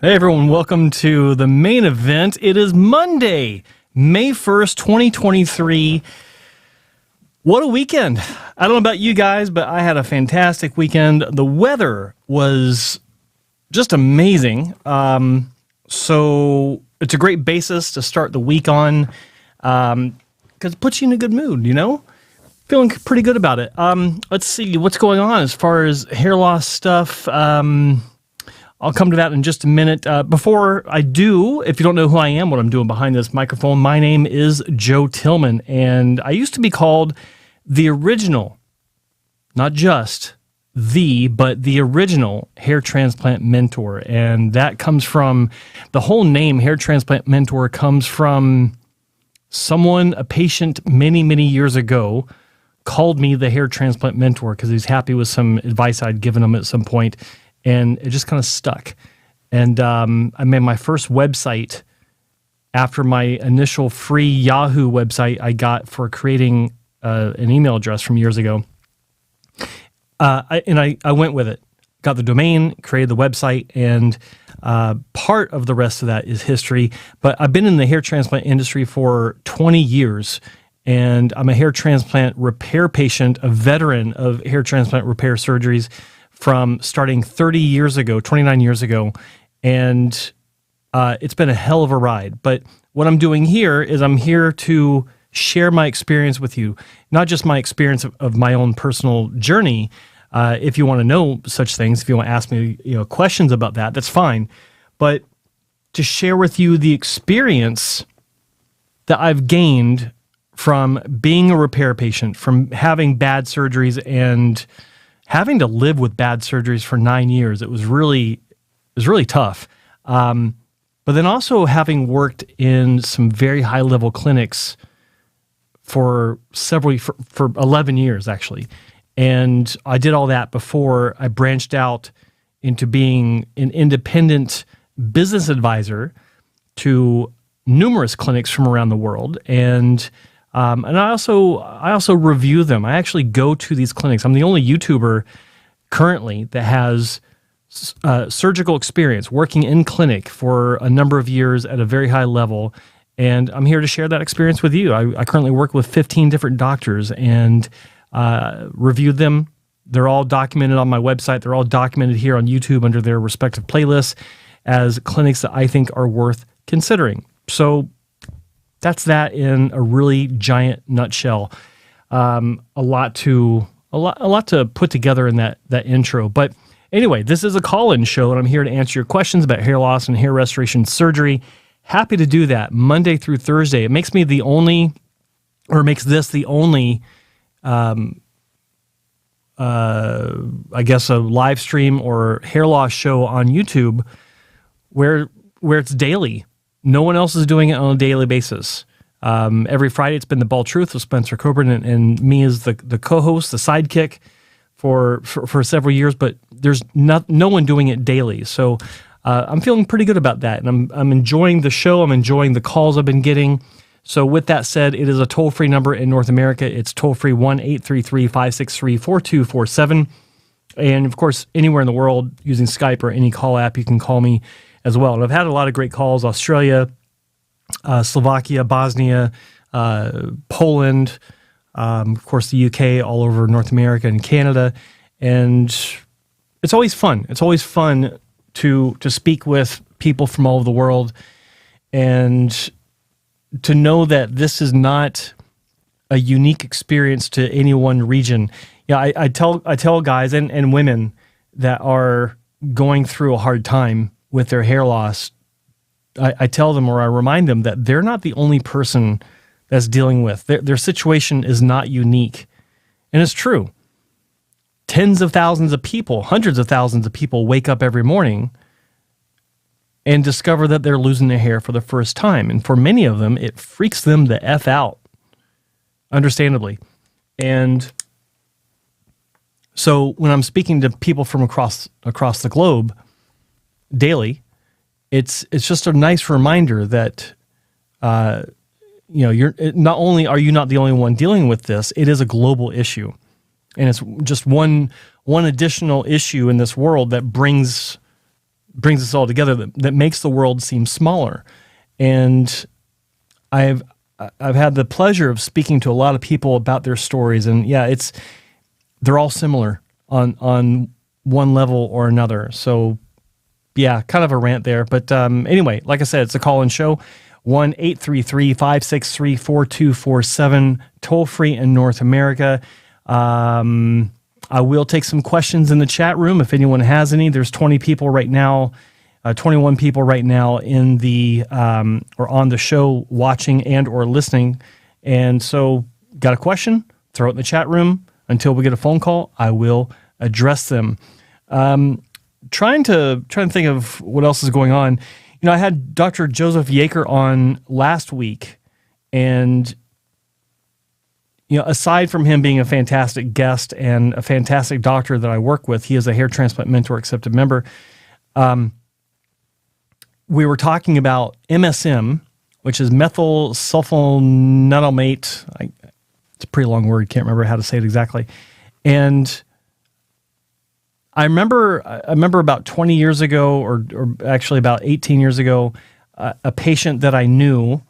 Hey everyone, welcome to the main event. It is Monday, May 1st, 2023. What a weekend. I don't know about you guys, but I had a fantastic weekend. The weather was just amazing. So it's a great basis to start the week on because it puts you in a good mood, you know? Feeling pretty good about it. Let's see what's going on as far as hair loss stuff. I'll come to that in just a minute. Before I do, if you don't know who I am, what I'm doing behind this microphone, my name is Joe Tillman, and I used to be called the original, not just but the original hair transplant mentor. And that comes from, the whole name hair transplant mentor comes from someone, a patient many, many years ago, called me the hair transplant mentor because he's happy with some advice I'd given him at some point. And it just kind of stuck. And I made my first website after my initial free Yahoo website I got for creating an email address from years ago. I went with it. Got the domain, created the website, and part of the rest of that is history. But I've been in the hair transplant industry for 20 years, and I'm a hair transplant repair patient, a veteran of hair transplant repair surgeries, from starting 30 years ago, 29 years ago, and it's been a hell of a ride. But what I'm doing here is I'm here to share my experience with you, not just my experience of my own personal journey. If you want to know such things, if you want to ask me questions about that, that's fine. But to share with you the experience that I've gained from being a repair patient, from having bad surgeries and having to live with bad surgeries for 9 years. It was really tough. But then also having worked in some very high level clinics for 11 years actually. And I did all that before I branched out into being an independent business advisor to numerous clinics from around the world. And I also review them. I actually go to these clinics. I'm the only YouTuber currently that has surgical experience working in clinic for a number of years at a very high level, and I'm here to share that experience with you. I currently work with 15 different doctors and reviewed them. They're all documented on my website. They're all documented here on YouTube under their respective playlists as clinics that I think are worth considering. So that's that in a really giant nutshell. A lot to put together in that intro. But anyway, this is a call-in show, and I'm here to answer your questions about hair loss and hair restoration surgery. Happy to do that Monday through Thursday. It makes me the only, or makes this the only, I guess, a live stream or hair loss show on YouTube where it's daily. No one else is doing it on a daily basis. Every Friday, it's been The Bald Truth with Spencer Coburn and me as the co-host, the sidekick for several years, but there's no one doing it daily. So I'm feeling pretty good about that, and I'm enjoying the show. I'm enjoying the calls I've been getting. So with that said, it is a toll-free number in North America. It's toll-free 1-833-563-4247. And, of course, anywhere in the world using Skype or any call app, you can call me as well. And I've had a lot of great calls: Australia, Slovakia, Bosnia, Poland, of course the UK, all over North America and Canada. And it's always fun. It's always fun to speak with people from all over the world and to know that this is not a unique experience to any one region. Yeah, I tell guys and women that are going through a hard time with their hair loss, I tell them, or I remind them, that they're not the only person that's dealing with. Their situation is not unique. And it's true. Tens of thousands of people, hundreds of thousands of people wake up every morning and discover that they're losing their hair for the first time. And for many of them, it freaks them the F out, understandably. And so when I'm speaking to people from across the globe daily, it's just a nice reminder that you're not only are you not the only one dealing with this, it is a global issue, and it's just one additional issue in this world that brings brings us all together, that makes the world seem smaller. And I've had the pleasure of speaking to a lot of people about their stories, and yeah, they're all similar on one level or another. So yeah, kind of a rant there. But anyway, like I said, it's a call-in show. 1-833-563-4247, toll-free in North America. I will take some questions in the chat room if anyone has any. There's 20 people right now, 21 people right now in the or on the show watching and or listening. And so got a question, throw it in the chat room. Until we get a phone call, I will address them. Trying to think of what else is going on. You know, I had Dr. Joseph Yaker on last week, and you know, aside from him being a fantastic guest and a fantastic doctor that I work with, he is a hair transplant mentor accepted member. We were talking about MSM, which is methyl sulfonamate. It's a pretty long word. Can't remember how to say it exactly. And I remember about 20 years ago, or actually about 18 years ago, a patient that I knew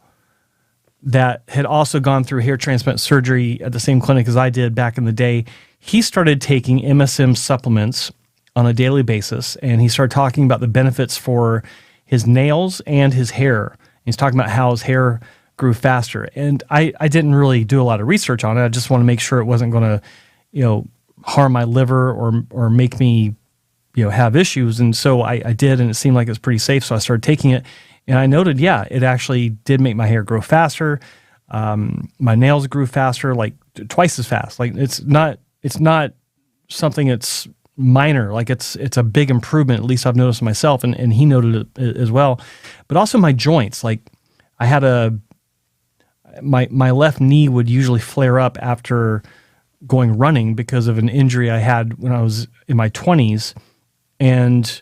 that had also gone through hair transplant surgery at the same clinic as I did back in the day. He started taking MSM supplements on a daily basis, and he started talking about the benefits for his nails and his hair. He's talking about how his hair grew faster. And I didn't really do a lot of research on it. I just want to make sure it wasn't going to, you know, harm my liver or make me, you know, have issues. And so I did, and it seemed like it was pretty safe. So I started taking it, and I noted, yeah, it actually did make my hair grow faster. My nails grew faster, like twice as fast. Like it's not something that's minor. Like it's a big improvement. At least I've noticed myself, and he noted it as well. But also my joints, like I had my left knee would usually flare up after going running because of an injury I had when I was in my 20s, and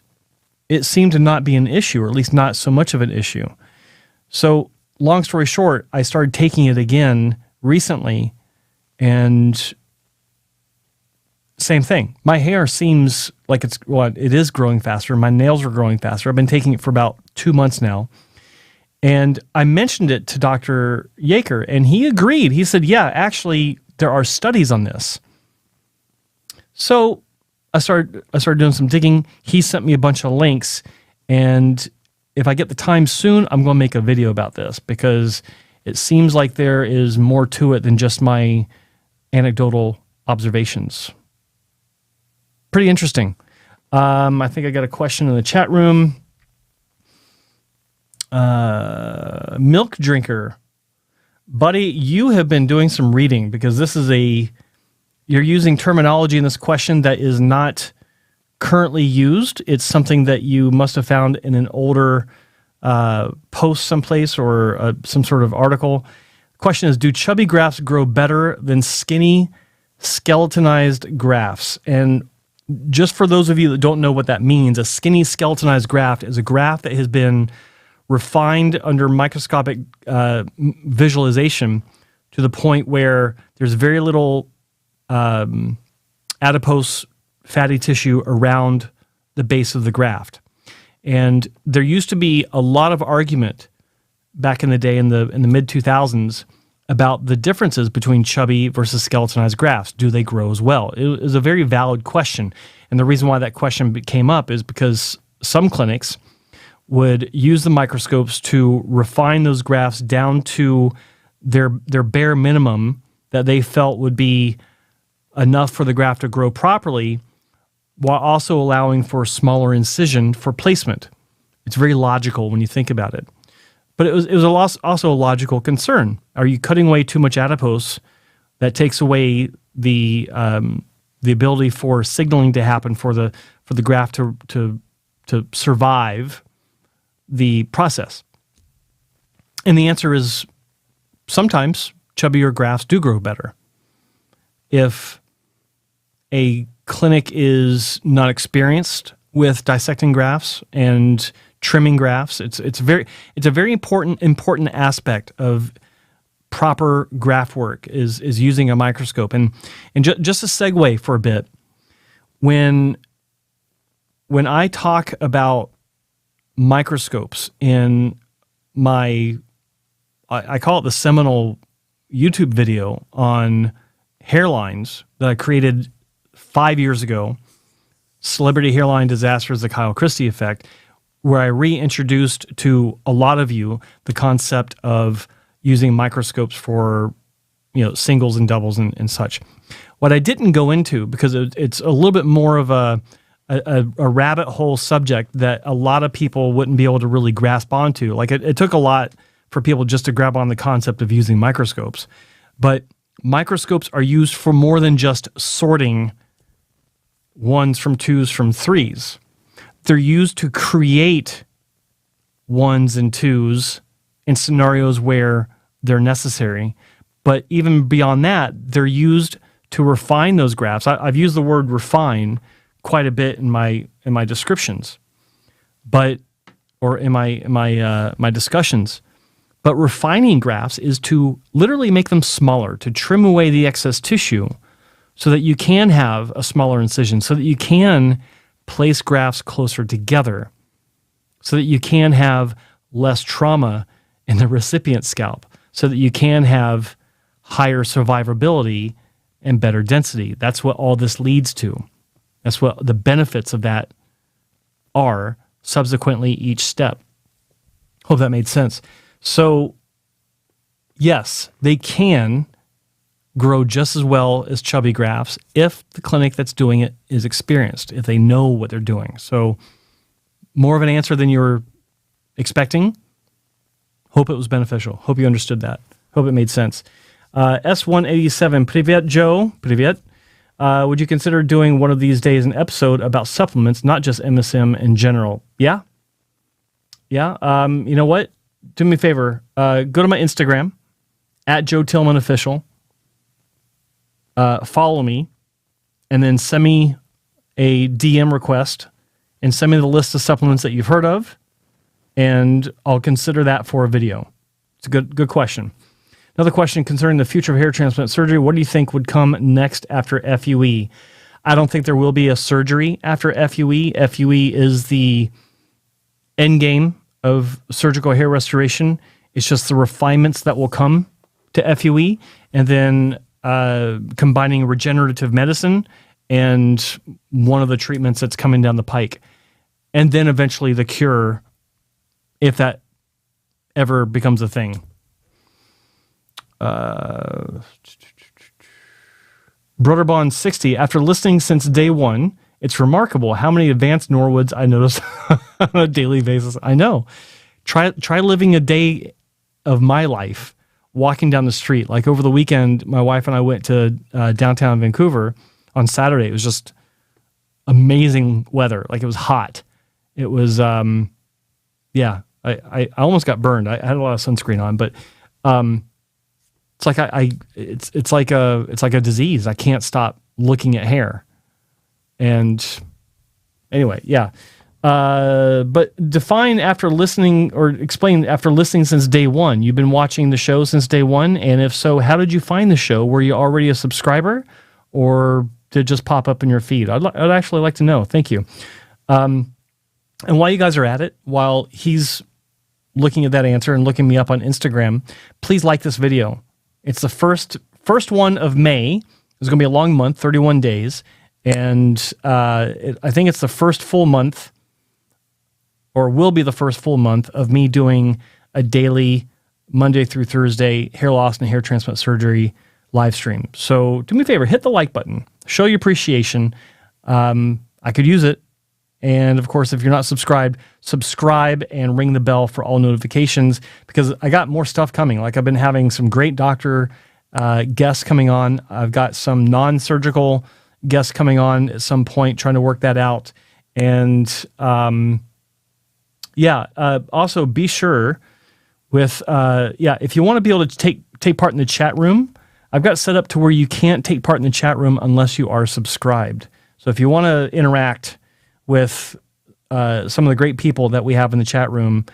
it seemed to not be an issue, or at least not so much of an issue. So long story short, I started taking it again recently, and same thing. My hair seems like it is growing faster. My nails are growing faster. I've been taking it for about 2 months now. And I mentioned it to Dr. Yaker, and he agreed. He said, yeah, actually, there are studies on this. So I started doing some digging. He sent me a bunch of links, and if I get the time soon, I'm going to make a video about this, because it seems like there is more to it than just my anecdotal observations. Pretty interesting. I think I got a question in the chat room. Milk drinker, buddy, you have been doing some reading, because this is you're using terminology in this question that is not currently used. It's something that you must have found in an older post someplace, or some sort of article. The question is, do chubby grafts grow better than skinny skeletonized grafts? And just for those of you that don't know what that means, a skinny skeletonized graft is a graft that has been refined under microscopic visualization to the point where there's very little adipose fatty tissue around the base of the graft. And there used to be a lot of argument back in the day, in the mid-2000s, about the differences between chubby versus skeletonized grafts. Do they grow as well? It was a very valid question. And the reason why that question came up is because some clinics would use the microscopes to refine those grafts down to their bare minimum that they felt would be enough for the graft to grow properly, while also allowing for smaller incision for placement. It's very logical when you think about it. But it was also a logical concern. Are you cutting away too much adipose that takes away the ability for signaling to happen for the graft to survive the process? And the answer is sometimes chubbier grafts do grow better. If a clinic is not experienced with dissecting grafts and trimming grafts, it's a very important aspect of proper graft work is using a microscope. And just a segue for a bit, when I talk about Microscopes in my, I call it the seminal YouTube video on hairlines that I created 5 years ago, Celebrity Hairline Disasters, the Kyle Christie Effect, where I reintroduced to a lot of you the concept of using microscopes for, singles and doubles and such. What I didn't go into, because it's a little bit more of a rabbit hole subject that a lot of people wouldn't be able to really grasp onto. Like it took a lot for people just to grab on the concept of using microscopes. But microscopes are used for more than just sorting ones from twos from threes. They're used to create ones and twos in scenarios where they're necessary. But even beyond that, they're used to refine those grafts. I've used the word refine quite a bit in my descriptions, or in my discussions. But refining grafts is to literally make them smaller, to trim away the excess tissue so that you can have a smaller incision, so that you can place grafts closer together, so that you can have less trauma in the recipient's scalp, so that you can have higher survivability and better density. That's what all this leads to. That's what the benefits of that are, subsequently each step. Hope that made sense. So, yes, they can grow just as well as chubby grafts if the clinic that's doing it is experienced, if they know what they're doing. So, more of an answer than you were expecting. Hope it was beneficial. Hope you understood that. Hope it made sense. S187, Privyet Joe, Privyet. Would you consider doing one of these days an episode about supplements, not just MSM in general? Yeah. You know what? Do me a favor. Go to my Instagram, @JoeTillmanOfficial. Follow me, and then send me a DM request, and send me the list of supplements that you've heard of, and I'll consider that for a video. It's a good question. Another question concerning the future of hair transplant surgery. What do you think would come next after FUE? I don't think there will be a surgery after FUE. FUE is the end game of surgical hair restoration. It's just the refinements that will come to FUE, and then combining regenerative medicine and one of the treatments that's coming down the pike. And then eventually the cure, if that ever becomes a thing. Brotherbond 60. After listening since day one, it's remarkable how many advanced Norwoods I notice on a daily basis. I know. Try living a day of my life walking down the street. Like over the weekend, my wife and I went to downtown Vancouver on Saturday. It was just amazing weather. Like it was hot. It was, I almost got burned. I had a lot of sunscreen on, but it's like it's like a disease. I can't stop looking at hair. And anyway, yeah. But define after listening, or explain after listening since day one. You've been watching the show since day one, and if so, how did you find the show? Were you already a subscriber, or did it just pop up in your feed? I'd actually like to know. Thank you. And while you guys are at it, while he's looking at that answer and looking me up on Instagram, please like this video. It's the first one of May. It's going to be a long month, 31 days. And I think it's the first full month, or will be the first full month, of me doing a daily Monday through Thursday hair loss and hair transplant surgery live stream. So do me a favor, hit the like button. Show your appreciation. I could use it. And of course, if you're not subscribed, subscribe and ring the bell for all notifications, because I got more stuff coming. Like I've been having some great doctor guests coming on. I've got some non-surgical guests coming on at some point, trying to work that out. And also be sure with, if you want to be able to take part in the chat room, I've got set up to where you can't take part in the chat room unless you are subscribed. So if you want to interact with some of the great people that we have in the chat room,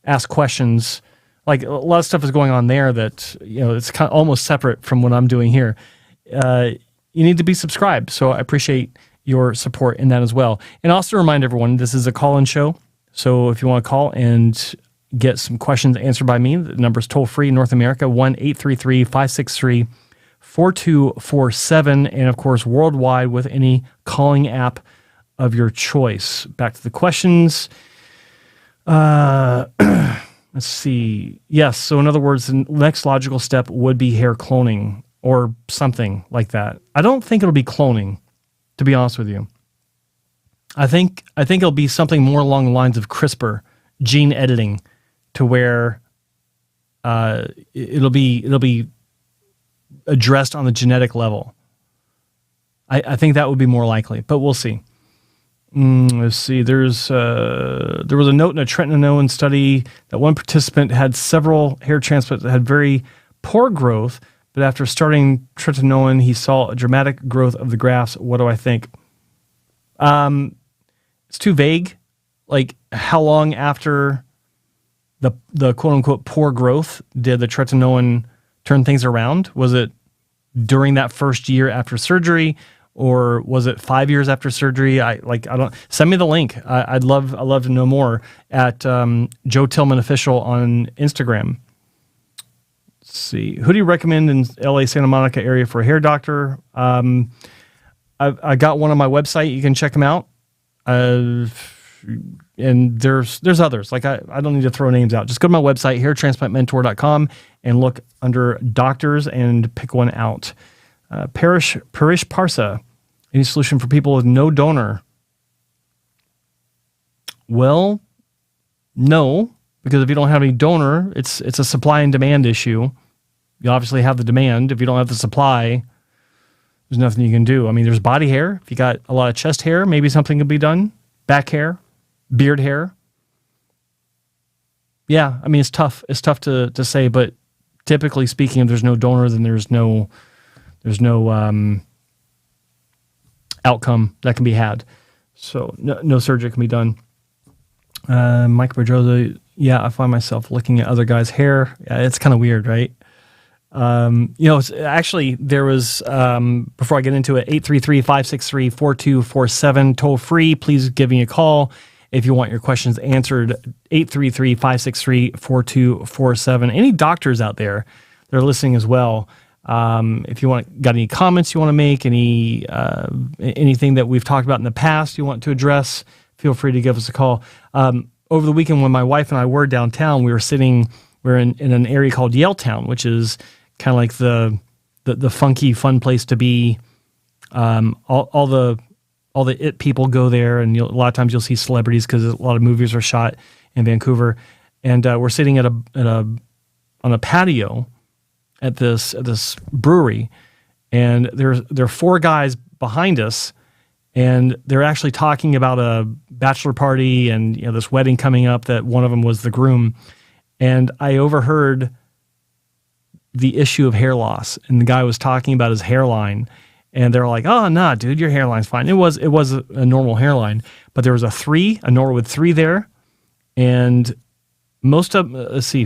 ask questions, like a lot of stuff is going on there that, it's kind of almost separate from what I'm doing here. You need to be subscribed. So I appreciate your support in that as well. And also remind everyone, this is a call-in show. So if you want to call and get some questions answered by me, the number is toll free in North America, 1-833-563-4247. And of course, worldwide with any calling app of your choice. Back to the questions. Let's see. Yes. So in other words, the next logical step would be hair cloning or something like that. I don't think it'll be cloning, to be honest with you. I think it'll be something more along the lines of CRISPR, gene editing, to where it'll be addressed on the genetic level. I think that would be more likely, but we'll see. Let's see. There was a note in a tretinoin study that one participant had several hair transplants that had very poor growth, but after starting tretinoin, he saw a dramatic growth of the grafts. What do I think? It's too vague. Like, how long after the quote unquote poor growth did the tretinoin turn things around? Was it during that first year after surgery, or was it 5 years after surgery? I don't. Send me the link. I'd love to know more at Joe Tillman Official on Instagram. Let's see. Who do you recommend in LA Santa Monica area for a hair doctor? I got one on my website. You can check them out. And there's others. Like I don't need to throw names out. Just go to my website, hairtransplantmentor.com, and look under doctors and pick one out. Parish Parsa, any solution for people with no donor? Well, no, because if you don't have any donor, it's a supply and demand issue. You obviously have the demand. If you don't have the supply, there's nothing you can do. I mean, there's body hair. If you got a lot of chest hair, maybe something could be done. Back hair, beard hair. Yeah, I mean, it's tough. It's tough to say, but typically speaking, if there's no donor, then there's no outcome that can be had. So no surgery can be done. Mike Pedroza, yeah, I find myself looking at other guys' hair. Yeah, it's kind of weird, right? It's actually, there was, before I get into it, 833-563-4247, toll free. Please give me a call if you want your questions answered. 833-563-4247. Any doctors out there that are listening as well, if you got any comments you want to make, anything that we've talked about in the past you want to address, feel free to give us a call. Over the weekend when my wife and I were downtown, we're in an area called Yaletown, which is kind of like the funky, fun place to be. All the it people go there, and a lot of times you'll see celebrities because a lot of movies are shot in Vancouver. And we're sitting on a patio at this brewery, and there are four guys behind us, and they're actually talking about a bachelor party and this wedding coming up that one of them was the groom. And I overheard the issue of hair loss, and the guy was talking about his hairline, and they're like, "Oh, nah, dude, your hairline's fine." It was a normal hairline, but there was a Norwood 3 there, and most of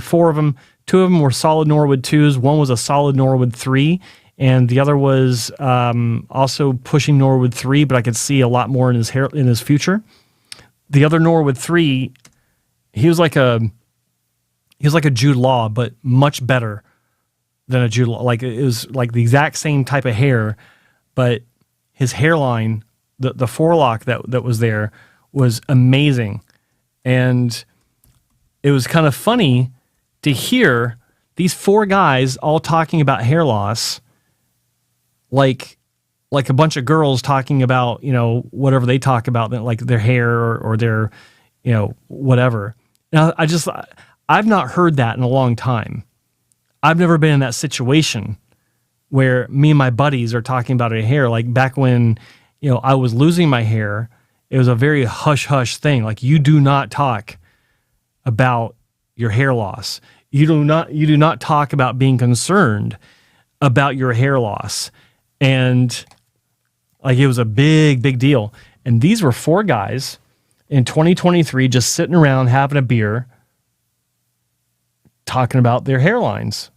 four of them, two of them were solid Norwood 2s, one was a solid Norwood 3, and the other was also pushing Norwood 3, but I could see a lot more in his future. The other Norwood 3, he was like a Jude Law, but much better than a Jude Law. Like, it was like the exact same type of hair, but his hairline, the forelock that was there was amazing. And it was kind of funny to hear these four guys all talking about hair loss, like a bunch of girls talking about, whatever they talk about, like their hair or their, whatever. Now, I've not heard that in a long time. I've never been in that situation where me and my buddies are talking about our hair. Like back when, I was losing my hair, it was a very hush-hush thing. Like, you do not talk about your hair loss. You do not talk about being concerned about your hair loss. And like, it was a big, big deal. And these were four guys in 2023 just sitting around having a beer, talking about their hairlines.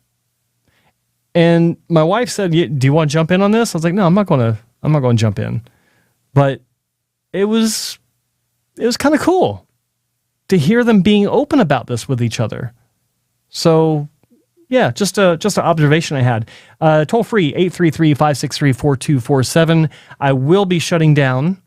And my wife said, "Do you want to jump in on this?" I was like, "No, I'm not going to jump in." But it was kind of cool to hear them being open about this with each other. So, yeah, just an observation I had. Toll free, 833-563-4247. I will be shutting down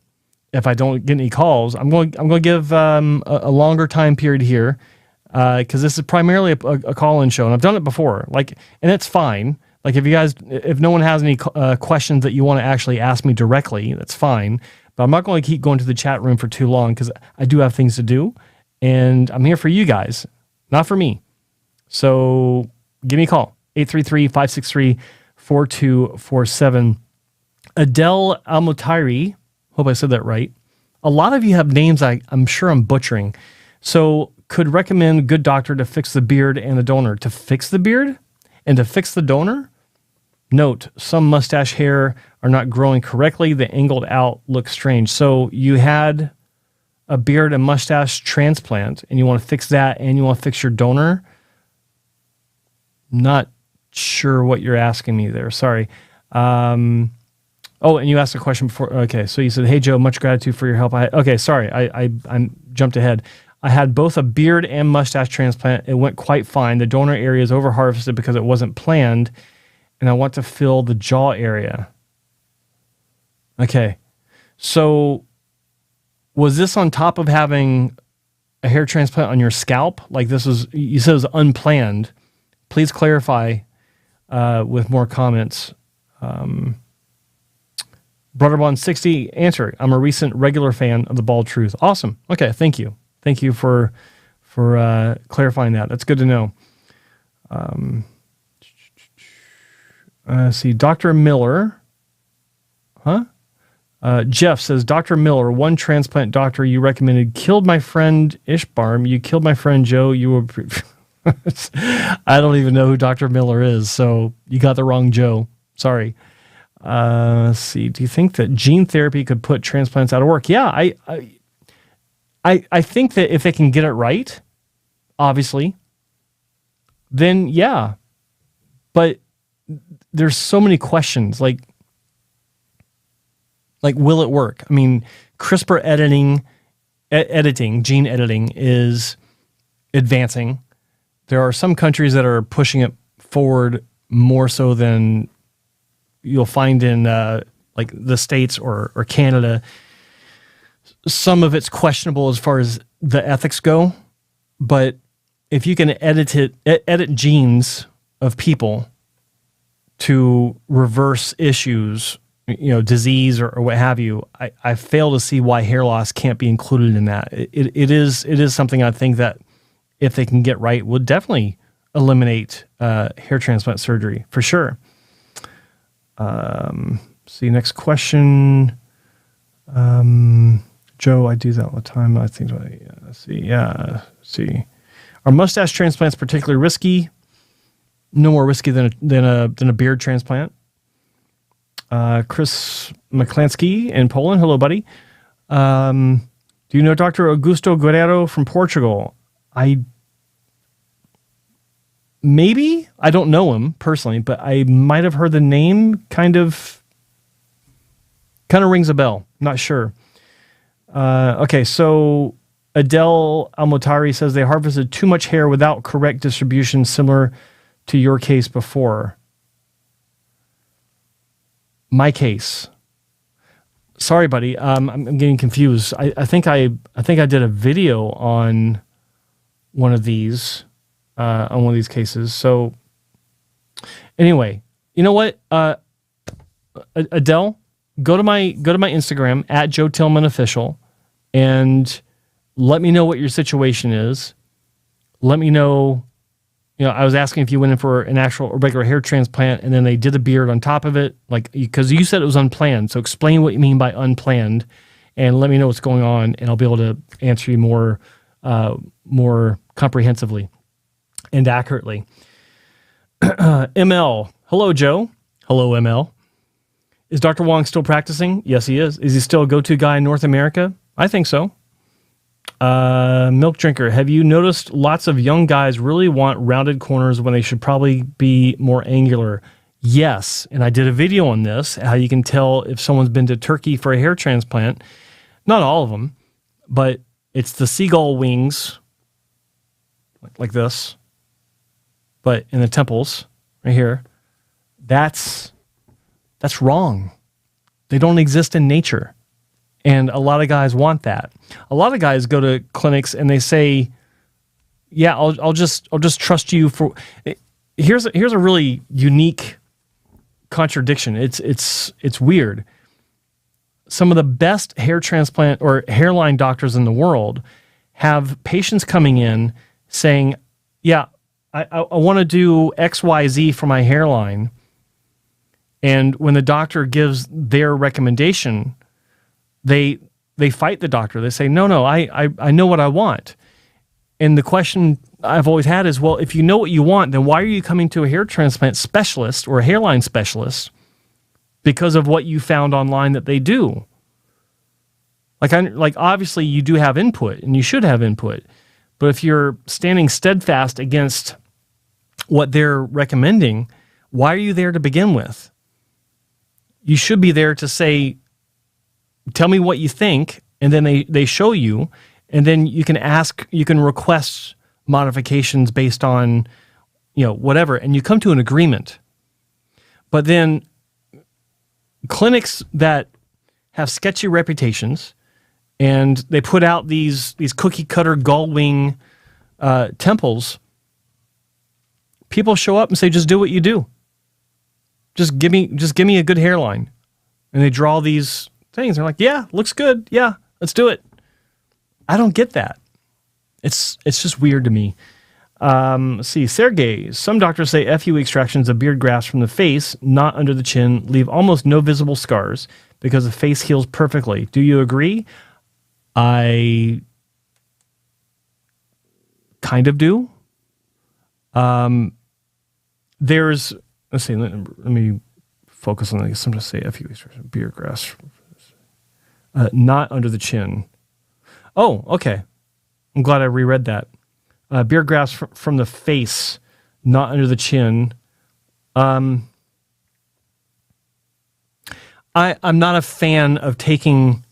if I don't get any calls. I'm going to give a longer time period here because this is primarily a call-in show, and I've done it before. And it's fine. Like if no one has any questions that you want to actually ask me directly, that's fine. But I'm not going to keep going to the chat room for too long because I do have things to do, and I'm here for you guys, not for me. So give me a call, 833-563-4247. Adele Almotairi, hope I said that right. A lot of you have names I'm sure I'm butchering. So could recommend good doctor to fix the beard and the donor. To fix the beard and to fix the donor? Note, some mustache hair are not growing correctly. The angled out looks strange. So you had a beard and mustache transplant and you want to fix that and you want to fix your donor? Not sure what you're asking me there. Sorry. And you asked a question before. Okay, so you said, "Hey Joe, much gratitude for your help." Sorry, I jumped ahead. I had both a beard and mustache transplant. It went quite fine. The donor area is over harvested because it wasn't planned, and I want to fill the jaw area. Okay, so was this on top of having a hair transplant on your scalp? Like you said it was unplanned. Please clarify with more comments. Brotherbond60, answer. I'm a recent regular fan of the Bald Truth. Awesome. Okay, thank you. Thank you for clarifying that. That's good to know. See, Dr. Miller. Huh? Jeff says, Dr. Miller, one transplant doctor you recommended killed my friend Ishbarm. You killed my friend Joe. You were... I don't even know who Dr. Miller is, so you got the wrong Joe. Sorry. Let's see. Do you think that gene therapy could put transplants out of work? Yeah, I think that if they can get it right, obviously, then yeah. But there's so many questions. Like will it work? I mean, CRISPR editing, gene editing is advancing. There are some countries that are pushing it forward more so than you'll find in like the States or Canada. Some of it's questionable as far as the ethics go, but if you can edit genes of people to reverse issues, disease or what have you, I fail to see why hair loss can't be included in that. It is something I think that if they can get right would definitely eliminate hair transplant surgery for sure. See, next question. Joe, I do that all the time. I think, see. Are mustache transplants particularly risky? No more risky than a beard transplant. Chris McClansky in Poland. Hello, buddy. Do you know Dr. Augusto Guerrero from Portugal? Maybe. I don't know him personally, but I might have heard the name. Kind of rings a bell. Not sure. Okay, so Adele Almotari says they harvested too much hair without correct distribution, similar to your case before. My case. Sorry, buddy. I'm getting confused. I think I did a video on one of these cases. So anyway, you know what? Adele, go to my Instagram at Joe Tillman Official and let me know what your situation is. Let me know. I was asking if you went in for an actual or regular hair transplant and then they did a beard on top of it, because you said it was unplanned. So explain what you mean by unplanned and let me know what's going on, and I'll be able to answer you more comprehensively and accurately. ML. Hello, Joe. Hello, ML. Is Dr. Wong still practicing? Yes, he is. Is he still a go-to guy in North America? I think so. Milk Drinker, have you noticed lots of young guys really want rounded corners when they should probably be more angular? Yes, and I did a video on this, how you can tell if someone's been to Turkey for a hair transplant. Not all of them, but it's the seagull wings, like this, but in the temples, right here. That's wrong. They don't exist in nature. And a lot of guys want that. A lot of guys go to clinics and they say, yeah, I'll just trust you for. Here's a really unique contradiction. It's weird. Some of the best hair transplant or hairline doctors in the world have patients coming in saying, yeah, I want to do XYZ for my hairline. And when the doctor gives their recommendation, they fight the doctor. They say, no, I know what I want. And the question I've always had is, well, if you know what you want, then why are you coming to a hair transplant specialist or a hairline specialist because of what you found online that they do? Like obviously you do have input and you should have input, but if you're standing steadfast against what they're recommending, why are you there to begin with? You should be there to say, tell me what you think, and then they show you, and then you can request modifications based on, whatever, and you come to an agreement. But then clinics that have sketchy reputations and they put out these cookie cutter gull wing temples, people show up and say, just do what you do. Just give me a good hairline. And they draw these things. They're like, yeah, looks good. Yeah, let's do it. I don't get that. It's just weird to me. Let's see, Sergey. Some doctors say FU extractions of beard grafts from the face, not under the chin, leave almost no visible scars because the face heals perfectly. Do you agree? I kind of do. Let's see, let me focus on this. I'm going to say FU extraction, beard grafts, not under the chin. Oh, okay. I'm glad I reread that. Beard grafts from the face, not under the chin. I'm not a fan of taking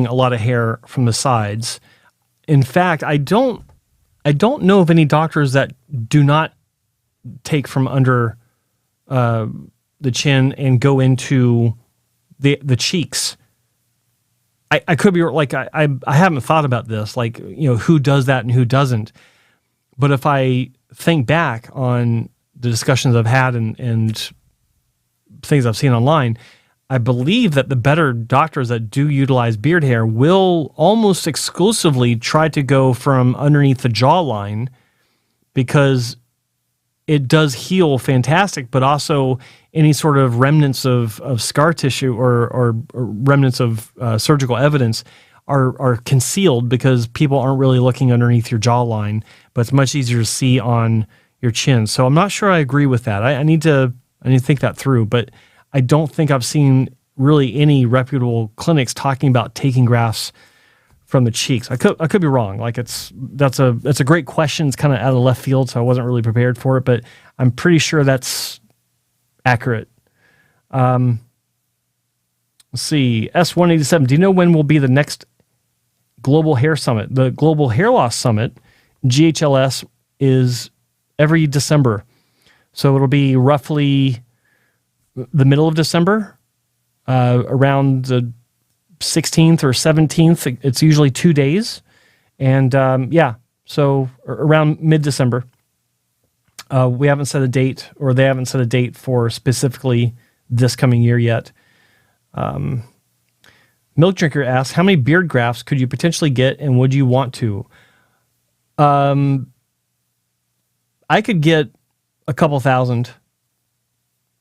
a lot of hair from the sides. In fact, I don't know of any doctors that do not take from under the chin and go into the cheeks. I could be like, I haven't thought about this, like, who does that and who doesn't. But if I think back on the discussions I've had and things I've seen online, I believe that the better doctors that do utilize beard hair will almost exclusively try to go from underneath the jawline because it does heal fantastic, but also any sort of remnants of scar tissue or remnants of surgical evidence are concealed because people aren't really looking underneath your jawline, but it's much easier to see on your chin. So I'm not sure I agree with that. I need to think that through, but I don't think I've seen really any reputable clinics talking about taking grafts from the cheeks. I could be wrong. Like that's a great question. It's kind of out of left field, so I wasn't really prepared for it, but I'm pretty sure that's accurate. Let's see, S187. Do you know when will be the next Global Hair Summit? The Global Hair Loss Summit, GHLS, is every December. So it'll be roughly the middle of December, around the 16th or 17th. It's usually 2 days. And so around mid-December. We haven't set a date, or they haven't set a date for specifically this coming year yet. Milk Drinker asks, how many beard grafts could you potentially get, and would you want to? I could get a couple thousand,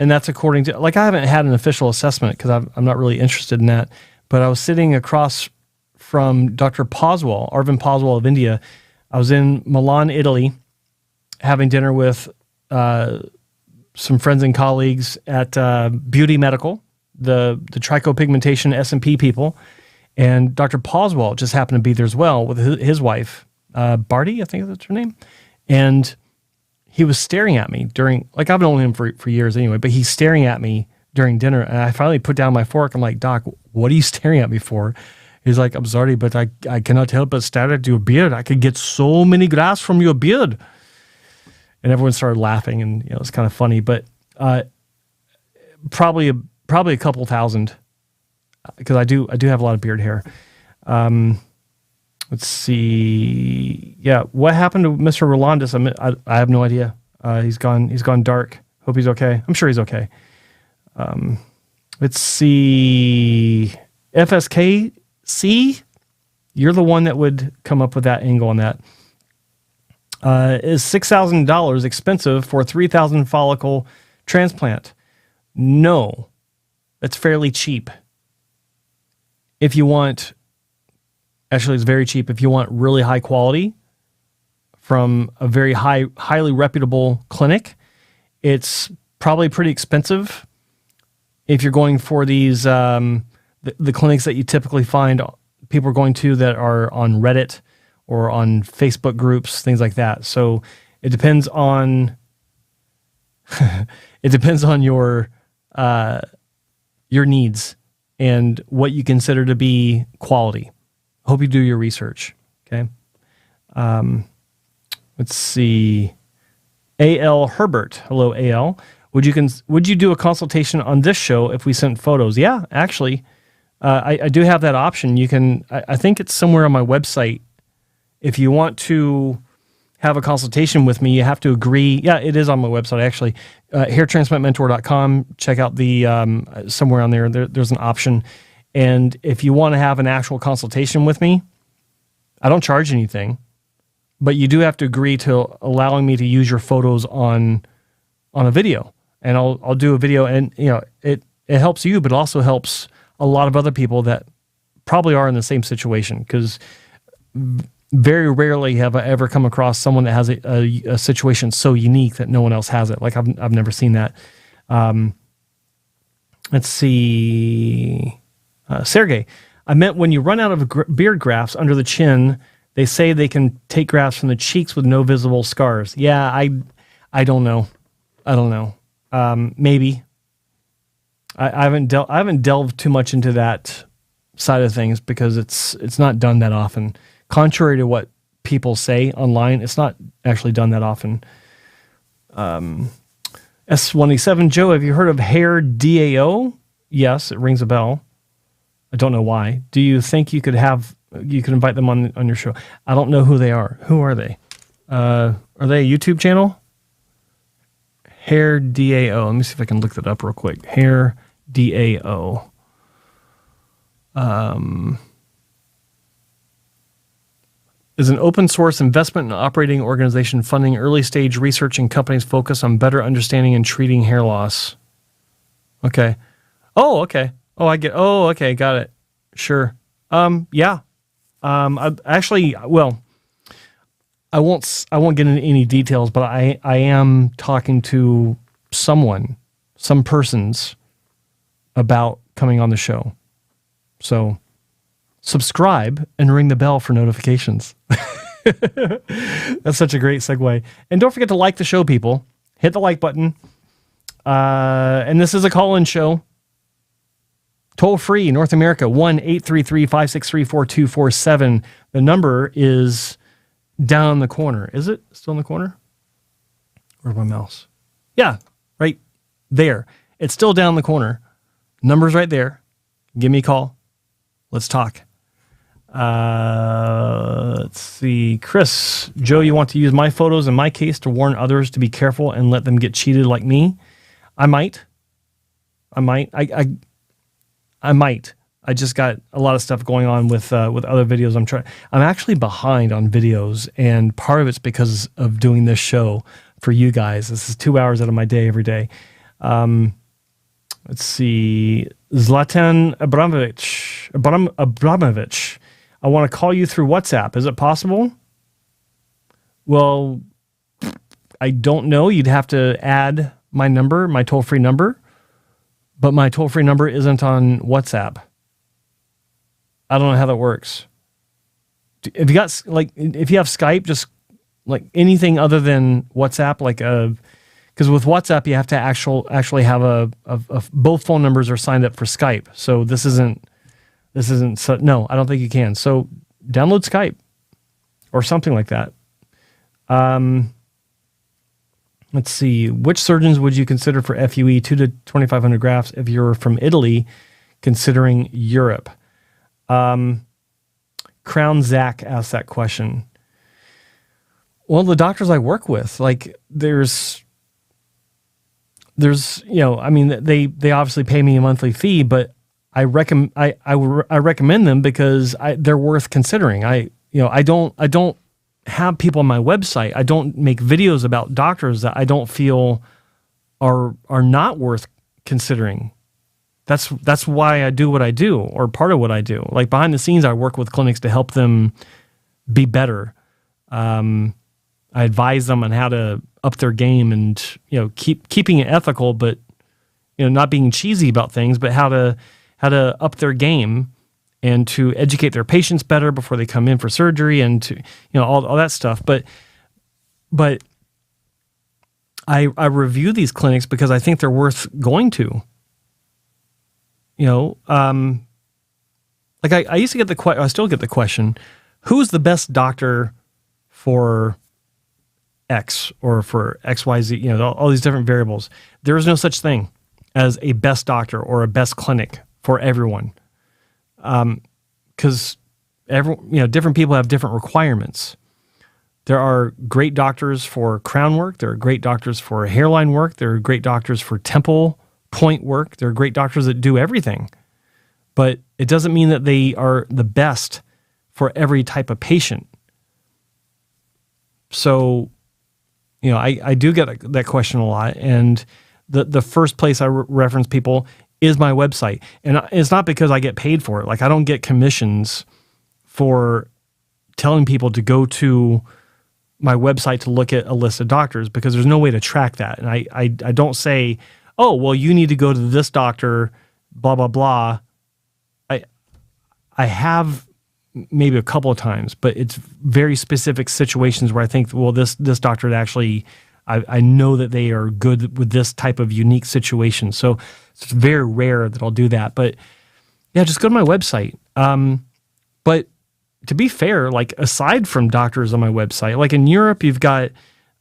and that's according to, like, I haven't had an official assessment because I'm not really interested in that, but I was sitting across from Dr. Poswal, Arvind Poswal of India. I was in Milan, Italy, having dinner with some friends and colleagues at Beauty Medical, the trichopigmentation S&P people, and Dr. Poswal just happened to be there as well with his wife, Barty, I think that's her name, and he was staring at me during, like, I've known him for years anyway, but he's staring at me during dinner, and I finally put down my fork. I'm like, Doc, what are you staring at me for? He's like, I'm sorry, but I cannot help but stare at your beard. I could get so many grafts from your beard. And everyone started laughing, and it was kind of funny, but probably a couple thousand, because I do have a lot of beard hair. Let's see. Yeah, what happened to Mr. Rolandis? I have no idea. He's gone dark. Hope he's okay. I'm sure he's okay. Let's see. FSKC, you're the one that would come up with that angle on that. Is $6,000 expensive for a 3,000 follicle transplant? No, that's fairly cheap. If you want, actually it's very cheap. If you want really high quality from a very highly reputable clinic, it's probably pretty expensive. If you're going for these, the clinics that you typically find people are going to that are on Reddit or on Facebook groups, things like that. So it depends on your needs and what you consider to be quality. Hope you do your research. Okay. Let's see. A.L. Herbert. Hello, A.L. Would you do a consultation on this show if we sent photos? Yeah, actually, I do have that option. You can. I think it's somewhere on my website. If you want to have a consultation with me, you have to agree. Yeah, it is on my website, actually. Hairtransplantmentor.com. Check out the somewhere on there. There's an option. And if you want to have an actual consultation with me, I don't charge anything, but you do have to agree to allowing me to use your photos on a video. And I'll do a video, and it helps you, but also helps a lot of other people that probably are in the same situation, because very rarely have I ever come across someone that has a situation so unique that no one else has it. Like I've never seen that. Let's see. Sergey, I meant when you run out of beard grafts under the chin, they say they can take grafts from the cheeks with no visible scars. Yeah, I don't know. Maybe. I haven't delved too much into that side of things, because it's not done that often. Contrary to what people say online, it's not actually done that often. S187, Joe, have you heard of HairDAO? Yes, it rings a bell. I don't know why. Do you think you could invite them on your show? I don't know who they are. Who are they? Are they a YouTube channel? HairDAO. Let me see if I can look that up real quick. HairDAO. Is an open source investment and operating organization funding early stage research and companies focused on better understanding and treating hair loss. Okay. Oh, okay. Oh, I get. Oh, okay. Got it. Sure. Yeah. I won't get into any details, but I am talking to some persons about coming on the show. So subscribe and ring the bell for notifications. That's such a great segue. And don't forget to like the show, people. Hit the like button. And this is a call-in show. Toll free, North America, 1-833-563-4247. The number is down in the corner. Is it still in the corner? Where's my mouse? Yeah, right there. It's still down in the corner. Number's right there. Give me a call. Let's talk. Let's see. Chris, Joe, you want to use my photos in my case to warn others to be careful and let them get cheated like me? I might. I might. I just got a lot of stuff going on with other videos. I'm actually behind on videos, and part of it's because of doing this show for you guys. This is 2 hours out of my day every day. Let's see. Zlatan Abramovich. I want to call you through WhatsApp. Is it possible? Well, I don't know. You'd have to add my number, my toll-free number. But my toll-free number isn't on WhatsApp. I don't know how that works. If you have Skype, just like anything other than WhatsApp, because with WhatsApp you have to actually have both phone numbers are signed up for Skype. So this isn't this isn't, so, no, I don't think you can. So download Skype or something like that. Let's see. Which surgeons would you consider for FUE 2 to 2,500 grafts if you're from Italy, considering Europe? Crown Zach asked that question. Well, the doctors I work with, like there's, I mean, they obviously pay me a monthly fee, but I recommend them because they're worth considering. I don't have people on my website. I don't make videos about doctors that I don't feel are not worth considering. That's why I do what I do, or part of what I do. Like behind the scenes, I work with clinics to help them be better. I advise them on how to up their game and, keeping it ethical, but, not being cheesy about things, but how to up their game and to educate their patients better before they come in for surgery and to, all that stuff. But I review these clinics because I think they're worth going to. Like I used to get I still get the question, who's the best doctor for X or for XYZ, all these different variables. There is no such thing as a best doctor or a best clinic for everyone. Because different people have different requirements. There are great doctors for crown work. There are great doctors for hairline work. There are great doctors for temple point work. There are great doctors that do everything. But it doesn't mean that they are the best for every type of patient. So, I do get that question a lot. And the first place I reference people is my website. And it's not because I get paid for it. Like I don't get commissions for telling people to go to my website to look at a list of doctors, because there's no way to track that. And I don't say, oh, well, you need to go to this doctor, blah, blah, blah. I have maybe a couple of times, but it's very specific situations where I think, well, this doctor actually, I know that they are good with this type of unique situation. So it's very rare that I'll do that. But yeah, just go to my website. But to be fair, like aside from doctors on my website, like in Europe, you've got,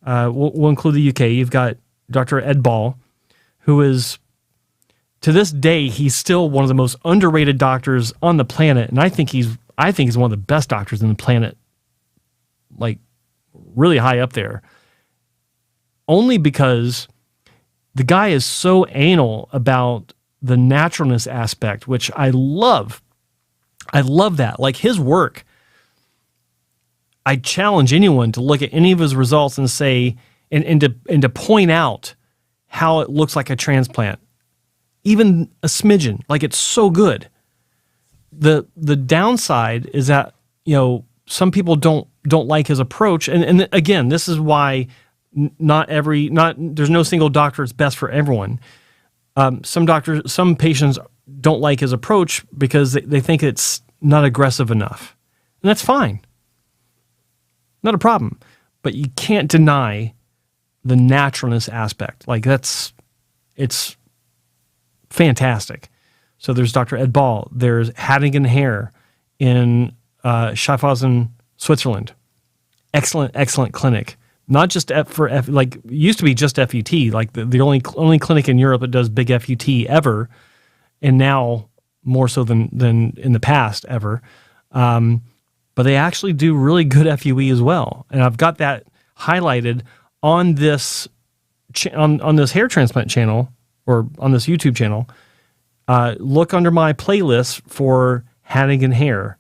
we'll include the UK, you've got Dr. Ed Ball, who is, to this day, he's still one of the most underrated doctors on the planet. And I think he's one of the best doctors on the planet, like really high up there. Only because the guy is so anal about the naturalness aspect, which I love. I love that. Like his work, I challenge anyone to look at any of his results and say, and to point out how it looks like a transplant. Even a smidgen, like it's so good. The downside is that, some people don't like his approach. And again, this is why there's no single doctor that's best for everyone. Some patients don't like his approach because they think it's not aggressive enough. And that's fine. Not a problem. But you can't deny the naturalness aspect. Like it's fantastic. So there's Dr. Ed Ball. There's Haddingen Hair in Schaffhausen, Switzerland. Excellent clinic. Not just like it used to be just FUT, like the only clinic in Europe that does big FUT ever, and now more so than in the past ever. But they actually do really good FUE as well. And I've got that highlighted on this on this hair transplant channel, or on this YouTube channel. Look under my playlist for Haddingen Hair.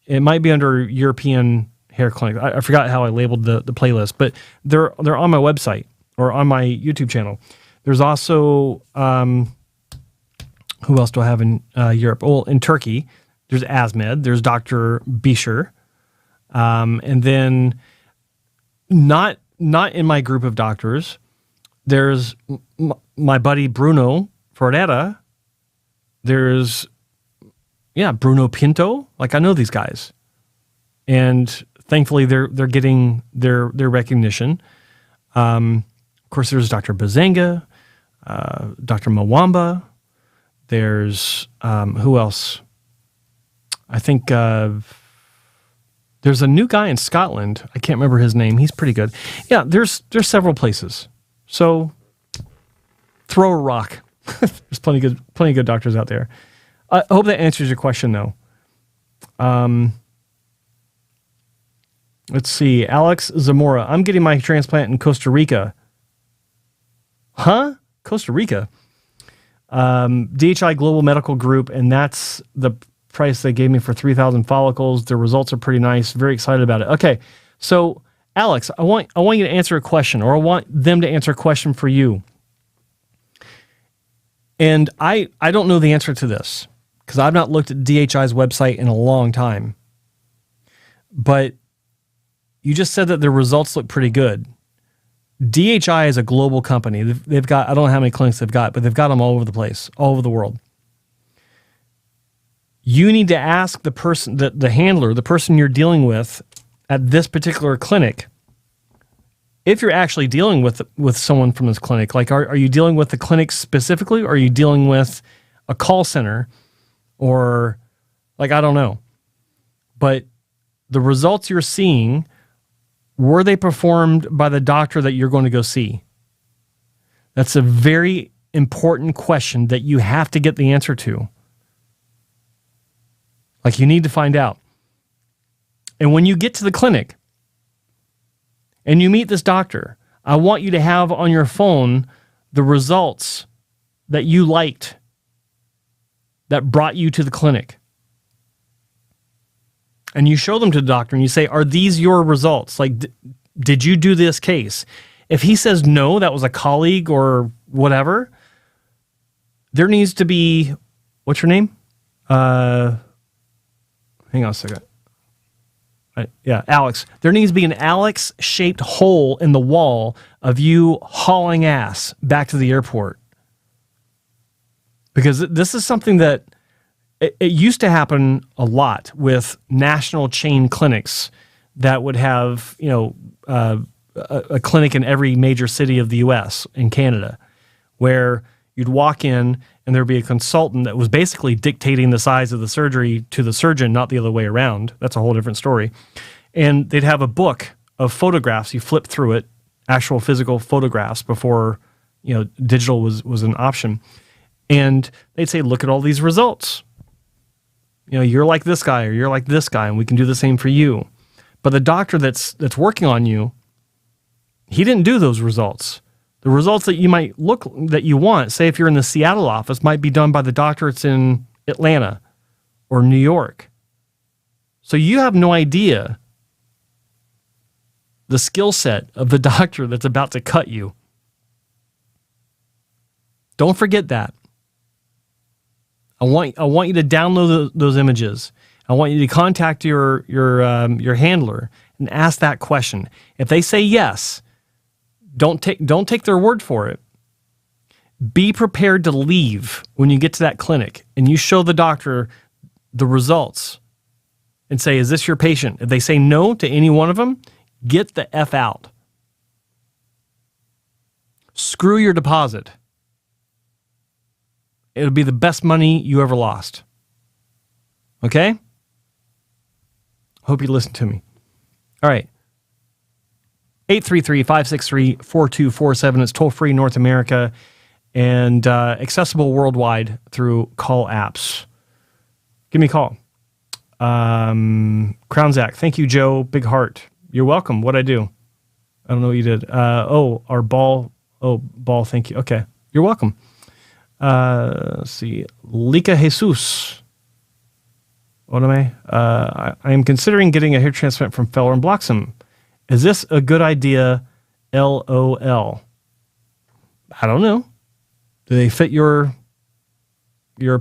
It might be under European Hair Clinic. I forgot how I labeled the playlist, but they're on my website or on my YouTube channel. There's also who else do I have in Europe? Well, in Turkey, there's Asmed. There's Dr. Bisher, and then not in my group of doctors. There's my buddy Bruno Ferreira. There's Bruno Pinto. Like I know these guys, and thankfully they're getting their recognition. Of course, there's Dr. Bazenga, Dr. Mwamba. There's who else? I think there's a new guy in Scotland. I can't remember his name. He's pretty good. Yeah, there's several places. So throw a rock. There's plenty of good doctors out there. I hope that answers your question, though. Let's see. Alex Zamora. I'm getting my transplant in Costa Rica. Huh? Costa Rica? DHI Global Medical Group, and that's the price they gave me for 3,000 follicles. The results are pretty nice. Very excited about it. Okay, so Alex, I want you to answer a question, or I want them to answer a question for you. And I don't know the answer to this because I've not looked at DHI's website in a long time. But you just said that the results look pretty good. DHI is a global company. They've got, I don't know how many clinics they've got, but they've got them all over the place, all over the world. You need to ask the person, the handler, the person you're dealing with at this particular clinic, if you're actually dealing with someone from this clinic. Like, are you dealing with the clinic specifically, or are you dealing with a call center, or like, I don't know. But the results you're seeing, were they performed by the doctor that you're going to go see? That's a very important question that you have to get the answer to. Like, you need to find out. And when you get to the clinic and you meet this doctor, I want you to have on your phone the results that you liked that brought you to the clinic. And you show them to the doctor and you say, are these your results? Like, did you do this case? If he says no, that was a colleague or whatever, there needs to be, what's your name? Hang on a second. Yeah, Alex. There needs to be an Alex-shaped hole in the wall of you hauling ass back to the airport. Because this is something that it used to happen a lot with national chain clinics that would have, a clinic in every major city of the U.S. and Canada, where you'd walk in and there'd be a consultant that was basically dictating the size of the surgery to the surgeon, not the other way around. That's a whole different story. And they'd have a book of photographs. You flip through it, actual physical photographs before, digital was an option. And they'd say, look at all these results. You're like this guy or you're like this guy, and we can do the same for you. But the doctor that's working on you, he didn't do those results. The results that you want, say if you're in the Seattle office, might be done by the doctor that's in Atlanta or New York. So you have no idea the skill set of the doctor that's about to cut you. Don't forget that. I want you to download those images. I want you to contact your handler and ask that question. If they say yes, don't take their word for it. Be prepared to leave when you get to that clinic and you show the doctor the results and say, is this your patient? If they say no to any one of them, get the F out. Screw your deposit. It'll be the best money you ever lost. Okay? Hope you listen to me. All right. 833-563-4247. It's toll-free North America and accessible worldwide through call apps. Give me a call. Crown Zach. Thank you, Joe. Big heart. You're welcome. What'd I do? I don't know what you did. Our ball. Oh, ball. Thank you. Okay. You're welcome. Let's see. Lika Jesus. What am I? I am considering getting a hair transplant from Feller and Bloxham. Is this a good idea? LOL. I don't know. Do they fit your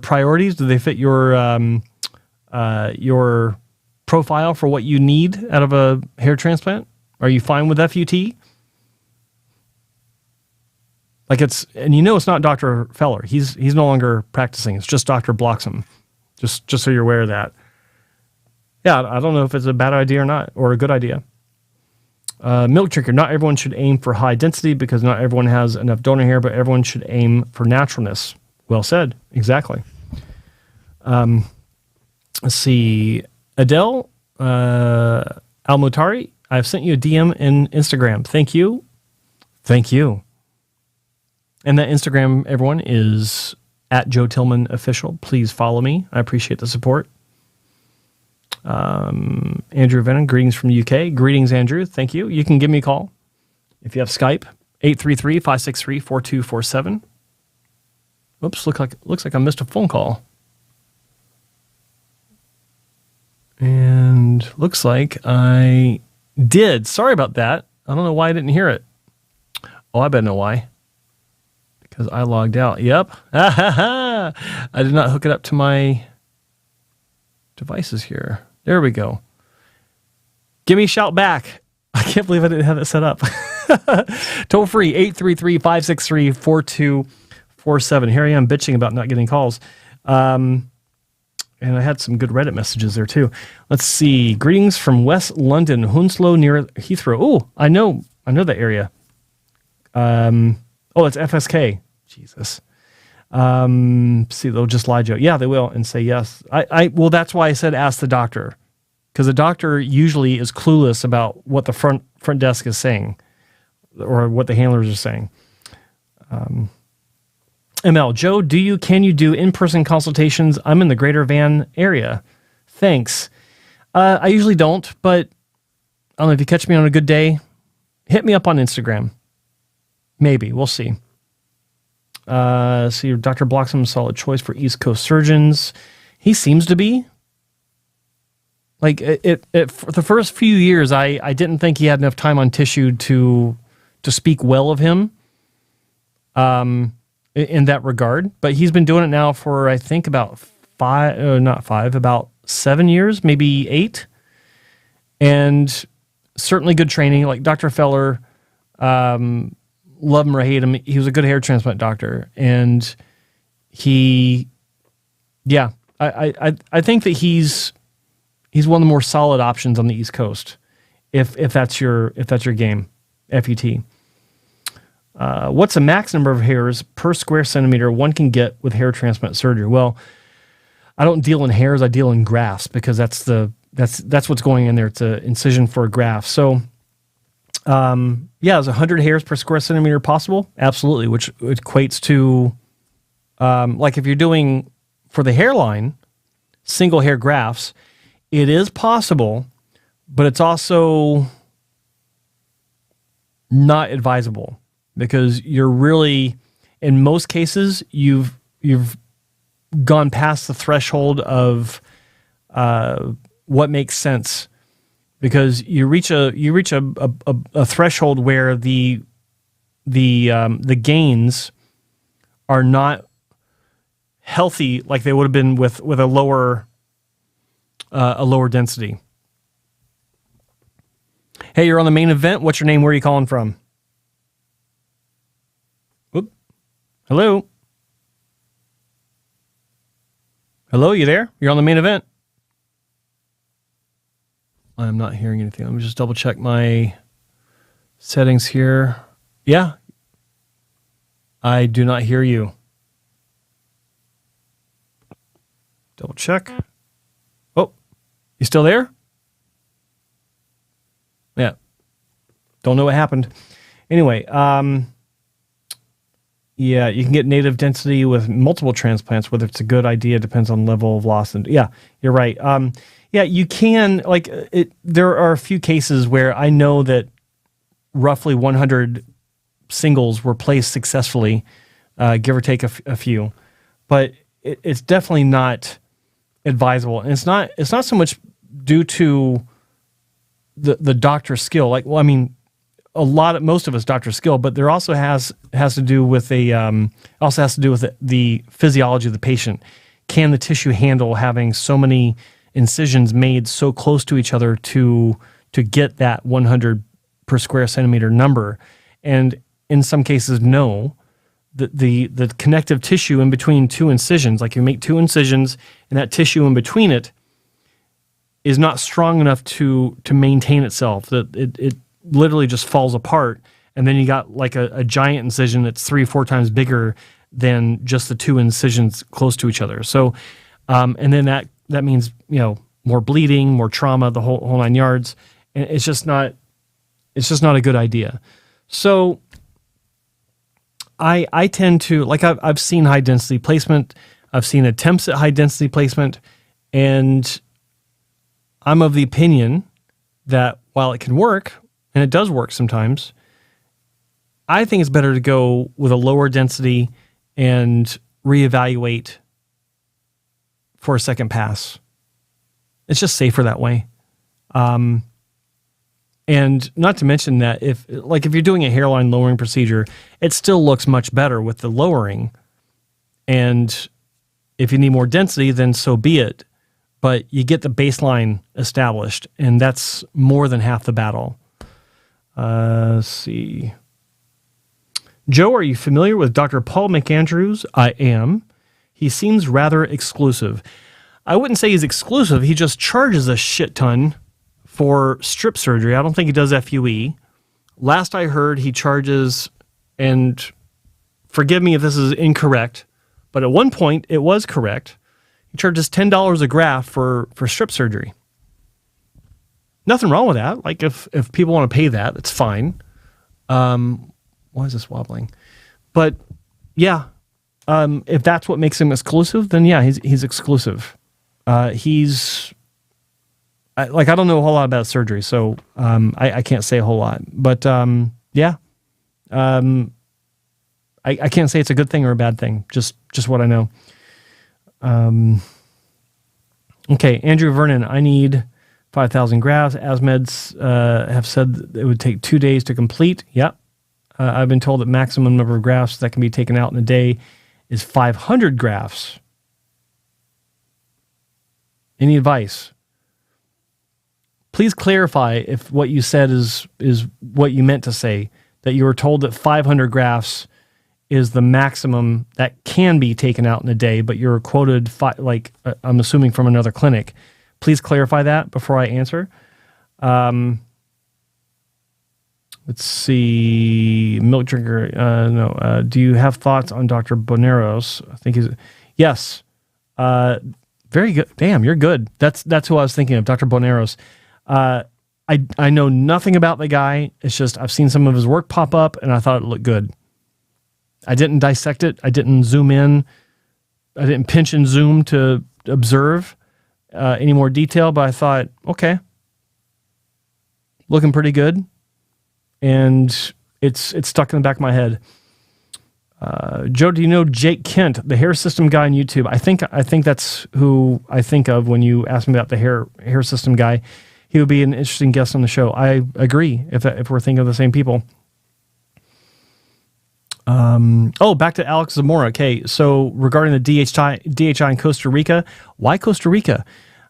priorities? Do they fit your profile for what you need out of a hair transplant? Are you fine with FUT? Like it's not Dr. Feller. He's no longer practicing. It's just Dr. Bloxham. Just so you're aware of that. Yeah, I don't know if it's a bad idea or not, or a good idea. Milk drinker. Not everyone should aim for high density because not everyone has enough donor hair, but everyone should aim for naturalness. Well said. Exactly. Let's see. Adele Almutari, I've sent you a DM in Instagram. Thank you. Thank you. And that Instagram, everyone, is at Joe Tillman Official. Please follow me. I appreciate the support. Andrew Venom, greetings from the UK. Greetings, Andrew. Thank you. You can give me a call if you have Skype, 833-563-4247. Oops, looks like I missed a phone call. And looks like I did. Sorry about that. I don't know why I didn't hear it. Oh, I better know why. Because I logged out. Yep. I did not hook it up to my devices here. There we go. Give me a shout back. I can't believe I didn't have it set up. Toll free, 833-563-4247. Here I am bitching about not getting calls. And I had some good Reddit messages there too. Let's see. Greetings from West London, Hounslow near Heathrow. Oh, I know that area. It's FSK. Jesus. See, they'll just lie, Joe. Yeah, they will and say yes. Well, that's why I said ask the doctor, because the doctor usually is clueless about what the front desk is saying or what the handlers are saying. ML, Joe, can you do in-person consultations? I'm in the Greater Van area. Thanks. I usually don't, but I don't know if you catch me on a good day, hit me up on Instagram. Maybe. We'll see. See, Dr. Bloxham, solid choice for East Coast surgeons. He seems to be. Like, for the first few years, I didn't think he had enough time on tissue to speak well of him. In that regard, but he's been doing it now for I think about about 7 years, maybe 8, and certainly good training. Like Dr. Feller, love him or hate him, he was a good hair transplant doctor, and I think that he's one of the more solid options on the East Coast, if that's your game, FET. What's the max number of hairs per square centimeter one can get with hair transplant surgery? Well, I don't deal in hairs, I deal in grafts, because that's what's going in there. It's an incision for a graft. So, is 100 hairs per square centimeter possible? Absolutely, which equates to, like if you're doing for the hairline, single hair grafts, it is possible, but it's also not advisable. Because you're really, in most cases, you've gone past the threshold of what makes sense, because you reach a threshold where the gains are not healthy like they would have been with a lower density. Hey, you're on the main event. What's your name? Where are you calling from? Hello? Hello, you there? You're on the main event. I'm not hearing anything. Let me just double check my settings here. Yeah. I do not hear you. Double check. Oh, you still there? Yeah. Don't know what happened. Anyway, yeah, you can get native density with multiple transplants. Whether it's a good idea depends on level of loss. And yeah, you're right. Yeah, you can, there are a few cases where I know that roughly 100 singles were placed successfully, give or take a few. But it's definitely not advisable. And it's not so much due to the doctor's skill. Most of us doctor skill, but there also has to do with the physiology of the patient. Can the tissue handle having so many incisions made so close to each other to get that 100 per square centimeter number? And in some cases, no. The connective tissue in between two incisions, like you make two incisions and that tissue in between it is not strong enough to maintain itself. That it literally just falls apart, and then you got like a giant incision that's 3-4 times bigger than just the two incisions close to each other. So, and then that means, more bleeding, more trauma, the whole 9 yards. And it's just not a good idea. So I tend to, like, I've seen high density placement. I've seen attempts at high density placement, and I'm of the opinion that while it can work, and it does work sometimes, I think it's better to go with a lower density and reevaluate for a second pass. It's just safer that way. And not to mention that if you're doing a hairline lowering procedure, it still looks much better with the lowering. And if you need more density, then so be it. But you get the baseline established, and that's more than half the battle. Let's see. Joe, are you familiar with Dr. Paul McAndrews? I am. He seems rather exclusive. I wouldn't say he's exclusive. He just charges a shit ton for strip surgery. I don't think he does FUE. Last I heard, he charges, and forgive me if this is incorrect, but at one point it was correct. He charges $10 a graft for strip surgery. Nothing wrong with that. Like if people want to pay that, it's fine. Why is this wobbling? But yeah, if that's what makes him exclusive, then yeah, he's exclusive. I don't know a whole lot about surgery, so I can't say a whole lot. But yeah, I can't say it's a good thing or a bad thing. Just what I know. Okay, Andrew Vernon, I need 5,000 grafts. AsMeds have said that it would take 2 days to complete. Yep. I've been told that maximum number of grafts that can be taken out in a day is 500 grafts. Any advice? Please clarify if what you said is what you meant to say, that you were told that 500 grafts is the maximum that can be taken out in a day, but you're quoted, I'm assuming from another clinic. Please clarify that before I answer. Let's see. Milk drinker. No. Do you have thoughts on Dr. Boneros? I think yes. Very good. Damn, you're good. That's who I was thinking of, Dr. Boneros. I know nothing about the guy. It's just I've seen some of his work pop up, and I thought it looked good. I didn't dissect it. I didn't zoom in. I didn't pinch and zoom to observe any more detail, but I thought, okay, looking pretty good. And it's stuck in the back of my head. Joe, do you know Jake Kent, the hair system guy on YouTube? I think that's who I think of when you ask me about the hair system guy. He would be an interesting guest on the show. I agree if we're thinking of the same people. Back to Alex Zamora. Okay, so regarding the DHI in Costa Rica, why Costa Rica?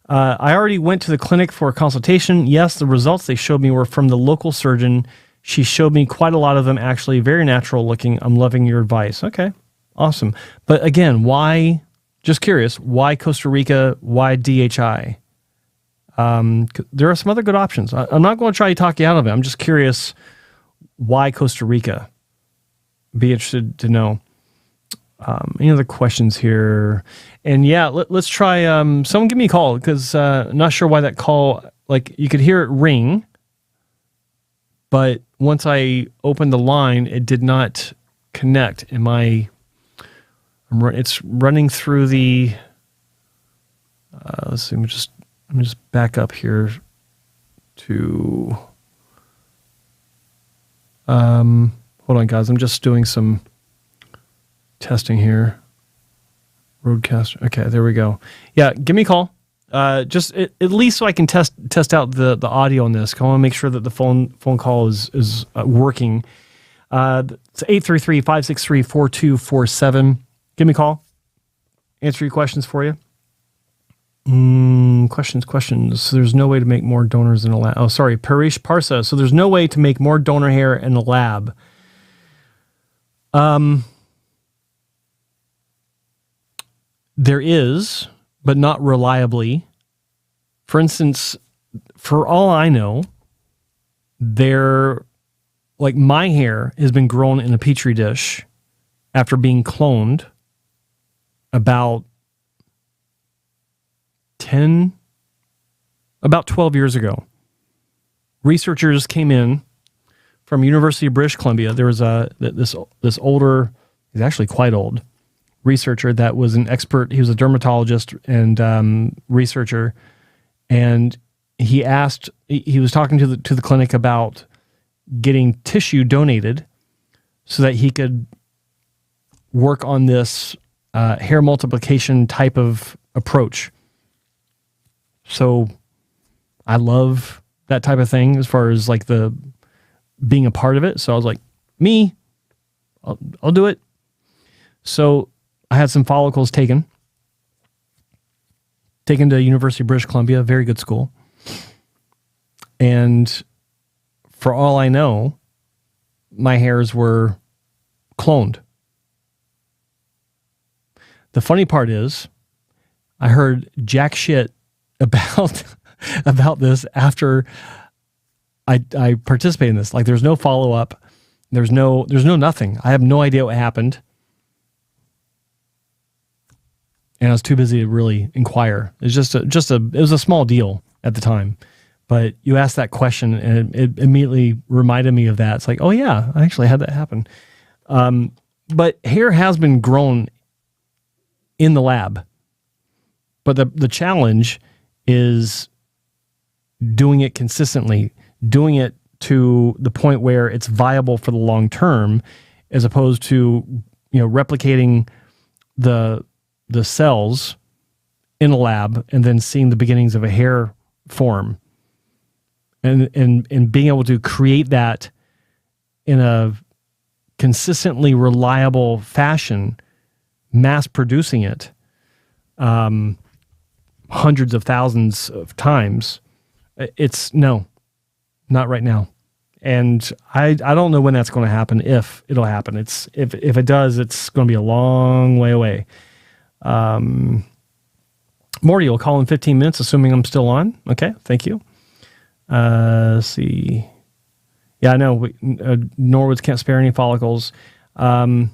I already went to the clinic for a consultation. Yes, the results they showed me were from the local surgeon. She showed me quite a lot of them, actually, very natural looking. I'm loving your advice. Okay, awesome. But again, why, just curious, why Costa Rica? Why DHI? There are some other good options. I'm not going to try to talk you out of it. I'm just curious, why Costa Rica? Be interested to know. Any other questions here? And yeah, let's try, someone give me a call, because I'm not sure why that call, like you could hear it ring, but once I opened the line, it did not connect. It's running through the, let's see, let me just back up here to, hold on guys, I'm just doing some testing here. Roadcaster. Okay, there we go. Yeah, give me a call. Just at least so I can test out the audio on this. I want to make sure that the phone call is working. It's 833-563-4247. Give me a call. Answer your questions for you. Questions. So there's no way to make more donors in a lab. Oh, sorry, Parish Parsa. So there's no way to make more donor hair in a lab. There is, but not reliably. For instance, for all I know, my hair has been grown in a petri dish after being cloned about about 12 years ago, researchers came in from University of British Columbia. There was this older, he's actually quite old, researcher that was an expert. He was a dermatologist and researcher, and he was talking to the clinic about getting tissue donated so that he could work on this hair multiplication type of approach. So I love that type of thing as far as like the being a part of it. So I was like, I'll do it. So I had some follicles taken to University of British Columbia, very good school. And for all I know, my hairs were cloned. The funny part is, I heard jack shit about this after I participated in this. Like, there's no follow up. There's no nothing. I have no idea what happened. And I was too busy to really inquire. It was it was a small deal at the time. But you asked that question and it immediately reminded me of that. It's like, oh yeah, I actually had that happen. But hair has been grown in the lab. But the challenge is doing it consistently, doing it to the point where it's viable for the long term, as opposed to, replicating the cells in a lab and then seeing the beginnings of a hair form, and being able to create that in a consistently reliable fashion, mass producing it hundreds of thousands of times. It's no, not right now. And I don't know when that's going to happen, if it'll happen. If it does, it's going to be a long way away. Morty will call in 15 minutes, assuming I'm still on. Okay, thank you. Let's see. Yeah, I know. Norwoods can't spare any follicles. Yeah,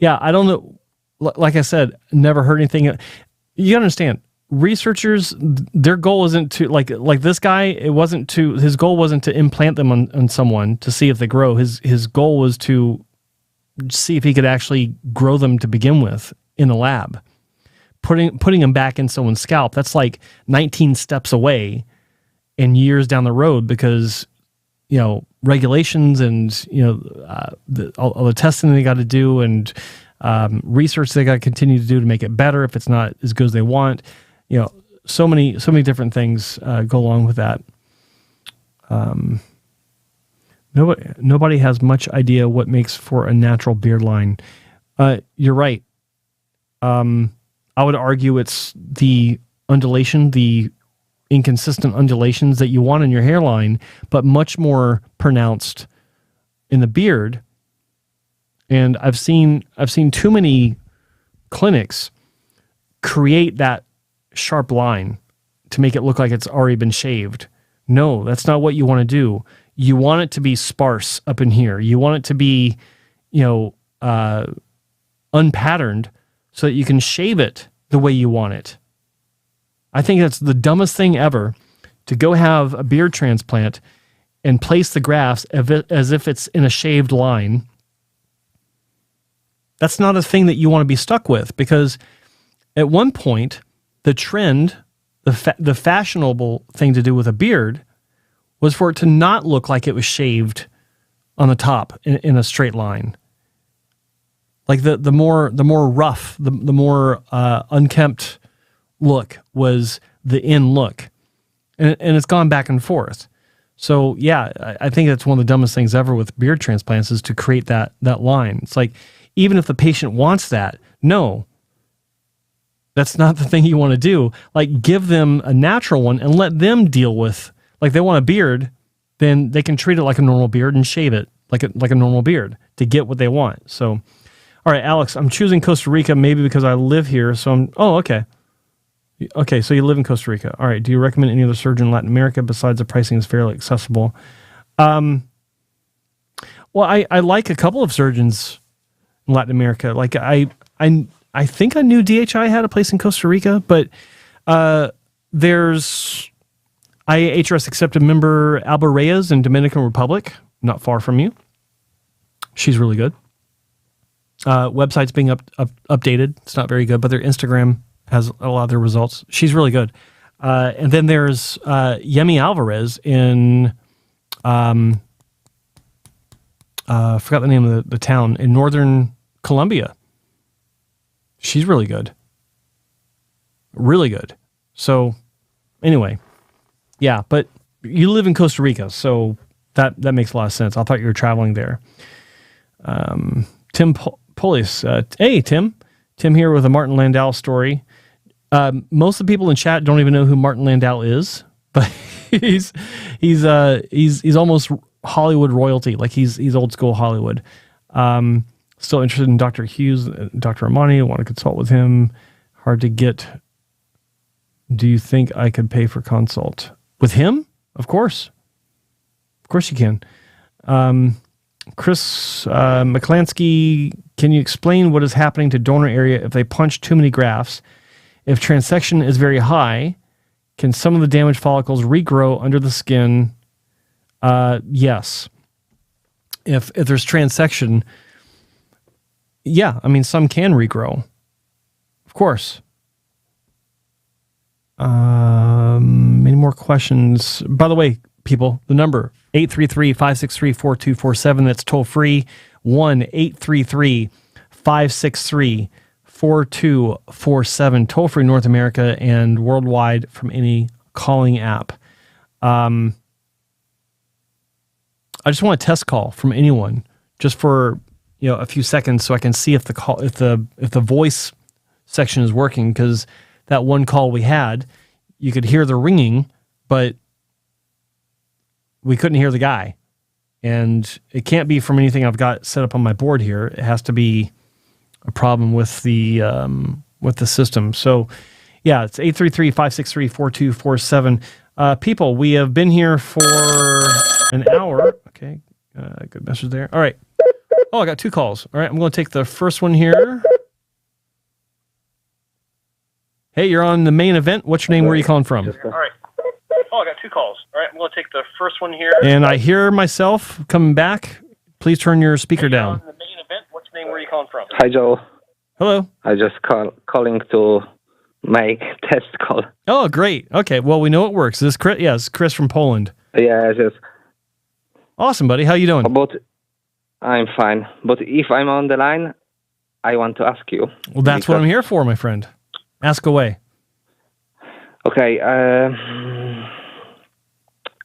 I don't know. Like I said, never heard anything. You understand, researchers, their goal isn't to, like this guy, his goal wasn't to implant them on someone to see if they grow. His goal was to see if he could actually grow them to begin with in the lab. Putting them back in someone's scalp, that's like 19 steps away and years down the road, because regulations and all the testing they got to do, and research they got to continue to do to make it better if it's not as good as they want. So many different things go along with that. Nobody has much idea what makes for a natural beard line. You're right. I would argue it's the undulation, the inconsistent undulations that you want in your hairline, but much more pronounced in the beard. And I've seen too many clinics create that sharp line to make it look like it's already been shaved. No, that's not what you want to do. You want it to be sparse up in here. You want it to be, unpatterned, so that you can shave it the way you want it. I think that's the dumbest thing ever, to go have a beard transplant and place the grafts as if it's in a shaved line. That's not a thing that you want to be stuck with, because at one point, the trend, the fashionable thing to do with a beard was for it to not look like it was shaved on the top in a straight line. Like the more rough, the more unkempt look was the in look, and it's gone back and forth. So yeah, I think that's one of the dumbest things ever with beard transplants, is to create that line. It's like, even if the patient wants that, no, that's not the thing you want to do. Like, give them a natural one and let them deal with. Like, they want a beard, then they can treat it like a normal beard and shave it like a normal beard to get what they want. So. All right, Alex, I'm choosing Costa Rica maybe because I live here. So okay. Okay, so you live in Costa Rica. All right, do you recommend any other surgeon in Latin America besides the pricing is fairly accessible? Well, I like a couple of surgeons in Latin America. Like I think I knew DHI had a place in Costa Rica, but There's IHRS accepted member Alba Reyes in Dominican Republic, not far from you. She's really good. Website's being updated. It's not very good, but their Instagram has a lot of their results. She's really good. And then there's Yemi Alvarez in, forgot the name of the town, in northern Colombia. She's really good. Really good. So anyway, yeah, but you live in Costa Rica, so that makes a lot of sense. I thought you were traveling there. Tim Polis. Hey, Tim. Tim here with a Martin Landau story. Most of the people in chat don't even know who Martin Landau is, but he's almost Hollywood royalty. Like he's old school Hollywood. Still interested in Dr. Hughes, Dr. Armani. Want to consult with him. Hard to get. Do you think I could pay for consult with him? Of course you can. Chris McClansky, can you explain what is happening to donor area if they punch too many grafts? If transection is very high, can some of the damaged follicles regrow under the skin? Yes. If there's transection, yeah, I mean, some can regrow. Of course. Many more questions. By the way, people, the number 833-563-4247. That's toll free. 1-833-563-4247. Toll free North America and worldwide from any calling app. I just want a test call from anyone, just for a few seconds, so I can see if the voice section is working. Because that one call we had, you could hear the ringing, but we couldn't hear the guy. And it can't be from anything I've got set up on my board here. It has to be a problem with the system. So, yeah, it's 833-563-4247. People, we have been here for an hour. Okay, good message there. All right. Oh, I got two calls. All right, I'm going to take the first one here. Hey, you're on the main event. What's your name? Where are you calling from? All right. Oh, I got two calls. All right, I'm going to take the first one here. And I hear myself coming back. Please turn your speaker down. On the main event. What's your name? Where are you calling from? Hi, Joe. Hello. I just calling to make test call. Oh, great. Okay, well, we know it works. Is this Chris? Yeah, it's Chris from Poland. Yeah, yes. Awesome, buddy. How you doing? But I'm fine. But if I'm on the line, I want to ask you. Well, that's what I'm here for, my friend. Ask away. Okay.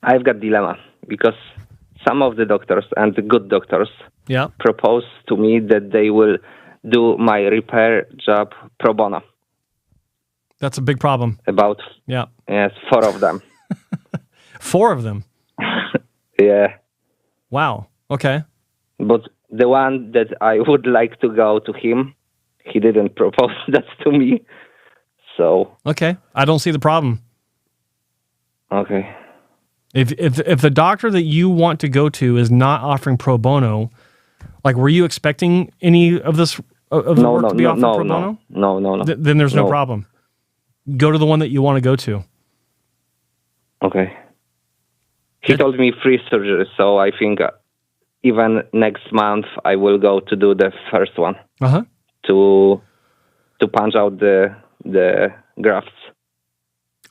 I've got dilemma because some of the doctors and the good doctors propose to me that they will do my repair job pro bono. That's a big problem. About 4 of them. 4 of them? Yeah. Wow. Okay. But the one that I would like to go to him, he didn't propose that to me. So. Okay. I don't see the problem. Okay. If the doctor that you want to go to is not offering pro bono, like, were you expecting any of this work to be offered pro bono? No. Then there's no problem. Go to the one that you want to go to. Okay. He told me free surgery, so I think even next month I will go to do the first one. To punch out the grafts.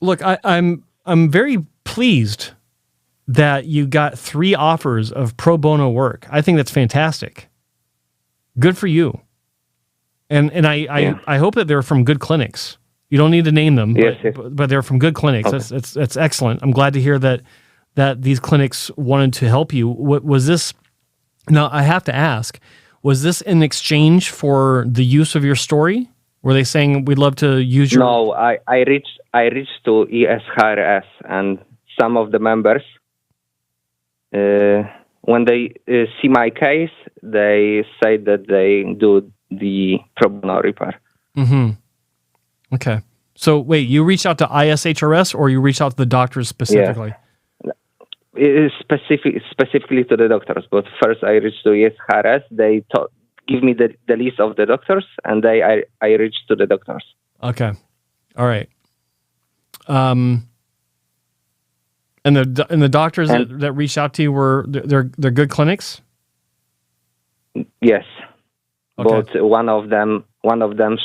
Look, I'm very pleased that you got 3 offers of pro bono work. I think that's fantastic. Good for you. And I hope that they're from good clinics. You don't need to name them, but they're from good clinics. Okay. That's excellent. I'm glad to hear that these clinics wanted to help you. What was this? Now, I have to ask, was this in exchange for the use of your story? Were they saying, we'd love to use your... No, I reached to ESHRS, and some of the members, when they see my case, they say that they do the pro bono repair. Mm-hmm. Okay. So wait, you reached out to ISHRS or you reached out to the doctors specifically? Yeah. Specifically to the doctors, but first I reached to ESHRS. They give me the list of the doctors, and I reached to the doctors. Okay. All right. And the doctors that reached out to you they're good clinics? Yes. Okay. But one of them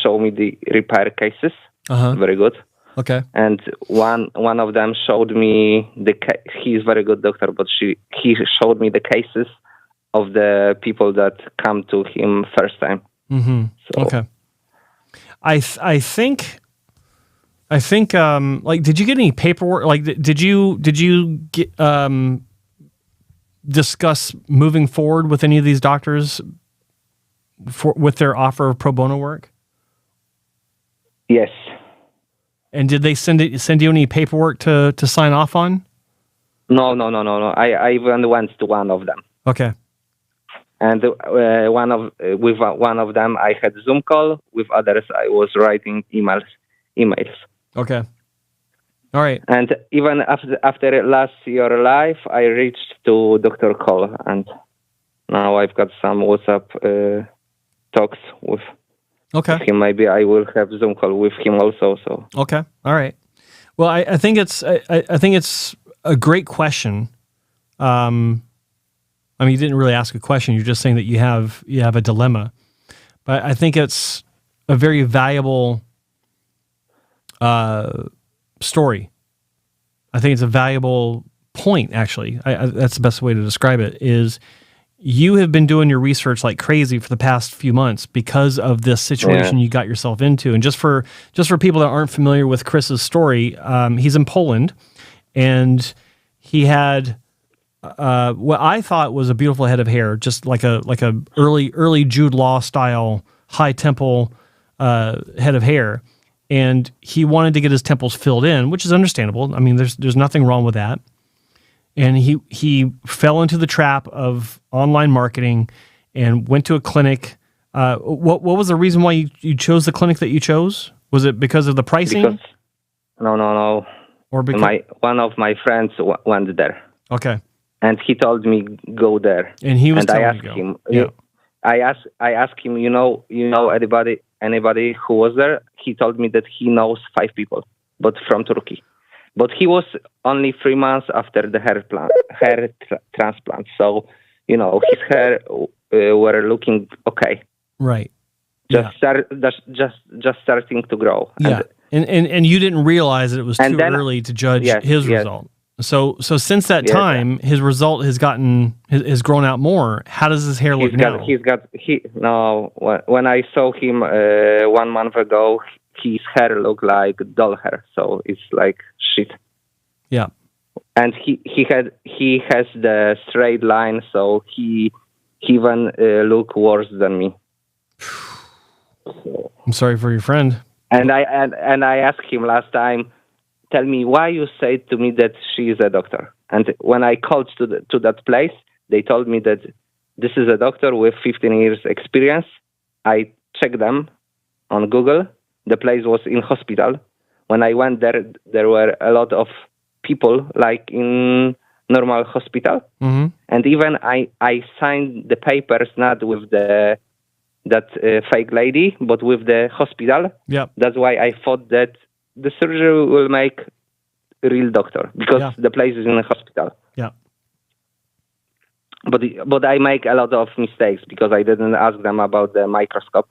showed me the repair cases. Very good. Okay. And one of them showed me he's very good doctor, but he showed me the cases of the people that come to him first time. Mm-hmm. So. Okay. I think like, did you get any paperwork? Like, did you get discuss moving forward with any of these doctors with their offer of pro bono work? Yes. And did they send you any paperwork to sign off on? No. I even went to one of them. Okay. And one of them I had Zoom call. With others I was writing emails. Okay. All right. And even after last year live, I reached to Dr. Cole, and now I've got some WhatsApp talks with him. Maybe I will have Zoom call with him also. So okay. All right. Well, I think it's a great question. I mean, you didn't really ask a question. You're just saying that you have a dilemma, but I think it's a very valuable story. I think it's a valuable point, actually. That's the best way to describe it, is you have been doing your research like crazy for the past few months because of this situation you got yourself into. And just for people that aren't familiar with Chris's story, he's in Poland, and he had what I thought was a beautiful head of hair, just like a early Jude Law style high temple head of hair. And he wanted to get his temples filled in, which is understandable. I mean, there's nothing wrong with that. And he fell into the trap of online marketing and went to a clinic. What was the reason why you chose the clinic that you chose? Was it because of the pricing? No. Or because one of my friends went there. Okay. And he told me go there. And he was telling I asked him. Yeah. I asked him. You know anybody who was there? He told me that he knows 5 people, but from Turkey. But he was only 3 months after the hair transplant, so his hair were looking okay. Right. Just starting to grow. Yeah. And you didn't realize that it was too early to judge his result. So since that time, his result has grown out more. How does his hair look now? When I saw him 1 month ago, his hair looked like doll hair. So it's like shit. Yeah. And he has the straight line, so he even look worse than me. So. I'm sorry for your friend. And I asked him last time, tell me why you say to me that she is a doctor. And when I called to that place, they told me that this is a doctor with 15 years experience. I checked them on Google. The place was in hospital. When I went there, there were a lot of people like in normal hospital. Mm-hmm. And even I signed the papers not with that fake lady, but with the hospital. Yep. That's why I thought that the surgery will make a real doctor, because the place is in a hospital. Yeah. But I make a lot of mistakes because I didn't ask them about the microscope.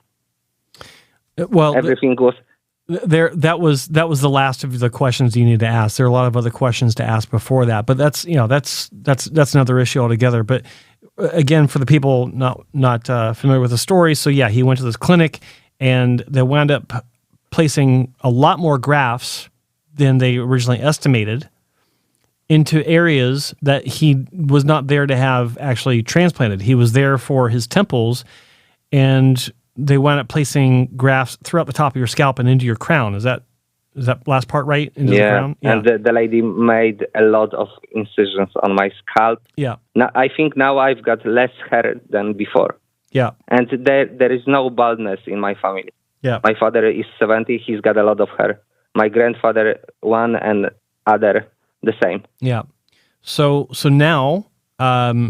Well, everything was there. That was the last of the questions you need to ask. There are a lot of other questions to ask before that, but that's another issue altogether. But again, for the people not familiar with the story, so he went to this clinic and they wound up placing a lot more grafts than they originally estimated into areas that he was not there to have actually transplanted. He was there for his temples, and they wound up placing grafts throughout the top of your scalp and into your crown. Is that last part right? Into the crown? Yeah. And the lady made a lot of incisions on my scalp. Yeah. Now, I think now I've got less hair than before. Yeah. And there is no baldness in my family. Yeah. My father is 70. He's got a lot of hair. My grandfather, one, and other, the same. Yeah. So now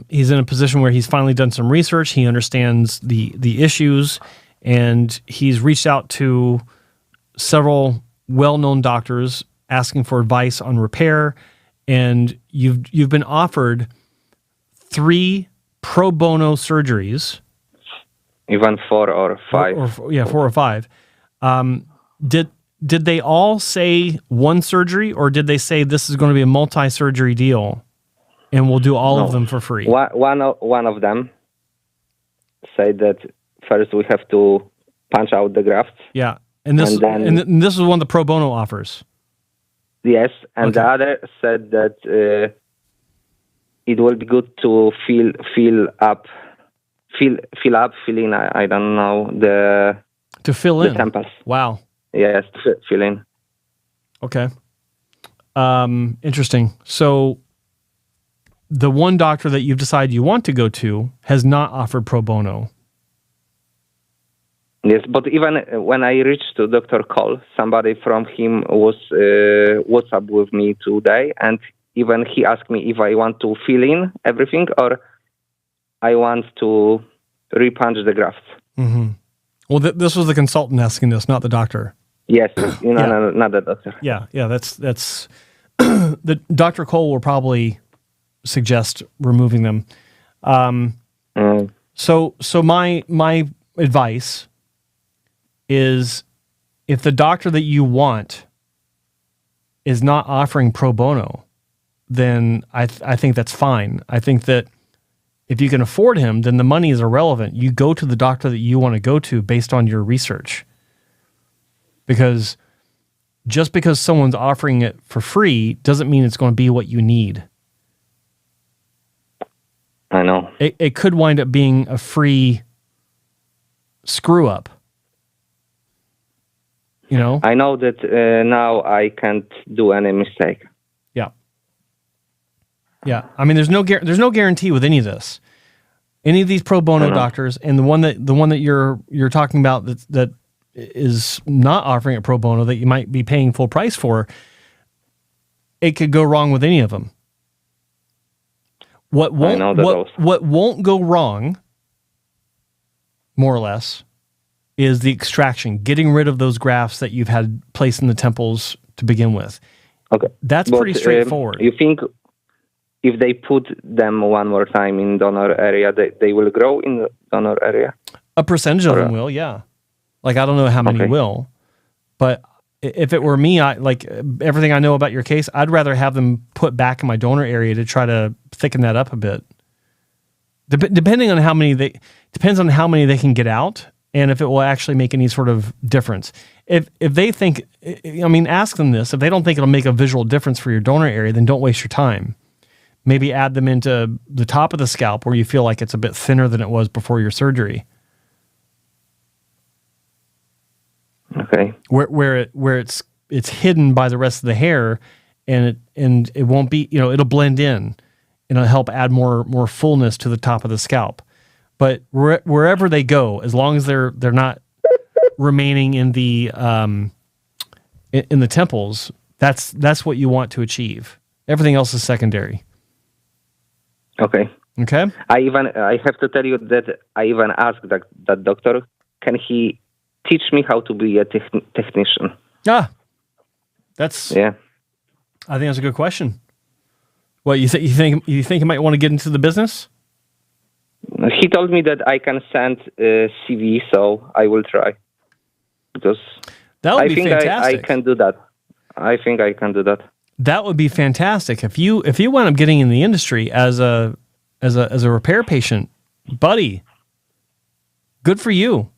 he's in a position where he's finally done some research. He understands the issues, and he's reached out to several well-known doctors asking for advice on repair, and you've been offered 3 pro bono surgeries. Even 4 or 5. 4 or 5. Did they all say one surgery, or did they say this is going to be a multi-surgery deal, and we'll do all of them for free? One of them said that first we have to punch out the grafts. Yeah, and this is one of the pro bono offers. Yes, and the other said that it will be good to fill in. I don't know to fill in the temples. Wow. Yes, to fill in. Okay. Interesting. So the one doctor that you've decided you want to go to has not offered pro bono. Yes, but even when I reached to Dr. Cole, somebody from him was WhatsApp with me today, and even he asked me if I want to fill in everything or I want to repunch the grafts. Mm-hmm. Well, this was the consultant asking this, not the doctor. Yes, no, not the doctor. Yeah, that's the Dr. Cole will probably suggest removing them. So my advice is, if the doctor that you want is not offering pro bono, then I think that's fine. I think that if you can afford him, then the money is irrelevant. You go to the doctor that you want to go to based on your research. Because just because someone's offering it for free doesn't mean it's going to be what you need. I know. It could wind up being a free screw up. You know? I know that now I can't do any mistake. Yeah. I mean, there's no guarantee with any of this. Any of these pro bono doctors, and the one that you're talking about that is not offering it pro bono, that you might be paying full price for, it could go wrong with any of them. What won't go wrong, more or less, is the extraction, getting rid of those grafts that you've had placed in the temples to begin with. Okay. That's pretty straightforward. You think if they put them one more time in donor area, they will grow in the donor area? A percentage of them will, yeah. Like, I don't know how many will, but if it were me, everything I know about your case, I'd rather have them put back in my donor area to try to thicken that up a bit. Depending on how many depends on how many they can get out, and if it will actually make any sort of difference. If they think, ask them this. If they don't think it'll make a visual difference for your donor area, then don't waste your time. Maybe add them into the top of the scalp where you feel like it's a bit thinner than it was before your surgery. Okay. Where it's hidden by the rest of the hair, and it won't be, it'll blend in, and it'll help add more fullness to the top of the scalp. But wherever they go, as long as they're not remaining in the temples, that's what you want to achieve. Everything else is secondary. Okay. I have to tell you that I even asked that doctor, can he teach me how to be a technician? Yeah. I think that's a good question. What, you think you might want to get into the business? He told me that I can send a CV, so I will try. Because that would be fantastic. I can do that. I think I can do that. That would be fantastic. If you wind up getting in the industry as a repair patient, buddy, good for you.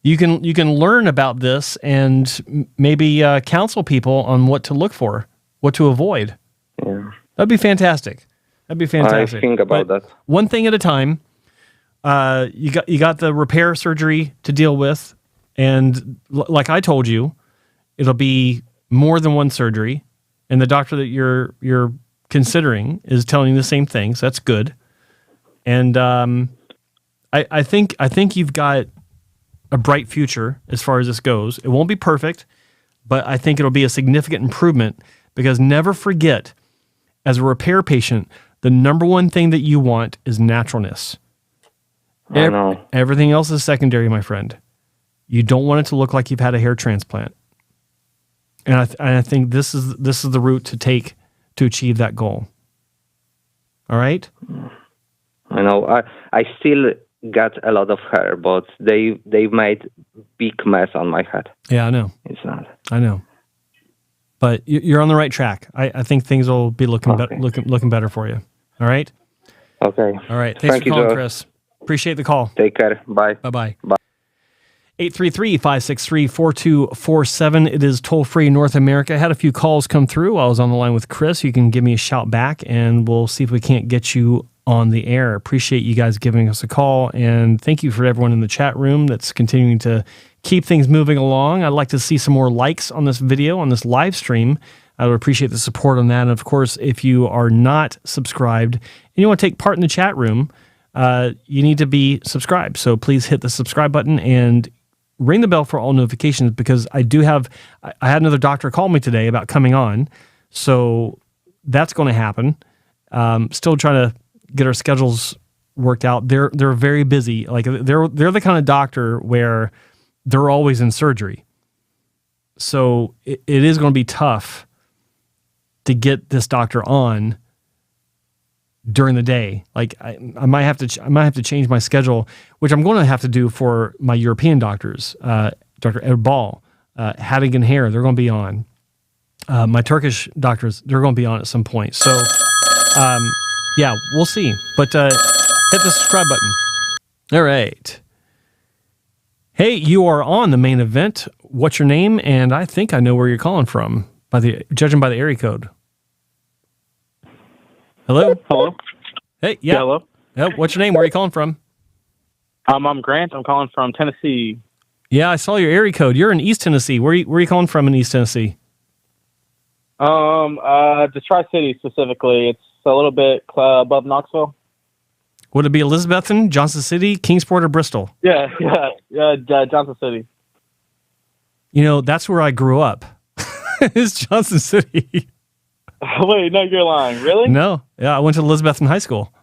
You can learn about this and maybe counsel people on what to look for, what to avoid. Yeah. That'd be fantastic. I think about that. One thing at a time. You got the repair surgery to deal with, and like I told you, it'll be more than one surgery. And the doctor that you're considering is telling you the same thing, so that's good. And I think you've got a bright future as far as this goes. It won't be perfect, but I think it'll be a significant improvement, because never forget, as a repair patient, the number one thing that you want is naturalness. I know. Everything else is secondary, my friend. You don't want it to look like you've had a hair transplant. And I think this is the route to take to achieve that goal. All right. I know. I still got a lot of hair, but they've made big mess on my head. Yeah, I know. It's not. I know. But you're on the right track. I think things will be looking better for you. All right. Okay. All right. Thanks for calling, Chris. Appreciate the call. Take care. Bye. Bye-bye. Bye. 833-563-4247. It is toll-free in North America. I had a few calls come through. I was on the line with Chris. You can give me a shout back, and we'll see if we can't get you on the air. Appreciate you guys giving us a call, and thank you for everyone in the chat room that's continuing to keep things moving along. I'd like to see some more likes on this video, on this live stream. I would appreciate the support on that. And, of course, if you are not subscribed and you want to take part in the chat room, you need to be subscribed. So please hit the subscribe button and ring the bell for all notifications, because I had another doctor call me today about coming on. So that's going to happen. Still trying to get our schedules worked out. They're very busy. Like they're the kind of doctor where they're always in surgery. So it is going to be tough to get this doctor on during the day. Like I might have to change my schedule, which I'm going to have to do for my European doctors. Dr. Ed Ball, Haddigan Hair, they're going to be on. My Turkish doctors, they're going to be on at some point. So, yeah, we'll see. But hit the subscribe button. All right. Hey, you are on the main event. What's your name? And I think I know where you're calling from, judging by the area code. Hello? Hello? Hey, yeah. Hello? What's your name? Where are you calling from? I'm Grant. I'm calling from Tennessee. Yeah, I saw your area code. You're in East Tennessee. Where are you calling from in East Tennessee? The Tri-City specifically. It's a little bit above Knoxville. Would it be Elizabethton, Johnson City, Kingsport, or Bristol? Yeah, Johnson City. You know, that's where I grew up. It's Johnson City. Wait, no, you're lying. Really? No. Yeah, I went to Elizabethton High School.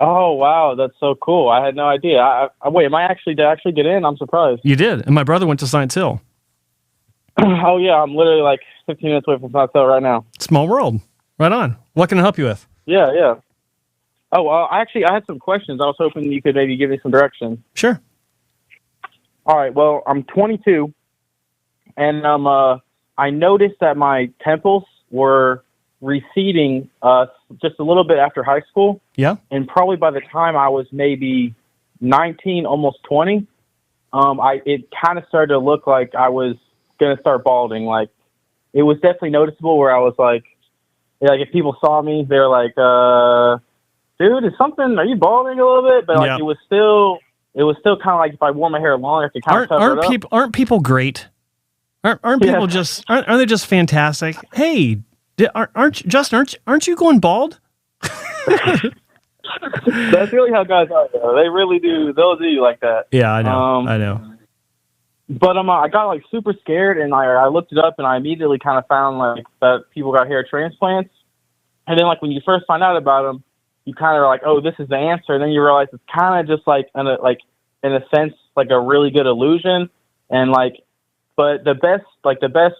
Oh, wow. That's so cool. I had no idea. Wait, did I actually get in? I'm surprised. You did. And my brother went to Science Hill. Oh, yeah. I'm literally like 15 minutes away from Science Hill right now. Small world. Right on. What can I help you with? Yeah. Oh, I had some questions. I was hoping you could maybe give me some direction. Sure. All right. Well, I'm 22, and I noticed that my temples were receding just a little bit after high school. Yeah. And probably by the time I was maybe 19, almost 20, it kind of started to look like I was going to start balding. Like, it was definitely noticeable where I was like if people saw me, they're like, dude, are you balding a little bit? But like, it was still kind of like if I wore my hair long, I could kind of cover it up. Aren't people great? Aren't people aren't they just fantastic? Hey, aren't you going bald? That's really how guys are, though. They really do. They'll do you like that. Yeah, I know. I know. But I got like super scared, and I looked it up, and I immediately kind of found like that people got hair transplants. And then like when you first find out about them, you kind of are like, oh, this is the answer. And then you realize it's kind of just like in a sense like a really good illusion. And like, but the best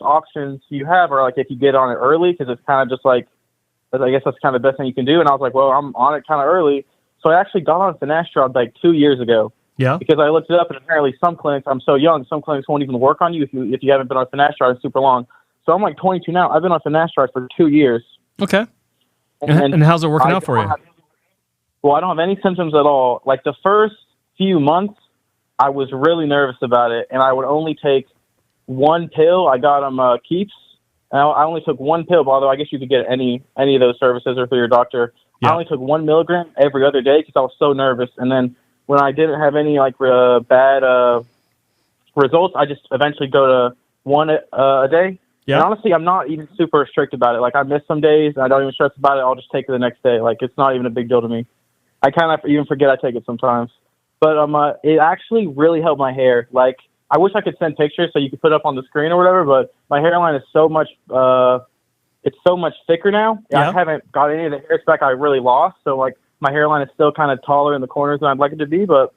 options you have are like if you get on it early, because it's kind of just like, I guess that's kind of the best thing you can do. And I was like, well, I'm on it kind of early. So I actually got on finasteride like 2 years ago. Yeah. Because I looked it up, and apparently some clinics, I'm so young, some clinics won't even work on you if you haven't been on finasteride super long. So I'm like 22 now. I've been on finasteride for 2 years. Okay. And how's it working out for you? Well, I don't have any symptoms at all. Like the first few months, I was really nervous about it, and I would only take one pill. I got them Keeps. And I only took one pill, although I guess you could get any of those services or through your doctor. Yeah. I only took 1 milligram every other day because I was so nervous. And then when I didn't have any like bad results, I just eventually go to one a day. Yeah. And honestly, I'm not even super strict about it. Like I miss some days, and I don't even stress about it. I'll just take it the next day. Like it's not even a big deal to me. I kind of even forget I take it sometimes. But it actually really helped my hair. Like I wish I could send pictures so you could put up on the screen or whatever. But my hairline is so much it's so much thicker now. Yeah. I haven't got any of the hairs back I really lost. So like my hairline is still kind of taller in the corners than I'd like it to be. But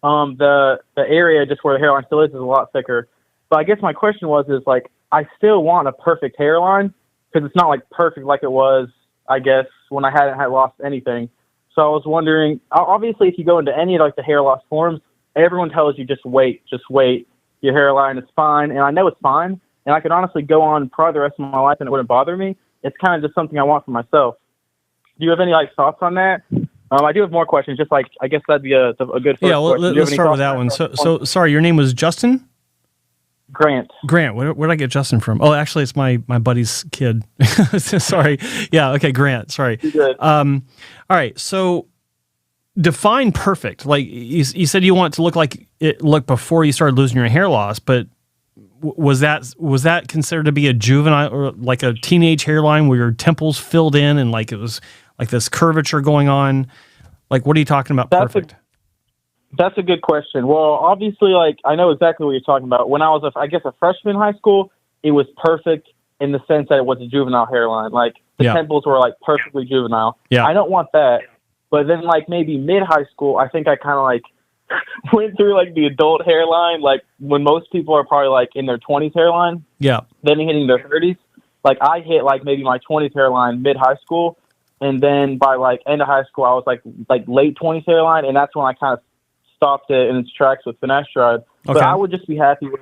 the area just where the hairline still is a lot thicker. But I guess my question is like, I still want a perfect hairline because it's not like perfect like it was, I guess, when I hadn't had lost anything. So I was wondering, obviously, if you go into any of like the hair loss forums, everyone tells you just wait. Your hairline is fine, and I know it's fine, and I could honestly go on probably the rest of my life and it wouldn't bother me. It's kind of just something I want for myself. Do you have any like thoughts on that? I do have more questions. Just like I guess that'd be a good first yeah. Well, question. let's start with that one. So sorry, your name was Justin? Grant. Where did I get Justin from? Oh, actually, it's my buddy's kid. Sorry. Yeah. Okay. Grant. Sorry. All right. So define perfect. Like you said, you want it to look like it looked before you started losing your hair loss, but was that considered to be a juvenile or like a teenage hairline where your temples filled in and like it was like this curvature going on? Like, what are you talking about? Perfect. That's a good question. Well, obviously, like I know exactly what you're talking about. When I was, a freshman in high school, it was perfect in the sense that it was a juvenile hairline. Like the temples were like perfectly juvenile. Yeah. I don't want that. But then, like maybe mid high school, I think I kind of like went through like the adult hairline, like when most people are probably like in their 20s hairline. Yeah. Then hitting their 30s. Like I hit like maybe my 20s hairline mid high school, and then by like end of high school, I was like late 20s hairline, and that's when I kind of stopped it in its tracks with finasteride. Okay. But I would just be happy with,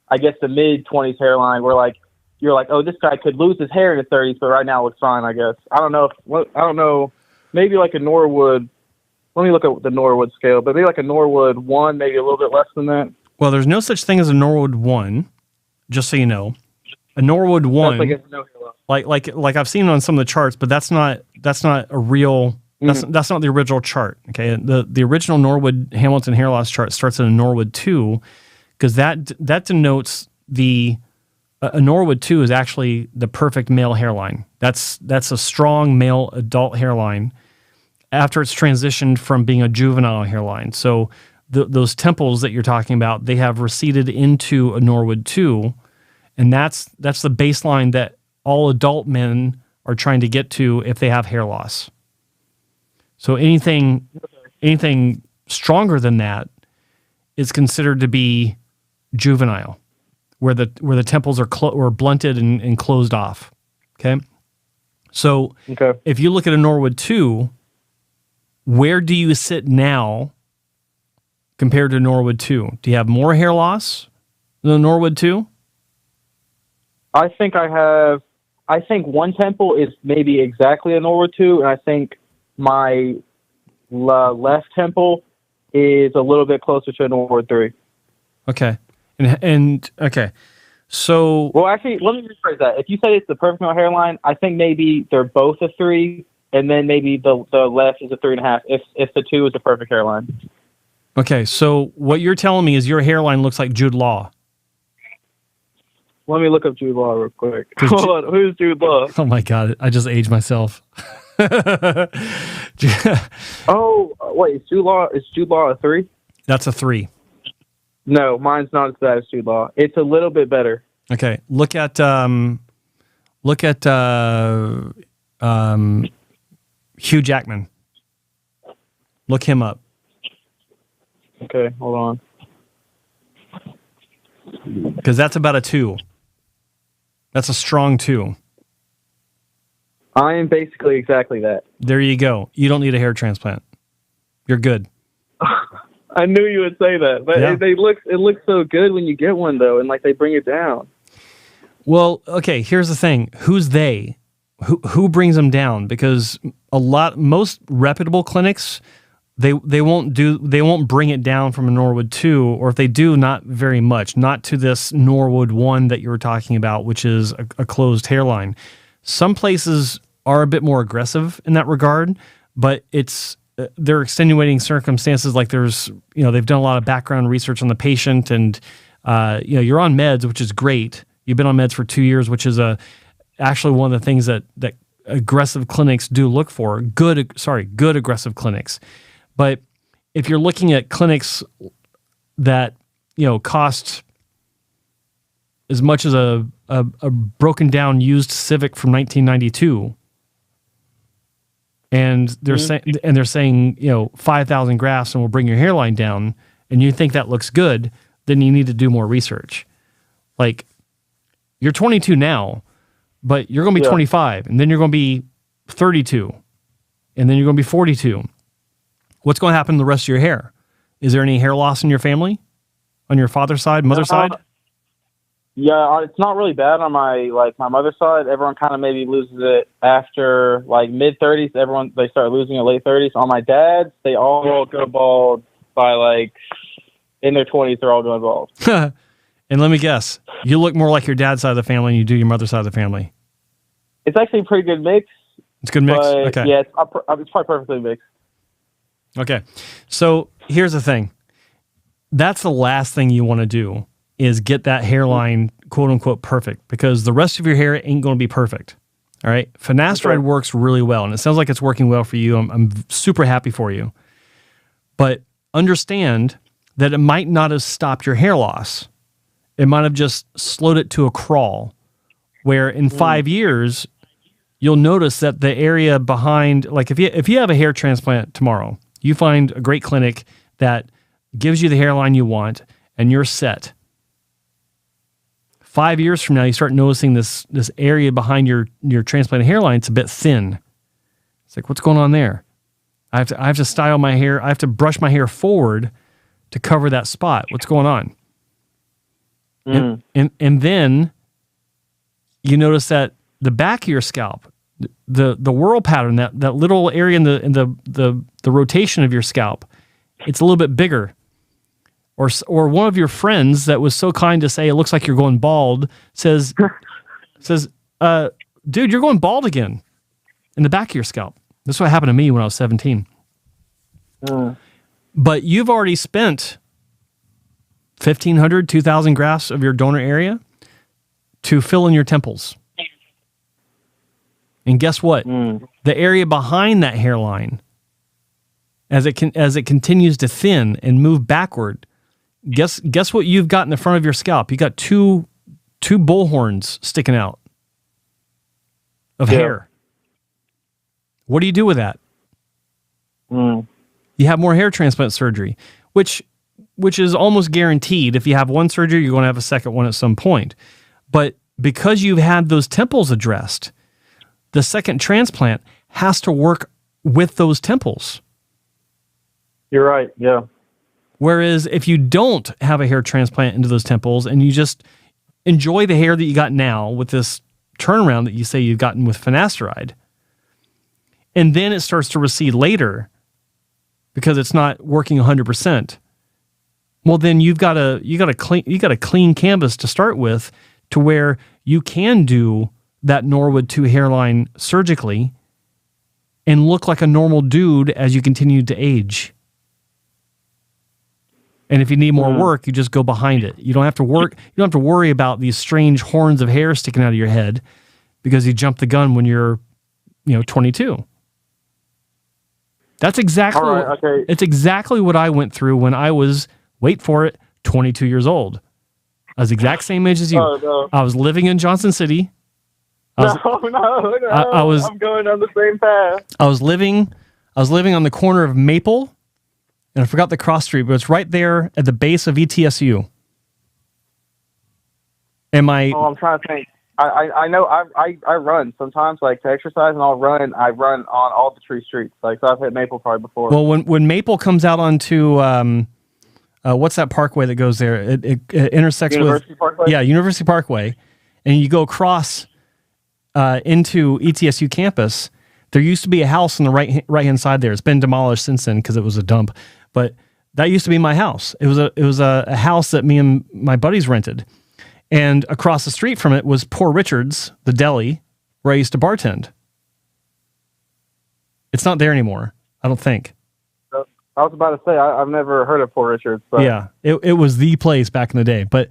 I guess, the mid 20s hairline where like you're like, oh, this guy could lose his hair in his 30s, but right now it looks fine. I guess I don't know. Maybe like a Norwood. Let me look at the Norwood scale, but maybe like a Norwood 1, maybe a little bit less than that. Well, there's no such thing as a Norwood 1, just so you know. A Norwood 1, like I've seen on some of the charts, but that's not a real. That's not the original chart. Okay, the original Norwood Hamilton hair loss chart starts at a Norwood 2, because that denotes a Norwood 2 is actually the perfect male hairline. That's a strong male adult hairline after it's transitioned from being a juvenile hairline. So those temples that you're talking about, they have receded into a Norwood 2, and that's the baseline that all adult men are trying to get to if they have hair loss. So anything stronger than that is considered to be juvenile, where the temples are blunted and closed off. Okay, so if you look at a Norwood 2, where do you sit now compared to Norwood 2? Do you have more hair loss than a Norwood 2? I think one temple is maybe exactly a Norwood 2, and I think my left temple is a little bit closer to a Norwood 3. Okay. And okay. So, well, actually, let me rephrase that. If you say it's the perfect male hairline, I think maybe they're both a 3, and then maybe the left is a 3.5. If the 2 is the perfect hairline. Okay, so what you're telling me is your hairline looks like Jude Law. Let me look up Jude Law real quick. Hold on, who's Jude Law? Oh my God, I just aged myself. Oh, wait, is Jude Law a 3? That's a 3. No, mine's not as bad as Jude Law. It's a little bit better. Okay, look at Hugh Jackman. Look him up. Okay, hold on. Because that's about a 2. That's a strong 2. I am basically exactly that. There you go. You don't need a hair transplant. You're good. I knew you would say that. But yeah. It looks so good when you get one, though, and like they bring it down. Well, okay, here's the thing. Who's they? Who brings them down? Because most reputable clinics, they won't bring it down from a Norwood 2, or if they do, not very much. Not to this Norwood 1 that you were talking about, which is a closed hairline. Some places are a bit more aggressive in that regard, but they're extenuating circumstances. Like they've done a lot of background research on the patient, and you're on meds, which is great. You've been on meds for 2 years, which is actually one of the things that aggressive clinics do look for. Good aggressive clinics. But if you're looking at clinics that cost as much as a broken down used Civic from 1992, and they're saying 5,000 grafts and we'll bring your hairline down, and you think that looks good, then you need to do more research. Like You're 22 now, but you're going to be 25, and then you're going to be 32, and then you're going to be 42. What's going to happen to the rest of your hair? Is there any hair loss in your family? On your father's side, mother's side? Yeah, it's not really bad on my mother's side. Everyone kind of maybe loses it after like mid-30s. They start losing it late 30s. On my dad's, they all go bald by like in their 20s. They're all going bald. And let me guess, you look more like your dad's side of the family than you do your mother's side of the family. It's actually a pretty good mix. It's a good mix? Okay. Yeah, it's probably perfectly mixed. Okay. So here's the thing. That's the last thing you want to do is get that hairline, quote unquote, perfect, because the rest of your hair ain't going to be perfect. All right. Finasteride works really well, and it sounds like it's working well for you. I'm super happy for you. But understand that it might not have stopped your hair loss. It might have just slowed it to a crawl, where in 5 years, you'll notice that the area behind, like if you have a hair transplant tomorrow, you find a great clinic that gives you the hairline you want, and you're set. 5 years from now, you start noticing this area behind your transplanted hairline. It's a bit thin. It's like, what's going on there? I have to style my hair. I have to brush my hair forward to cover that spot. What's going on? And then you notice that the back of your scalp, the whirl pattern, that little area in the rotation of your scalp, it's a little bit bigger. Or one of your friends that was so kind to say it looks like you're going bald says, dude, you're going bald again in the back of your scalp. This is what happened to me when I was 17. But you've already spent 1,500, 2,000 grafts of your donor area to fill in your temples. And guess what? The area behind that hairline, as it continues to thin and move backward, guess what you've got in the front of your scalp? You got two bull horns sticking out of hair. What do you do with that? You have more hair transplant surgery, which is almost guaranteed. If you have one surgery, you're going to have a second one at some point. But because you've had those temples addressed, the second transplant has to work with those temples. You're right, yeah. Whereas if you don't have a hair transplant into those temples and you just enjoy the hair that you got now with this turnaround that you say you've gotten with finasteride, and then it starts to recede later because it's not working 100%, well, then you got a clean canvas to start with, to where you can do that Norwood 2 hairline surgically and look like a normal dude as you continue to age. And if you need more work, you just go behind it. You don't have to work. You don't have to worry about these strange horns of hair sticking out of your head because you jumped the gun when you're, 22. That's exactly It's exactly what I went through when I was, wait for it, 22 years old. I was the exact same age as you. No. I was living in Johnson City. No. I'm going on the same path. I was living on the corner of Maple, and I forgot the cross street, but it's right there at the base of ETSU. I'm trying to think. I know I run sometimes, like to exercise, and I run on all the tree streets. Like, so I've hit Maple probably before. Well, when Maple comes out onto what's that parkway that goes there? It intersects University with Parkway? Yeah, University Parkway, and you go across into ETSU campus. There used to be a house on the right hand side there. It's been demolished since then because it was a dump. But that used to be my house. It was a house that me and my buddies rented. And across the street from it was Poor Richard's, the deli, where I used to bartend. It's not there anymore, I don't think. I was about to say, I've never heard of Poor Richard's. But. Yeah, it was the place back in the day. But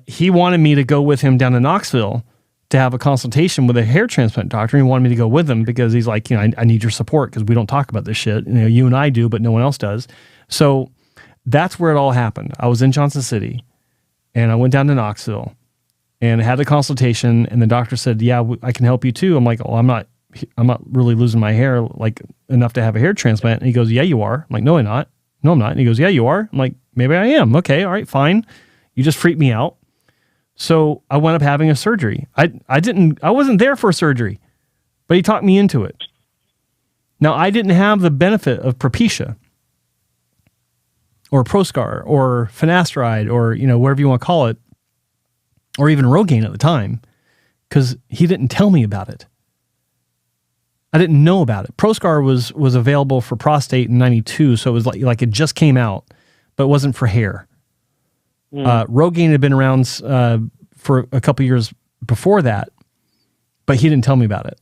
he wanted me to go with him down to Knoxville to have a consultation with a hair transplant doctor. He wanted me to go with him because he's like, I need your support because we don't talk about this shit. You and I do, but no one else does. So that's where it all happened. I was in Johnson City, and I went down to Knoxville and had a consultation, and the doctor said, yeah, I can help you too. I'm like, oh, I'm not really losing my hair like enough to have a hair transplant. And he goes, yeah, you are. I'm like, no, I'm not. No, I'm not. And he goes, yeah, you are. I'm like, maybe I am. Okay, all right, fine. You just freaked me out. So I wound up having a surgery. I wasn't there for surgery, but he talked me into it. Now, I didn't have the benefit of Propecia or Proscar or finasteride or, whatever you want to call it, or even Rogaine at the time, because he didn't tell me about it. I didn't know about it. Proscar was available for prostate in 92, so it was like it just came out, but it wasn't for hair. Rogaine had been around for a couple years before that, but he didn't tell me about it.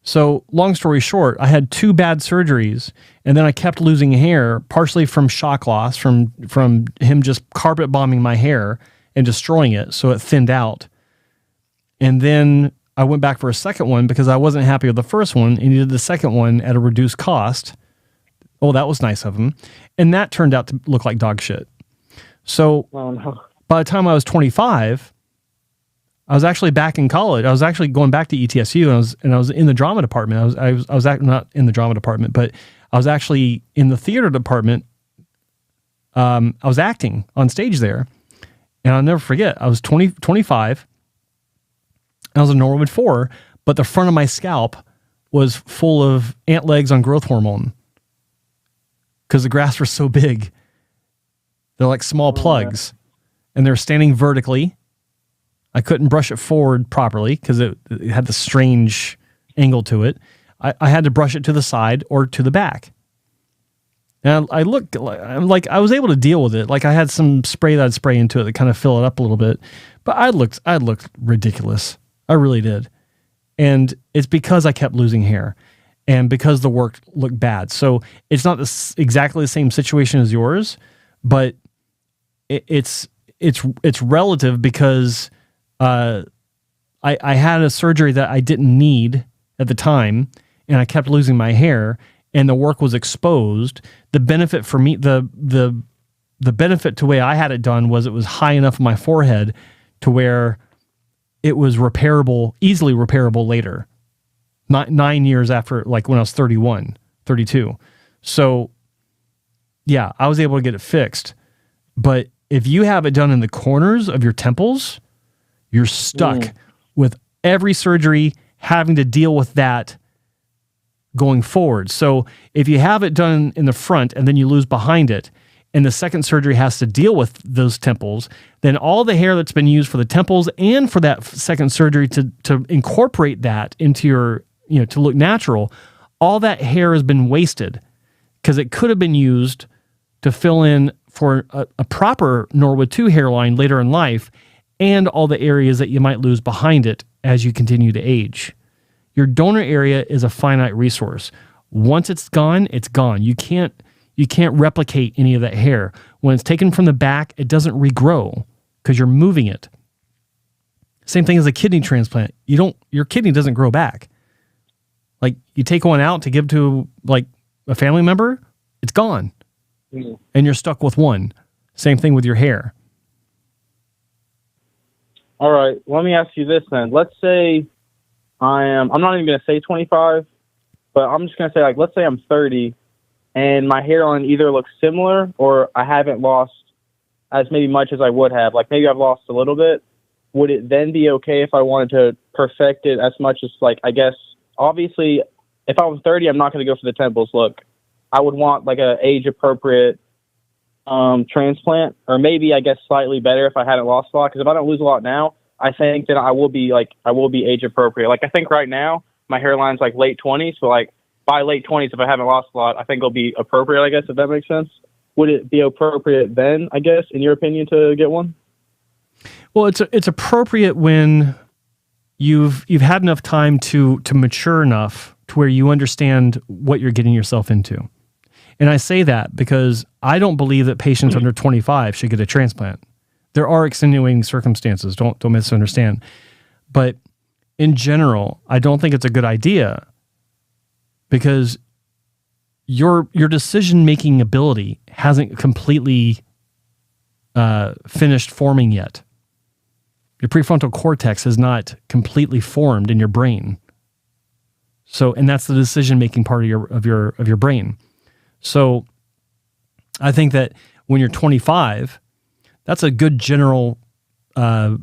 So long story short, I had 2 bad surgeries, and then I kept losing hair, partially from shock loss, from him just carpet bombing my hair and destroying it, so it thinned out. And then I went back for a second one because I wasn't happy with the first one, and he did the second one at a reduced cost. Oh, that was nice of him. And that turned out to look like dog shit. So by the time I was 25, I was actually back in college. I was actually going back to ETSU, and I was in the drama department. I was not in the drama department, but I was actually in the theater department. I was acting on stage there, and I'll never forget. I was 25. I was a Norwood 4, but the front of my scalp was full of ant legs on growth hormone because the grafts were so big. They're like small plugs, and they're standing vertically. I couldn't brush it forward properly because it had the strange angle to it. I had to brush it to the side or to the back. And I looked like I was able to deal with it. Like I had some spray that I'd spray into it to kind of fill it up a little bit, but I looked ridiculous. I really did. And it's because I kept losing hair and because the work looked bad. So it's not exactly the same situation as yours, but it's relative because I had a surgery that I didn't need at the time, and I kept losing my hair, and the work was exposed. The benefit for me, the benefit to the way I had it done was it was high enough in my forehead to where it was repairable, easily repairable later. 9 years after, like when I was 31, 32. So yeah, I was able to get it fixed. But if you have it done in the corners of your temples, you're stuck with every surgery having to deal with that going forward. So if you have it done in the front and then you lose behind it, and the second surgery has to deal with those temples, then all the hair that's been used for the temples and for that second surgery to incorporate that into your, to look natural, all that hair has been wasted because it could have been used to fill in for a proper Norwood 2 hairline later in life, and all the areas that you might lose behind it as you continue to age. Your donor area is a finite resource. Once it's gone, it's gone. You can't replicate any of that hair. When it's taken from the back, it doesn't regrow because you're moving it. Same thing as a kidney transplant. Your kidney doesn't grow back. Like you take one out to give to like a family member, it's gone. And you're stuck with one. Same thing with your hair. All right. Let me ask you this then. Let's say I'm not even going to say 25, but I'm just going to say, let's say I'm 30 and my hairline either looks similar or I haven't lost as maybe much as I would have. Like maybe I've lost a little bit. Would it then be okay if I wanted to perfect it as much as, I guess, obviously, if I was 30, I'm not going to go for the temples look. I would want a age-appropriate transplant, or maybe I guess slightly better if I hadn't lost a lot. Because if I don't lose a lot now, I think that I will be age-appropriate. I think right now my hairline's late 20s, so by late 20s, if I haven't lost a lot, I think it'll be appropriate. I guess if that makes sense. Would it be appropriate then? I guess in your opinion to get one? Well, it's appropriate when you've had enough time to mature enough to where you understand what you're getting yourself into. And I say that because I don't believe that patients under 25 should get a transplant. There are extenuating circumstances, don't misunderstand. But in general, I don't think it's a good idea because your decision-making ability hasn't completely finished forming yet. Your prefrontal cortex has not completely formed in your brain. So, and that's the decision-making part of your brain. So I think that when you're 25, that's a good general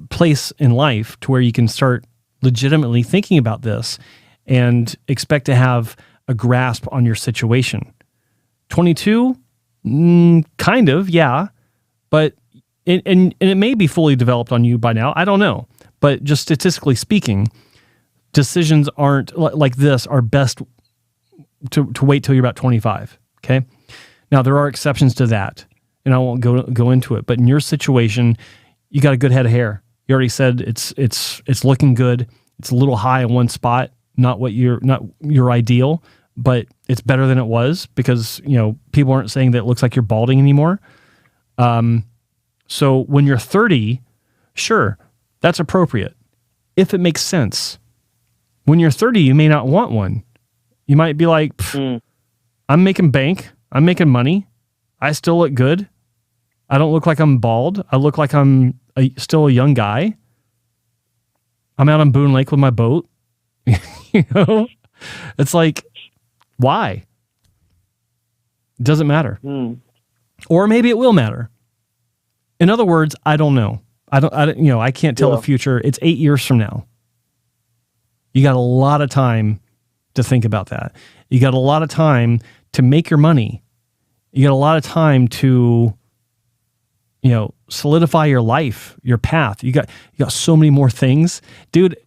place in life to where you can start legitimately thinking about this and expect to have a grasp on your situation. 22, kind of, yeah, but and it may be fully developed on you by now. I don't know, but just statistically speaking, decisions aren't like this are best to wait till you're about 25. Okay, now there are exceptions to that, and I won't go into it. But in your situation, you got a good head of hair. You already said it's looking good. It's a little high in one spot, not your ideal, but it's better than it was because people aren't saying that it looks like you're balding anymore. So when you're 30, sure, that's appropriate if it makes sense. When you're 30, you may not want one. You might be like, I'm making bank. I'm making money. I still look good. I don't look like I'm bald. I look like I'm still a young guy. I'm out on Boone Lake with my boat. It's like, why? It doesn't matter. Or maybe it will matter. In other words, I don't know. I can't tell the future. It's 8 years from now. You got a lot of time to think about that. You got a lot of time to make your money. You got a lot of time to, solidify your life, your path. You got so many more things. Dude,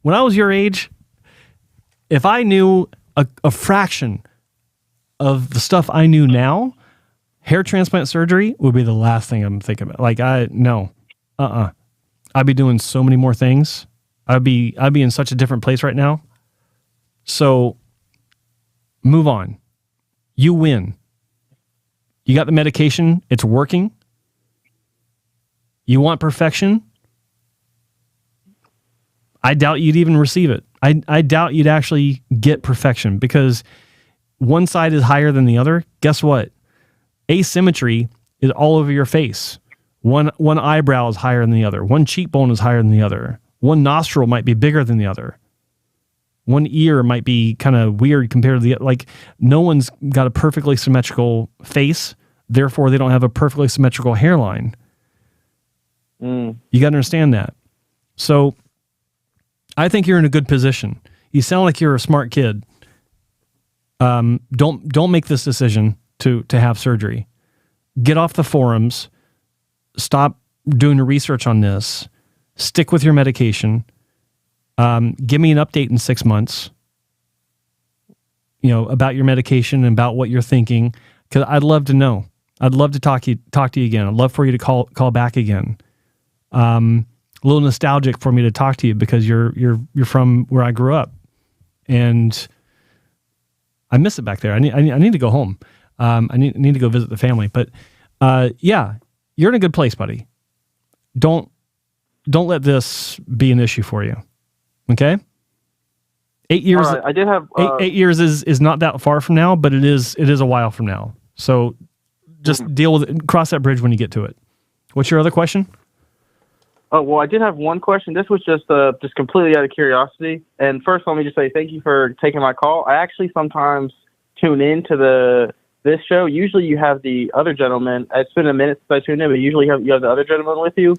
when I was your age, if I knew a fraction of the stuff I knew now, hair transplant surgery would be the last thing I'm thinking about. Like, I'd be doing so many more things. I'd be in such a different place right now. So move on. You win. You got the medication. It's working. You want perfection? I doubt you'd even receive it. I doubt you'd actually get perfection because one side is higher than the other. Guess what? Asymmetry is all over your face. One eyebrow is higher than the other. One cheekbone is higher than the other. One nostril might be bigger than the other. One ear might be kind of weird compared to the other. Like, no one's got a perfectly symmetrical face. Therefore, they don't have a perfectly symmetrical hairline. You got to understand that. So I think you're in a good position. You sound like you're a smart kid. Don't make this decision to have surgery. Get off the forums. Stop doing your research on this. Stick with your medication. Give me an update in 6 months, about your medication and about what you're thinking. Cause I'd love to know. I'd love to talk to you again. I'd love for you to call back again. A little nostalgic for me to talk to you because you're from where I grew up, and I miss it back there. I need to go home. I need to go visit the family. But yeah, you're in a good place, buddy. Don't let this be an issue for you. Okay. 8 years. Right, I did have 8 years is not that far from now, but it is a while from now. So just deal with it. Cross that bridge when you get to it. What's your other question? Oh, well, I did have one question. This was just completely out of curiosity. And first, let me just say thank you for taking my call. I actually sometimes tune into this show. Usually you have the other gentleman. It's been a minute since I tuned in, but usually you have the other gentleman with you.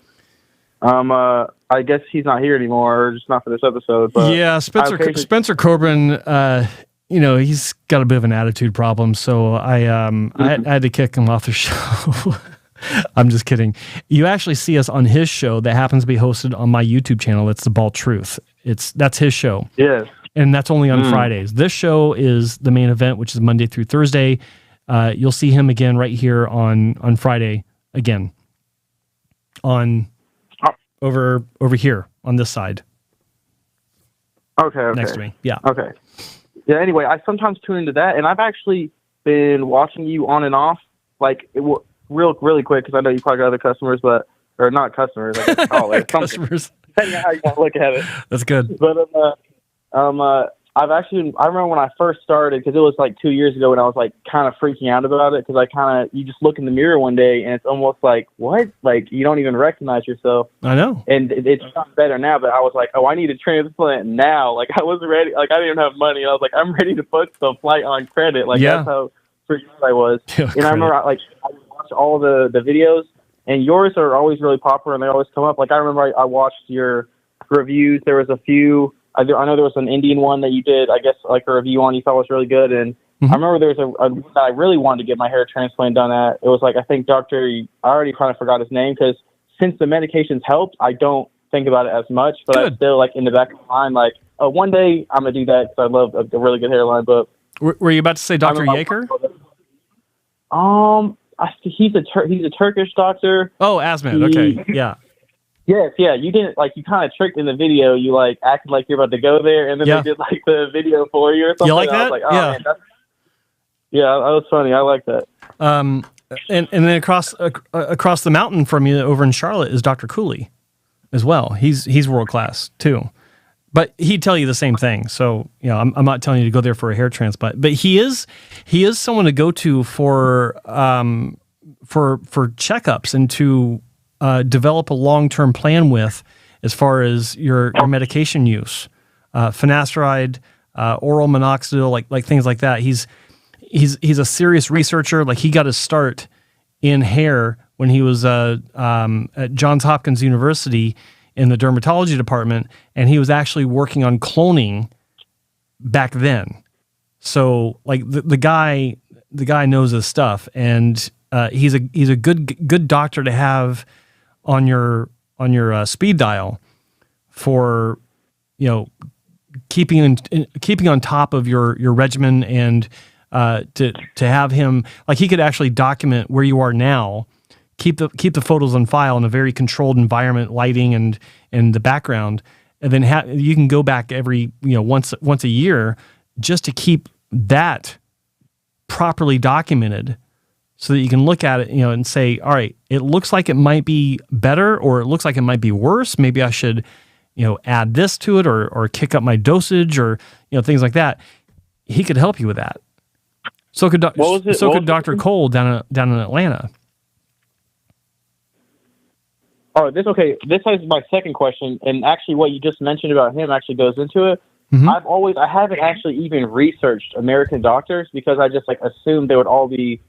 I guess he's not here anymore, or just not for this episode. But yeah, Spencer Coburn, he's got a bit of an attitude problem, so I had to kick him off the show. I'm just kidding. You actually see us on his show that happens to be hosted on my YouTube channel. It's The Bald Truth. That's his show. Yes. And that's only on Fridays. This show is the main event, which is Monday through Thursday. You'll see him again right here on Friday again. Over here on this side. Okay. Next to me. Yeah. Okay. Yeah, anyway, I sometimes tune into that, and I've actually been watching you on and off, like, really quick, because I know you probably got other customers, or not customers, I guess callers. Customers. Depending on how you want to look at it. That's good. But I remember when I first started, because it was like 2 years ago, when I was like kind of freaking out about it, because you just look in the mirror one day and it's almost like, what? Like, you don't even recognize yourself. I know. And it's gotten better now, but I was like, oh, I need a transplant now. Like, I wasn't ready. Like, I didn't even have money. I was like, I'm ready to put the flight on credit. Like, that's how freaked out I was. Yeah, and I remember, I would watch all the videos, and yours are always really popular, and they always come up. Like, I remember I watched your reviews. There was a few. I know there was an Indian one that you did, I guess, like a review on you thought was really good. And I remember there was a one that I really wanted to get my hair transplant done at. It was like, I think I already kind of forgot his name, because since the medications helped, I don't think about it as much. But I'm still, like, in the back of my mind, like, oh, one day I'm going to do that because I love a really good hairline. But were you about to say Dr. Yeager? He's a Turkish doctor. Oh, Asmat. Okay. Yeah. Yes, yeah. You didn't, like, you kind of tricked in the video. You, like, acted like you're about to go there, and then they did, like, the video for you or something. You like that? I was like, oh, man, that was funny. I like that. And then across the mountain from you over in Charlotte is Dr. Cooley as well. He's world class too. But he'd tell you the same thing. So, you know, I'm not telling you to go there for a hair transplant, but he is someone to go to for checkups and to develop a long-term plan with, as far as your medication use, finasteride, oral minoxidil, like things like that. He's a serious researcher. Like, he got his start in hair when he was at Johns Hopkins University in the dermatology department, and he was actually working on cloning back then. So, like, the guy knows his stuff, and he's a good doctor to have on your speed dial for, you know, keeping on top of your regimen, and to have him, like, he could actually document where you are now. Keep the photos on file in a very controlled environment, lighting and the background, and then you can go back every, you know, once a year, just to keep that properly documented, so that you can look at it, you know, and say, all right, it looks like it might be better, or it looks like it might be worse. Maybe I should, you know, add this to it, or kick up my dosage, or, you know, things like that. He could help you with that. So could Dr. Cole down in Atlanta. Oh, this is my second question, and actually what you just mentioned about him actually goes into it. Mm-hmm. I haven't actually even researched American doctors, because I just, like, assumed they would all be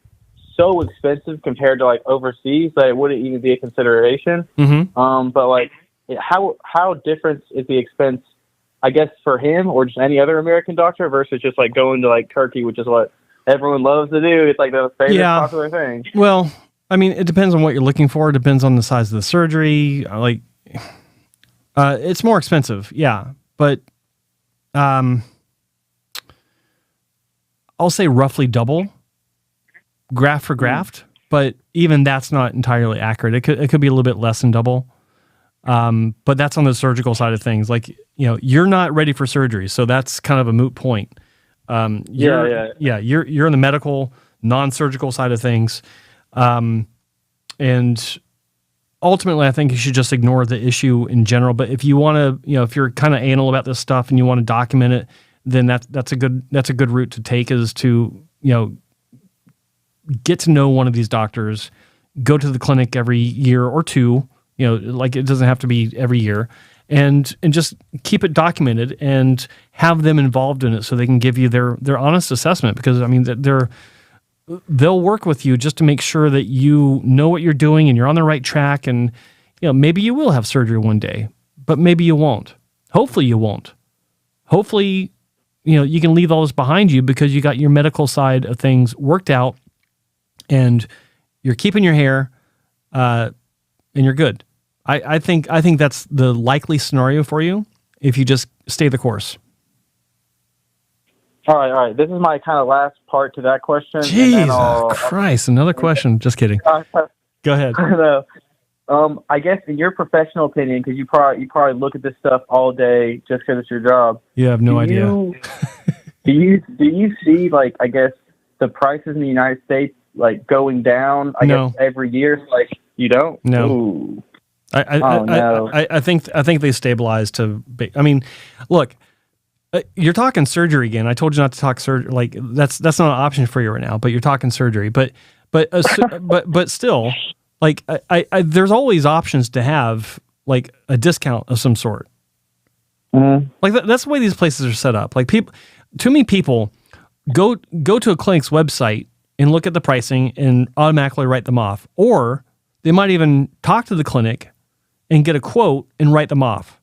so expensive compared to, like, overseas that it wouldn't even be a consideration. Mm-hmm. But, like, how different is the expense, I guess, for him or just any other American doctor versus just, like, going to, like, Turkey, which is what everyone loves to do. It's like the favorite popular thing. Well, I mean, it depends on what you're looking for. It depends on the size of the surgery. Like, it's more expensive, yeah. But I'll say roughly double graft for graft. But even that's not entirely accurate. It could be a little bit less than double. But that's on the surgical side of things. Like, you know, you're not ready for surgery, so that's kind of a moot point. You're in the medical, non-surgical side of things. And ultimately, I think you should just ignore the issue in general. But if you want to, you know, if you're kind of anal about this stuff and you want to document it, then that's a good route to take, is to, you know, get to know one of these doctors, go to the clinic every year or two, you know, like, it doesn't have to be every year, and just keep it documented and have them involved in it, so they can give you their honest assessment. Because, I mean, they'll work with you just to make sure that you know what you're doing and you're on the right track. And, you know, maybe you will have surgery one day, but maybe you won't. Hopefully you won't. Hopefully, you know, you can leave all this behind you because you got your medical side of things worked out, and you're keeping your hair, and you're good. I think that's the likely scenario for you if you just stay the course. All right. This is my kind of last part to that question. Jesus Christ, another question. Just kidding. Go ahead. I guess in your professional opinion, because you probably look at this stuff all day just because it's your job. You have no idea. Do you see, like, I guess, the prices in the United States, like, going down? I guess every year. Like, you don't? No. Ooh. I think they stabilize to. I mean, look. You're talking surgery again. I told you not to talk surgery. Like, that's not an option for you right now. But you're talking surgery. But still, like, I there's always options to have, like, a discount of some sort. Mm-hmm. Like, that's the way these places are set up. Like, too many people go to a clinic's website and look at the pricing and automatically write them off, or They might even talk to the clinic and get a quote and write them off.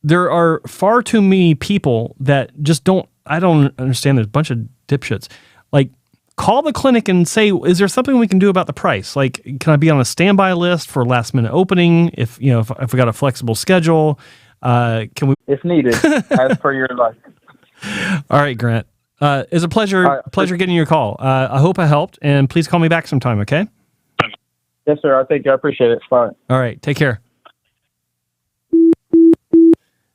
There are far too many people that just I don't understand. There's a bunch of dipshits. Like, call the clinic and say, is there something we can do about the price? Like, can I be on a standby list for last minute opening? If we got a flexible schedule, can we? If needed, as per your advice. All right, Grant. It's a pleasure getting your call. I hope I helped, and please call me back sometime, okay? Yes, sir. I appreciate it. Bye. All right, take care.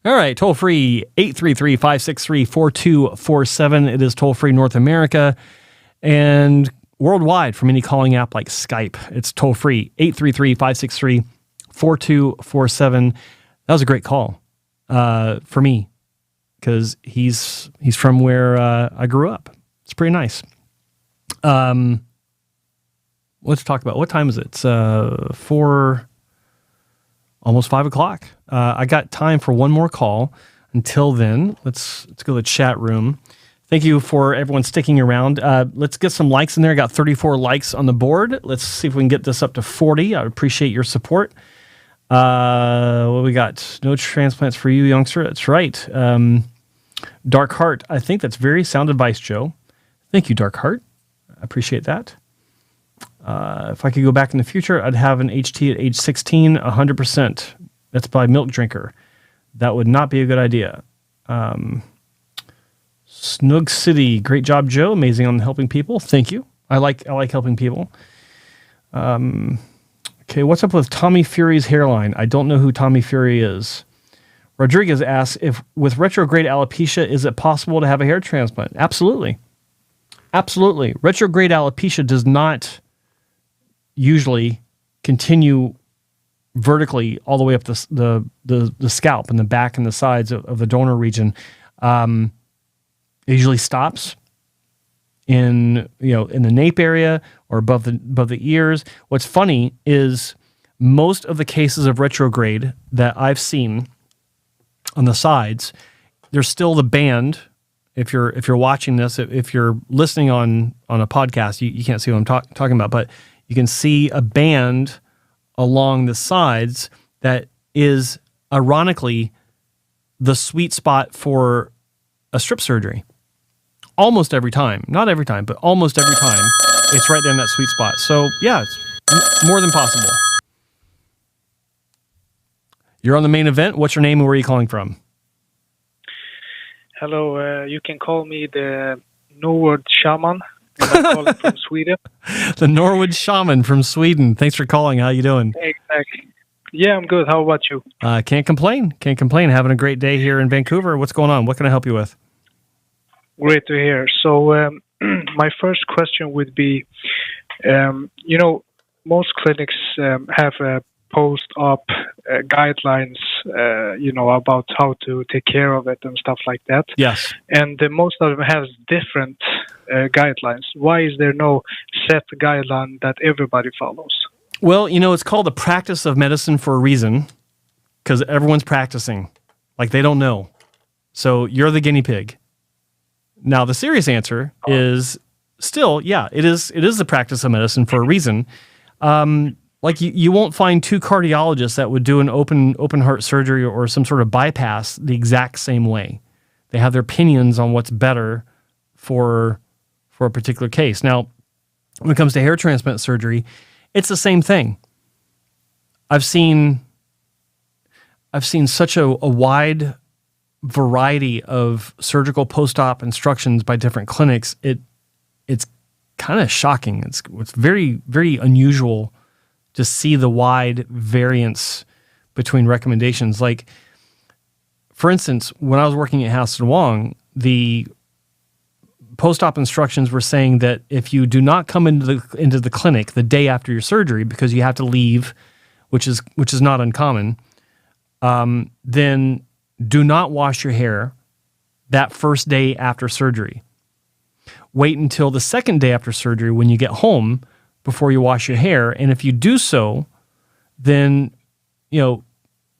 All right, toll free 833-563-4247. It is toll free North America and worldwide from any calling app like Skype. It's toll free 833-563-4247. That was a great call for me because he's from where I grew up. It's pretty nice. Let's talk about what time is it? It's 4. Almost 5 o'clock. I got time for one more call. Until then, let's go to the chat room. Thank you for everyone sticking around. Let's get some likes in there. I got 34 likes on the board. Let's see if we can get this up to 40. I appreciate your support. What we got? No transplants for you, youngster. That's right. Dark Heart. I think that's very sound advice, Joe. Thank you, Dark Heart. I appreciate that. If I could go back in the future, I'd have an HT at age 16, 100%. That's by Milk Drinker. That would not be a good idea. Snug City, great job, Joe. Amazing on helping people. Thank you. I like helping people. Okay, what's up with Tommy Fury's hairline? I don't know who Tommy Fury is. Rodriguez asks, if with retrograde alopecia, is it possible to have a hair transplant? Absolutely. Absolutely. Retrograde alopecia does not usually continue vertically all the way up the scalp and the back and the sides of the donor region. It usually stops in the nape area or above the ears. What's funny is most of the cases of retrograde that I've seen on the sides, there's still the band. If you're watching this, if you're listening on a podcast, you can't see what I'm talking about, but you can see a band along the sides that is, ironically, the sweet spot for a strip surgery. Almost every time. Not every time, but almost every time, it's right there in that sweet spot. So, yeah, it's more than possible. You're on the main event. What's your name and where are you calling from? Hello, you can call me the Norwood Shaman. I'm calling from Sweden. The Norwood Shaman from Sweden. Thanks for calling. How you doing? Exactly. Yeah, I'm good. How about you? Can't complain. Can't complain. Having a great day here in Vancouver. What's going on? What can I help you with? Great to hear. So my first question would be, most clinics have post-op guidelines, about how to take care of it and stuff like that. Yes. And most of them have different guidelines. Why is there no set guideline that everybody follows? Well, it's called the practice of medicine for a reason, because everyone's practicing. Like, they don't know. So you're the guinea pig. Now, the serious answer is still, yeah, it is the practice of medicine for a reason. Like, you won't find two cardiologists that would do an open heart surgery or some sort of bypass the exact same way. They have their opinions on what's better for a particular case. Now, when it comes to hair transplant surgery, it's the same thing. I've seen such a wide variety of surgical post-op instructions by different clinics. It's kind of shocking. It's very, very unusual to see the wide variance between recommendations. Like, for instance, when I was working at House and Wong, the post-op instructions were saying that if you do not come into the clinic the day after your surgery because you have to leave, which is not uncommon, then do not wash your hair that first day after surgery. Wait until the second day after surgery when you get home before you wash your hair. And if you do so, then,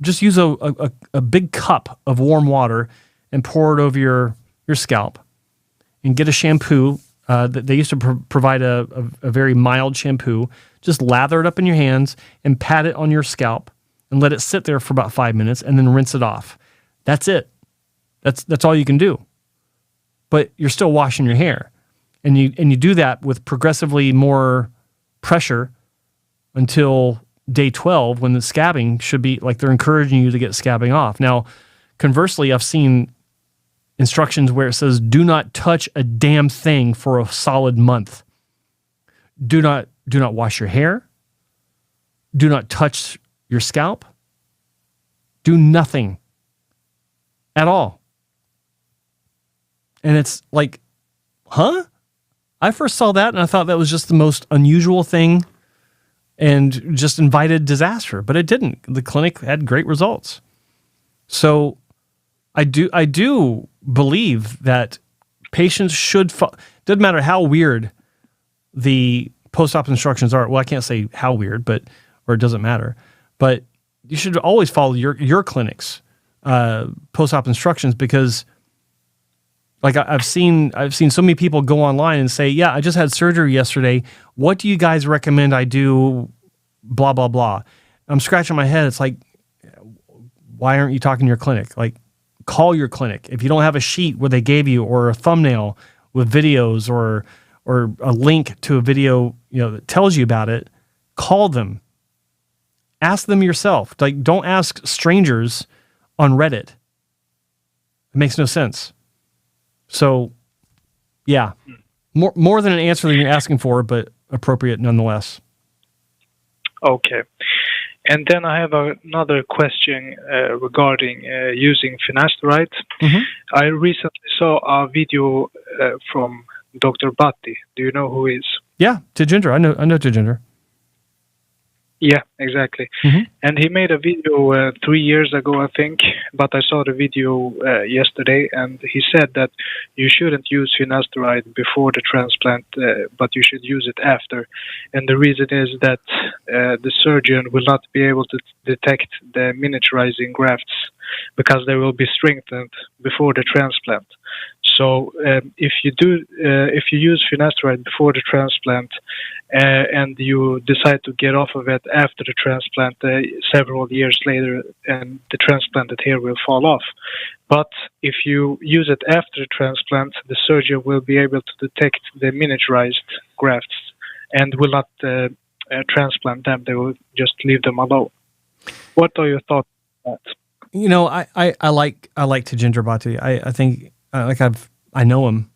just use a big cup of warm water and pour it over your scalp and get a shampoo, They used to provide a very mild shampoo. Just lather it up in your hands and pat it on your scalp and let it sit there for about 5 minutes and then rinse it off. That's it. That's all you can do. But you're still washing your hair. And you do that with progressively more pressure until day 12 when the scabbing should be, like they're encouraging you to get scabbing off. Now, conversely, I've seen instructions where it says, do not touch a damn thing for a solid month. Do not wash your hair. Do not touch your scalp. Do nothing at all. And it's like, huh? I first saw that and I thought that was just the most unusual thing and just invited disaster, but it didn't. The clinic had great results. So I do believe that patients should, doesn't matter how weird the post-op instructions are. Well, I can't say how weird, or it doesn't matter, but you should always follow your clinic's post-op instructions, because like I've seen so many people go online and say, yeah, I just had surgery yesterday. What do you guys recommend I do? Blah, blah, blah. I'm scratching my head. It's like, why aren't you talking to your clinic? Like, call your clinic. If you don't have a sheet where they gave you, or a thumbnail with videos, or a link to a video, that tells you about it, call them. Ask them yourself. Like, don't ask strangers on Reddit. It makes no sense. So, yeah, more than an answer than you're asking for, but appropriate nonetheless. Okay. And then I have another question regarding using finasteride. Mm-hmm. I recently saw a video from Dr. Bhatti. Do you know who he is? Yeah, Tejinder. I know Tejinder. Yeah, exactly. Mm-hmm. And he made a video 3 years ago, I think, but I saw the video yesterday, and he said that you shouldn't use finasteride before the transplant, but you should use it after. And the reason is that the surgeon will not be able to detect the miniaturizing grafts because they will be strengthened before the transplant. So if you use finasteride before the transplant and you decide to get off of it after the transplant several years later, and the transplanted hair will fall off. But if you use it after the transplant, the surgeon will be able to detect the miniaturized grafts and will not transplant them. They will just leave them alone. What are your thoughts on that? I like Tejinder Bhatti. I think I know him,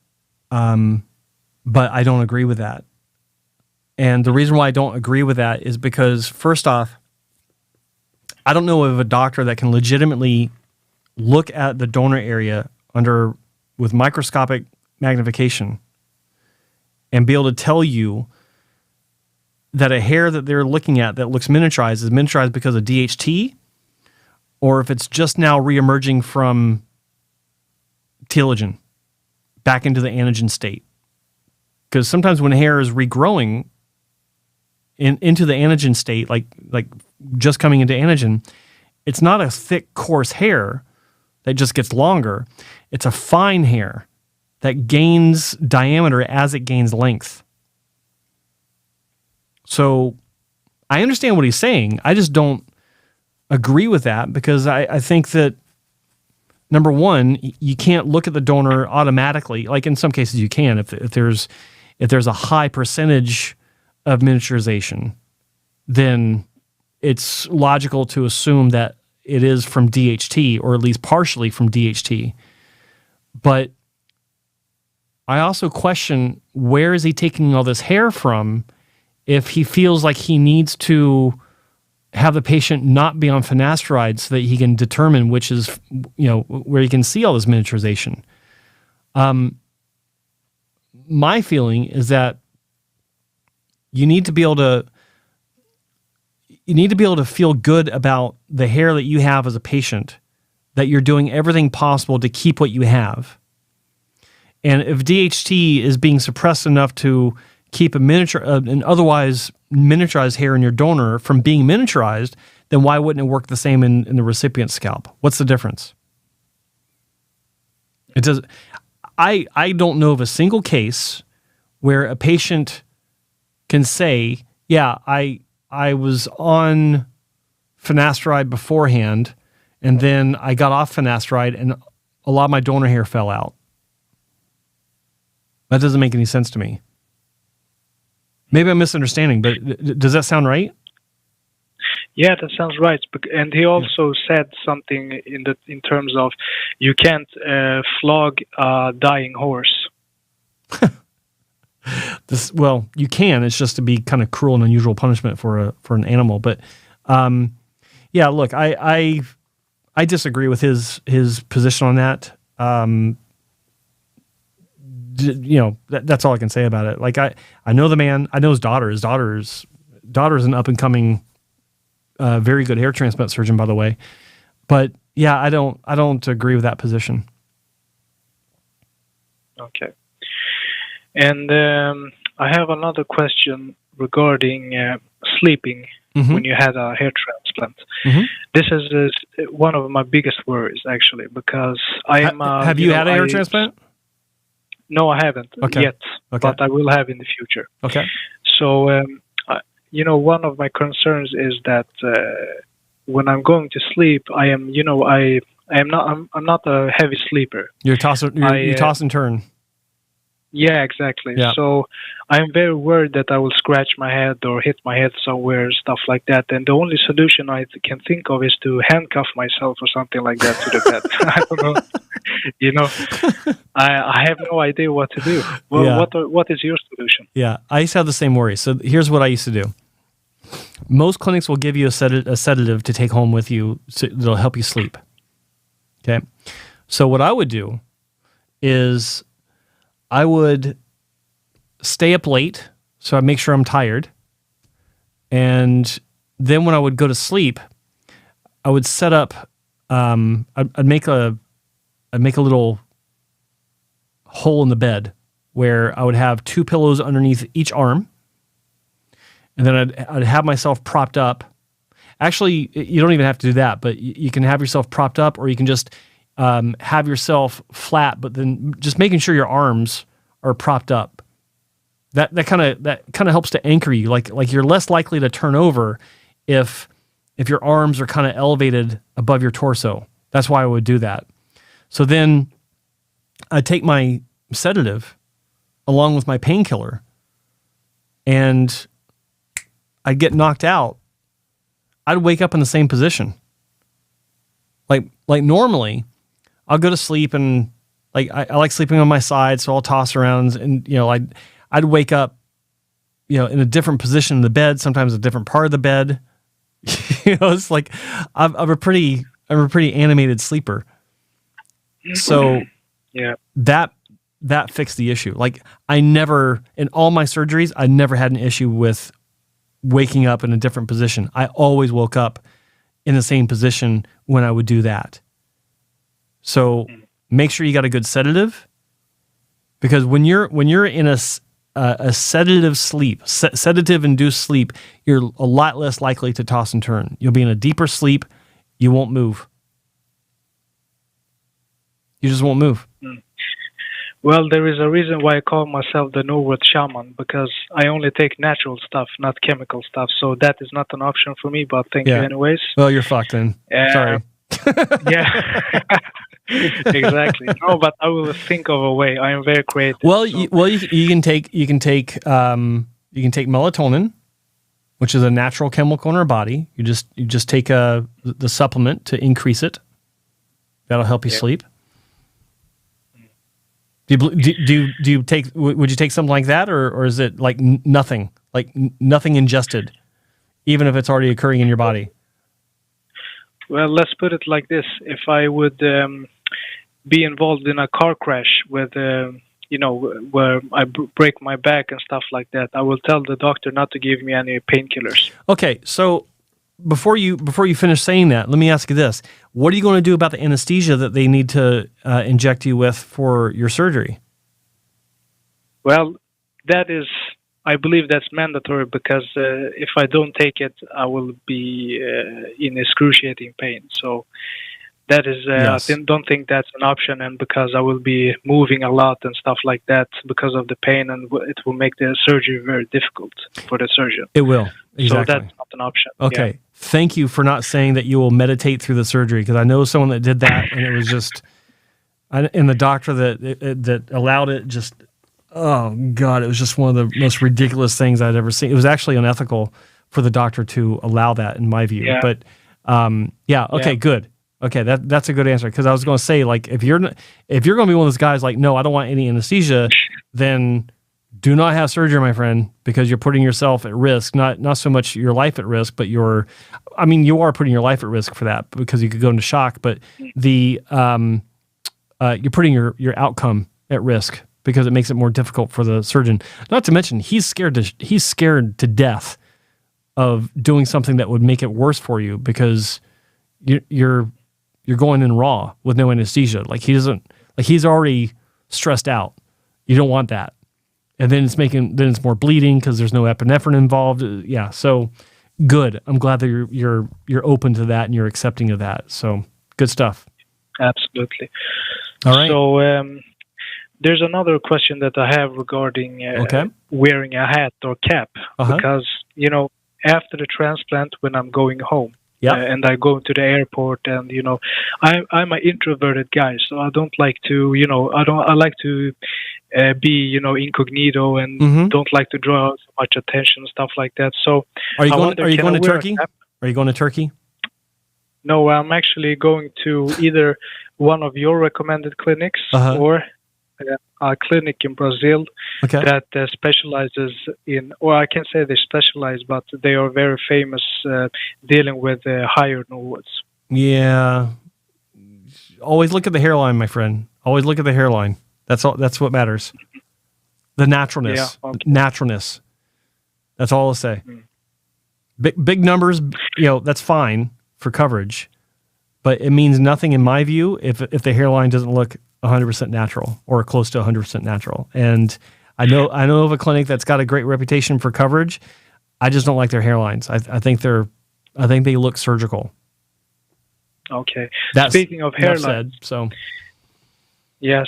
but I don't agree with that. And the reason why I don't agree with that is because, first off, I don't know of a doctor that can legitimately look at the donor area with microscopic magnification and be able to tell you that a hair that they're looking at that looks miniaturized is miniaturized because of DHT, or if it's just now reemerging from telogen back into the anagen state. Because sometimes when hair is regrowing into the anagen state, like just coming into anagen, it's not a thick, coarse hair that just gets longer. It's a fine hair that gains diameter as it gains length. So I understand what he's saying. I just don't agree with that, because I think that, number one, you can't look at the donor automatically. Like in some cases you can, if there's a high percentage of miniaturization, then it's logical to assume that it is from DHT, or at least partially from DHT. But I also question, where is he taking all this hair from if he feels like he needs to have the patient not be on finasteride so that he can determine which is, where he can see all this miniaturization. My feeling is that you need to be able to feel good about the hair that you have as a patient, that you're doing everything possible to keep what you have. And if DHT is being suppressed enough to keep an otherwise miniaturized hair in your donor from being miniaturized, then why wouldn't it work the same in the recipient's scalp? What's the difference? It does. I don't know of a single case where a patient can say, yeah, I was on finasteride beforehand, and then I got off finasteride, and a lot of my donor hair fell out. That doesn't make any sense to me. Maybe I'm misunderstanding, but does that sound right? Yeah, that sounds right. And he also said something in terms of you can't flog a dying horse. Well, you can. It's just to be kind of cruel and unusual punishment for an animal. But yeah, look, I disagree with his position on that. That's all I can say about it. Like I know the man. I know his daughter. His daughter's an up and coming, very good hair transplant surgeon, by the way. But yeah, I don't agree with that position. Okay. And I have another question regarding sleeping when you had a hair transplant. This is one of my biggest worries, actually, because I am. Have you had a hair transplant? No, I haven't yet, but I will have in the future. Okay. So, one of my concerns is that when I'm going to sleep, I am, I'm not a heavy sleeper. You toss and turn. Yeah, exactly. Yeah. So I'm very worried that I will scratch my head or hit my head somewhere, stuff like that. And the only solution I can think of is to handcuff myself or something like that to the bed. I don't know. I have no idea what to do. Well, yeah. What is your solution? Yeah, I used to have the same worry. So here's what I used to do. Most clinics will give you a sedative to take home with you. So it'll help you sleep. Okay. So what I would do is I would stay up late, so I'd make sure I'm tired. And then when I would go to sleep, I would set up, I'd make a little hole in the bed where I would have 2 pillows underneath each arm. And then I'd have myself propped up. Actually, you don't even have to do that, but you can have yourself propped up, or you can just have yourself flat, but then just making sure your arms are propped up. That kind of helps to anchor you. Like you're less likely to turn over if your arms are kind of elevated above your torso. That's why I would do that. So then I'd take my sedative along with my painkiller, and I'd get knocked out. I'd wake up in the same position. Like normally, I'll go to sleep and I like sleeping on my side, so I'll toss around and I'd wake up, in a different position in the bed, sometimes a different part of the bed. It's like I'm a pretty animated sleeper. So yeah, that fixed the issue. Like in all my surgeries, I never had an issue with waking up in a different position. I always woke up in the same position when I would do that. So make sure you got a good sedative, because when you're in a sedative sleep, sedative induced sleep, you're a lot less likely to toss and turn. You'll be in a deeper sleep. You won't move. You just won't move. Well, there is a reason why I call myself the Norwood shaman, because I only take natural stuff, not chemical stuff. So that is not an option for me, but thank you anyways. Well, you're fucked then. Sorry. Yeah, exactly. No, but I will think of a way. I am very creative. Well, you can take melatonin, which is a natural chemical in our body. You just take the supplement to increase it. That'll help you sleep. Would you take something like that, or is it like nothing ingested, even if it's already occurring in your body? Well, let's put it like this: if I would be involved in a car crash with, where I break my back and stuff like that, I will tell the doctor not to give me any painkillers. Okay, so before you finish saying that, let me ask you this: what are you going to do about the anesthesia that they need to inject you with for your surgery? Well, I believe that's mandatory, because if I don't take it, I will be in excruciating pain. So That is, Yes. I don't think that's an option, and because I will be moving a lot and stuff like that because of the pain, and it will make the surgery very difficult for the surgeon. It will. Exactly. So that's not an option. Okay. Yeah. Thank you for not saying that you will meditate through the surgery, because I know someone that did that, and it was just, and the doctor that allowed it just, oh God, it was just one of the most ridiculous things I'd ever seen. It was actually unethical for the doctor to allow that, in my view. Yeah. But okay, good. Okay, that's a good answer, because I was going to say, like, if you're going to be one of those guys like, no, I don't want any anesthesia, then do not have surgery, my friend, because you're putting yourself at risk. Not so much your life at risk, but you are putting your life at risk for that, because you could go into shock. But you're putting your outcome at risk, because it makes it more difficult for the surgeon. Not to mention, he's scared to death of doing something that would make it worse for you, because you're going in raw with no anesthesia. Like, he's already stressed out. You don't want that. And then it's more bleeding because there's no epinephrine involved. Yeah. So good. I'm glad that you're open to that and you're accepting of that. So good stuff. Absolutely. All right. So there's another question that I have regarding wearing a hat or cap, because, after the transplant, when I'm going home, and I go to the airport, and I'm an introverted guy, so I don't like to I like to be incognito, and don't like to draw so much attention, stuff like that. So are you going to Turkey? Are you going to Turkey? No, I'm actually going to either one of your recommended clinics or a clinic in Brazil that specializes in, or I can't say they specialize, but they are very famous dealing with higher nerves. Yeah. Always look at the hairline, my friend. Always look at the hairline. That's all. That's what matters. The naturalness. Yeah, okay. Naturalness. That's all I'll say. Big numbers, that's fine for coverage, but it means nothing in my view if the hairline doesn't look 100% natural or close to 100% natural. And I know of a clinic that's got a great reputation for coverage. I just don't like their hairlines. I think they look surgical. Okay. Speaking of hairlines,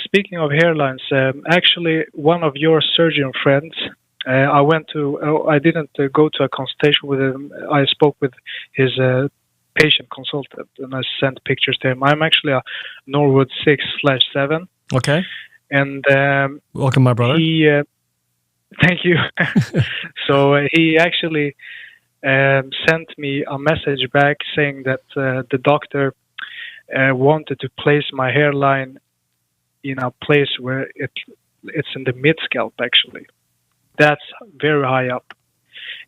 speaking of hairlines, actually one of your surgeon friends, I didn't go to a consultation with him. I spoke with his patient consultant, and I sent pictures to him. I'm actually a Norwood 6/7. Okay. And welcome, my brother. Thank you. So he actually sent me a message back saying that the doctor wanted to place my hairline in a place where it's in the mid scalp. Actually, that's very high up.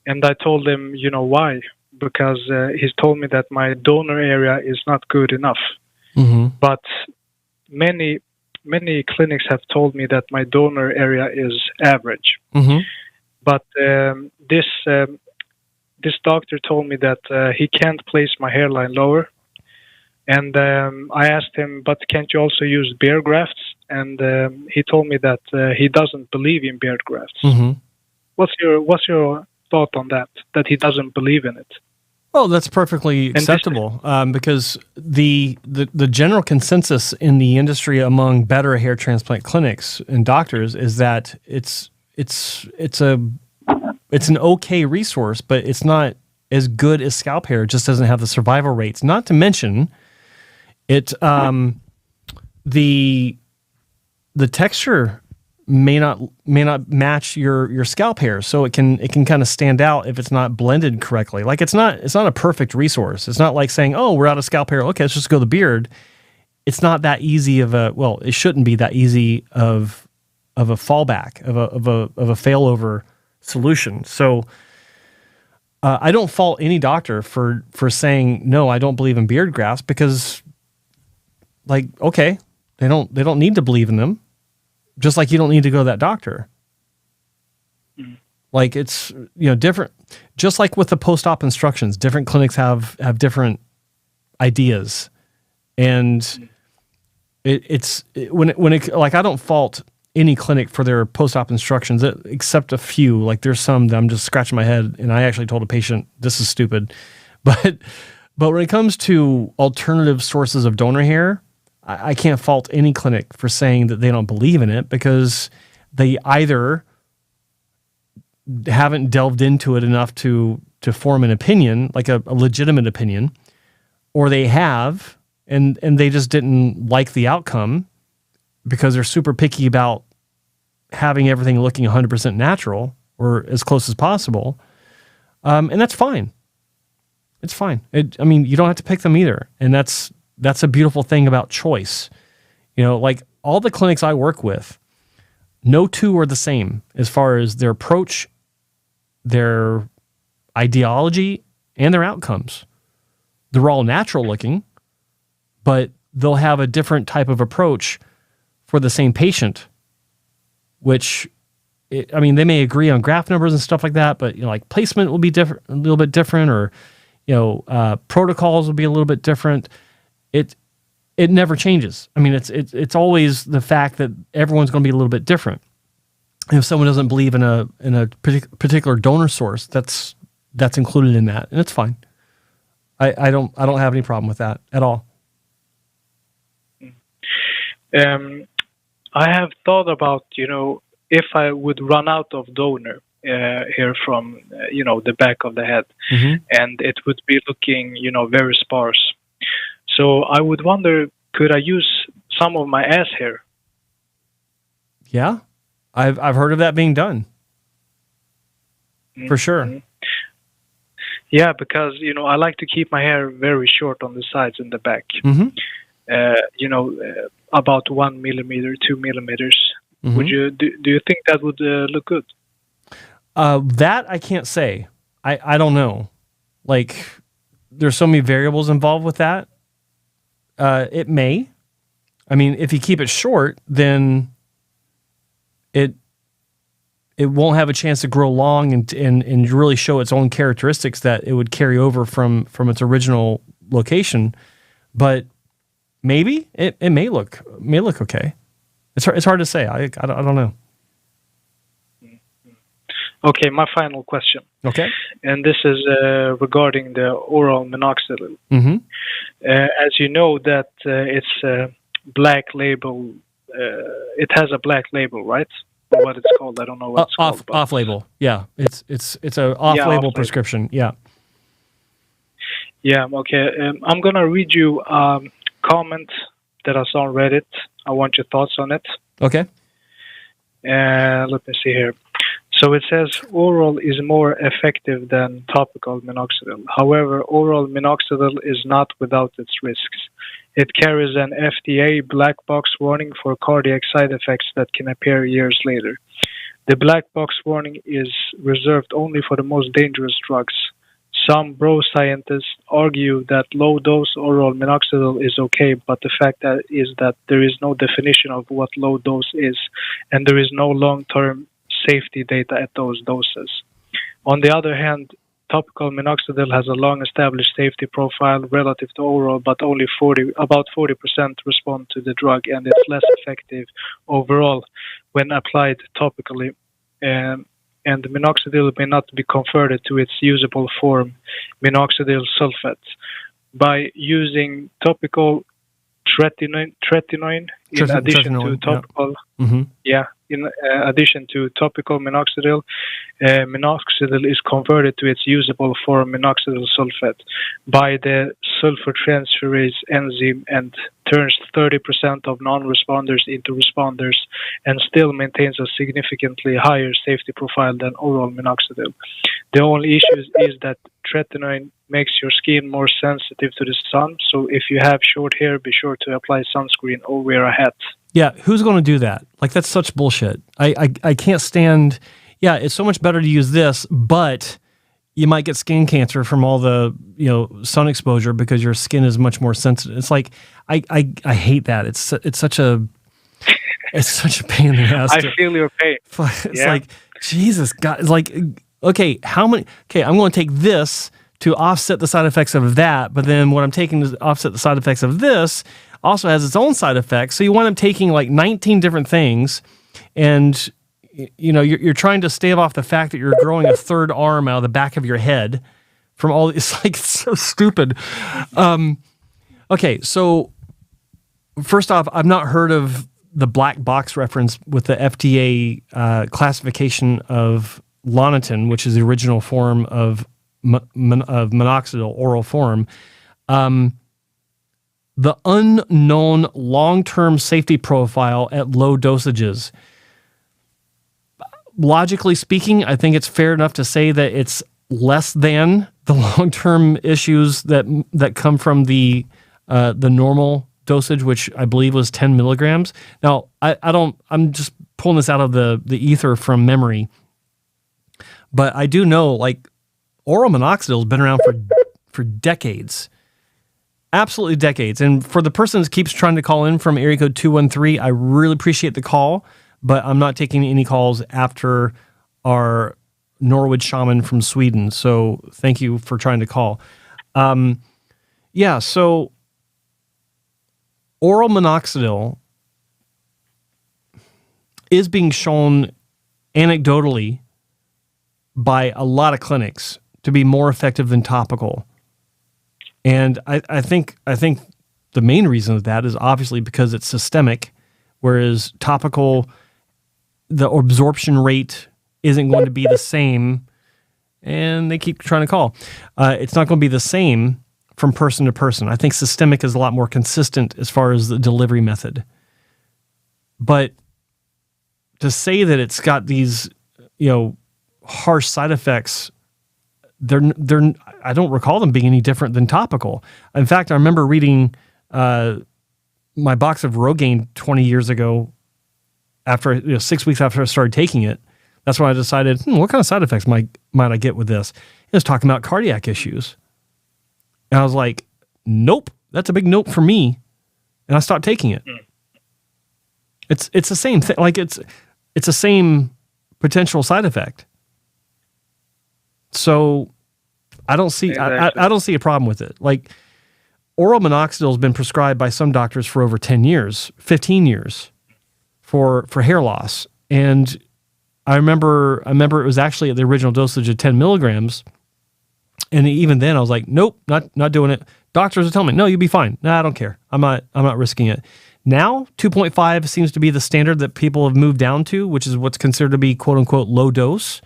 And I told him, why? Because he's told me that my donor area is not good enough. But many clinics have told me that my donor area is average. But this doctor told me that he can't place my hairline lower. And I asked him, but can't you also use beard grafts? And he told me that he doesn't believe in beard grafts. What's your thought on that he doesn't believe in it? Well, that's perfectly acceptable, because the general consensus in the industry among better hair transplant clinics and doctors is that it's an okay resource, but it's not as good as scalp hair. It just doesn't have the survival rates. Not to mention, the texture may not match your scalp hair, so it can kind of stand out if it's not blended correctly. Like it's not a perfect resource. It's not like saying, oh, we're out of scalp hair, okay, let's just go to the beard. It's not that easy it shouldn't be that easy of a fallback, of a failover solution. So I don't fault any doctor for saying, no, I don't believe in beard grafts, because like, okay, they don't need to believe in them. Just like you don't need to go to that doctor. Like it's different. Just like with the post-op instructions, different clinics have different ideas, and like I don't fault any clinic for their post-op instructions, except a few. Like there's some that I'm just scratching my head, and I actually told a patient this is stupid, but But when it comes to alternative sources of donor hair, I can't fault any clinic for saying that they don't believe in it, because they either haven't delved into it enough to form an opinion, like a legitimate opinion, or they have, and they just didn't like the outcome because they're super picky about having everything looking 100% natural or as close as possible. And that's fine. It's fine. You don't have to pick them either. And that's a beautiful thing about choice. Like all the clinics I work with, no two are the same as far as their approach, their ideology, and their outcomes. They're all natural looking, but they'll have a different type of approach for the same patient, which, they may agree on graft numbers and stuff like that, but like placement will be different, a little bit different, or protocols will be a little bit different. It never changes. It's always the fact that everyone's going to be a little bit different. And if someone doesn't believe in a particular donor source, that's included in that, and it's fine. I don't have any problem with that at all. I have thought about, if I would run out of donor hair from, the back of the head, and it would be looking, very sparse. So I would wonder, could I use some of my ass hair? Yeah, I've heard of that being done. For sure. Yeah, because, I like to keep my hair very short on the sides and the back. About 1 millimeter, 2 millimeters. Would you do you think that would look good? That I can't say. I don't know. Like, there's so many variables involved with that. It may. If you keep it short, then it won't have a chance to grow long and really show its own characteristics that it would carry over from its original location. But maybe it may look okay. It's hard to say. I don't know. Okay, my final question. Okay. And this is regarding the oral minoxidil. As you know, that it's a black label. It has a black label, right? Or what it's called? I don't know what it's called. Off label. Yeah, it's a off label prescription. Yeah. Yeah. Okay. I'm gonna read you a comment that I saw on Reddit. I want your thoughts on it. Okay. Let me see here. So it says oral is more effective than topical minoxidil. However, oral minoxidil is not without its risks. It carries an FDA black box warning for cardiac side effects that can appear years later. The black box warning is reserved only for the most dangerous drugs. Some bro scientists argue that low-dose oral minoxidil is okay, but the fact is that there is no definition of what low dose is, and there is no long-term safety data at those doses. On the other hand, topical minoxidil has a long-established safety profile relative to oral, but only about 40% respond to the drug, and it's less effective overall when applied topically. And the minoxidil may not be converted to its usable form, minoxidil sulfate, by using topical tretinoin in addition to topical. In addition to topical minoxidil, minoxidil is converted to its usable form, minoxidil sulfate, by the sulfur transferase enzyme and turns 30% of non-responders into responders and still maintains a significantly higher safety profile than oral minoxidil. The only issue is that tretinoin makes your skin more sensitive to the sun, so if you have short hair, be sure to apply sunscreen or wear a hat. Yeah, who's going to do that? Like, that's such bullshit. I can't stand... Yeah, it's so much better to use this, but you might get skin cancer from all the sun exposure because your skin is much more sensitive. It's like, I hate that. It's such a pain in the ass. I feel your pain. It's like, Jesus God. It's like, okay, I'm going to take this to offset the side effects of that, but then what I'm taking to offset the side effects of this also has its own side effects. So you wind up taking like 19 different things, and you're trying to stave off the fact that you're growing a third arm out of the back of your head from all. It's like it's so stupid. Okay, so first off, I've not heard of the black box reference with the FDA classification of Lonatan, which is the original form of minoxidil, oral form. The unknown long-term safety profile at low dosages. Logically speaking, I think it's fair enough to say that it's less than the long-term issues that come from the normal dosage, which I believe was 10 milligrams. Now, I'm just pulling this out of the ether from memory, but I do know, like, oral minoxidil has been around for decades. Absolutely decades. And for the person that keeps trying to call in from area code 213, I really appreciate the call, but I'm not taking any calls after our Norwood shaman from Sweden. So thank you for trying to call. So oral minoxidil is being shown anecdotally by a lot of clinics to be more effective than topical. And I think the main reason of that is obviously because it's systemic, whereas topical, the absorption rate isn't going to be the same. And they keep trying to call. It's not going to be the same from person to person. I think systemic is a lot more consistent as far as the delivery method. But to say that it's got these, harsh side effects, I don't recall them being any different than topical. In fact, I remember reading my box of Rogaine 20 years ago, after 6 weeks after I started taking it. That's when I decided, what kind of side effects might I get with this? It was talking about cardiac issues. And I was like, nope, that's a big nope for me. And I stopped taking it. It's the same thing. Like it's the same potential side effect. So I don't see I don't see a problem with it. Like oral minoxidil has been prescribed by some doctors for over 10 years, 15 years for hair loss. And I remember it was actually at the original dosage of 10 milligrams. And even then I was like, nope, not doing it. Doctors are telling me, no, you'll be fine. No, I don't care. I'm not risking it. Now 2.5 seems to be the standard that people have moved down to, which is what's considered to be quote unquote low dose.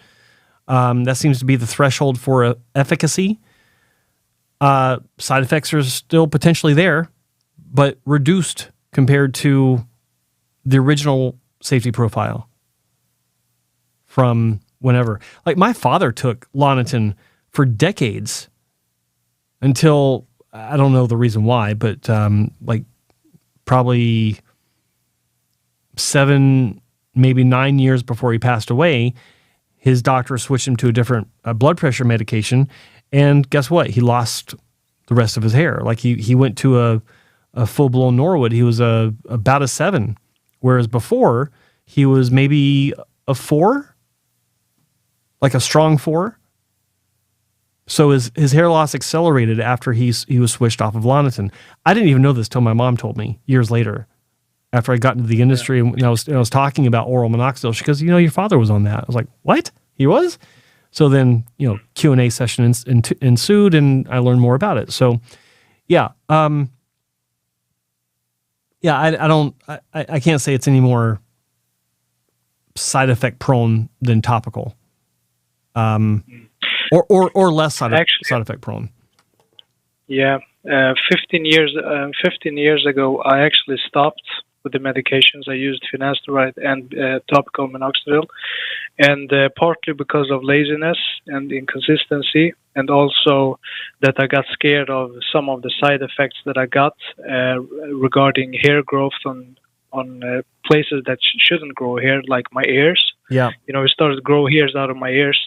That seems to be the threshold for efficacy. Side effects are still potentially there, but reduced compared to the original safety profile from whenever. Like my father took Lonatan for decades until, I don't know the reason why, but probably 7, maybe 9 years before he passed away, his doctor switched him to a different blood pressure medication, and guess what? He lost the rest of his hair. Like he went to a full-blown Norwood. He was about a 7, whereas before he was maybe a 4, like a strong 4. So his hair loss accelerated after he was switched off of Lonatan. I didn't even know this till my mom told me years later. After I got into the industry and I was talking about oral minoxidil, she goes, your father was on that. I was like, what? He was? So then, Q&A session ensued and I learned more about it. So yeah. I can't say it's any more side effect prone than topical. Or less side effect prone. Yeah. 15 years ago, I actually stopped with the medications. I used finasteride and topical minoxidil, and partly because of laziness and inconsistency, and also that I got scared of some of the side effects that I got regarding hair growth on places that shouldn't grow hair, like my ears. Yeah, it started to grow hairs out of my ears.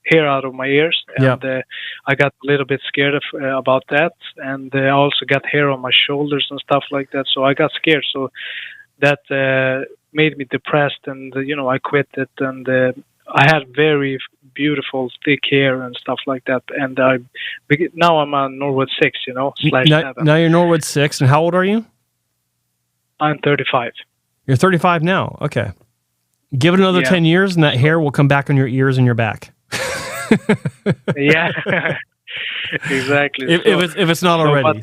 Hair out of my ears, and I got a little bit scared about that, and I also got hair on my shoulders and stuff like that, so I got scared, so that made me depressed, and I quit it, and I had very beautiful thick hair and stuff like that, and now I'm on Norwood 6, /7. Now you're Norwood 6, and how old are you? I'm 35. You're 35 now, okay. Give it another 10 years and that hair will come back on your ears and your back. Yeah. Exactly. If it's not already.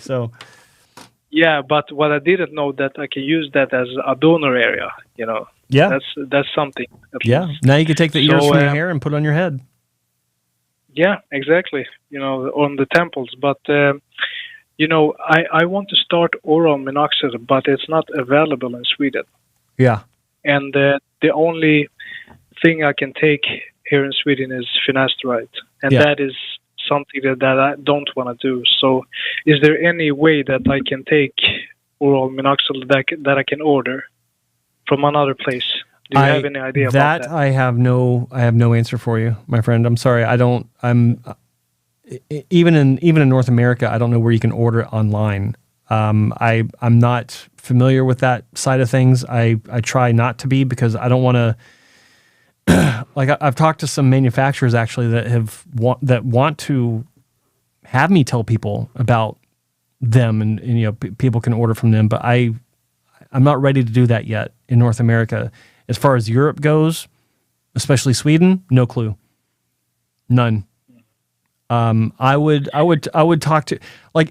Yeah, but what I didn't know that I can use that as a donor area. Yeah, that's something. Yeah. Least. Now you can take the ears from your hair and put it on your head. Yeah, exactly. On the temples, but. I want to start oral minoxidil, but it's not available in Sweden. Yeah. And the only thing I can take here in Sweden is finasteride. And that is something that I don't want to do. So is there any way that I can take oral minoxidil that I can order from another place? Do you have any idea about that? I have no answer for you, my friend. I'm sorry. Even in North America, I don't know where you can order it online. I'm not familiar with that side of things. I try not to be because I don't want to. I've talked to some manufacturers actually that want to have me tell people about them, and people can order from them. But I'm not ready to do that yet in North America. As far as Europe goes, especially Sweden, no clue, none. I would talk to,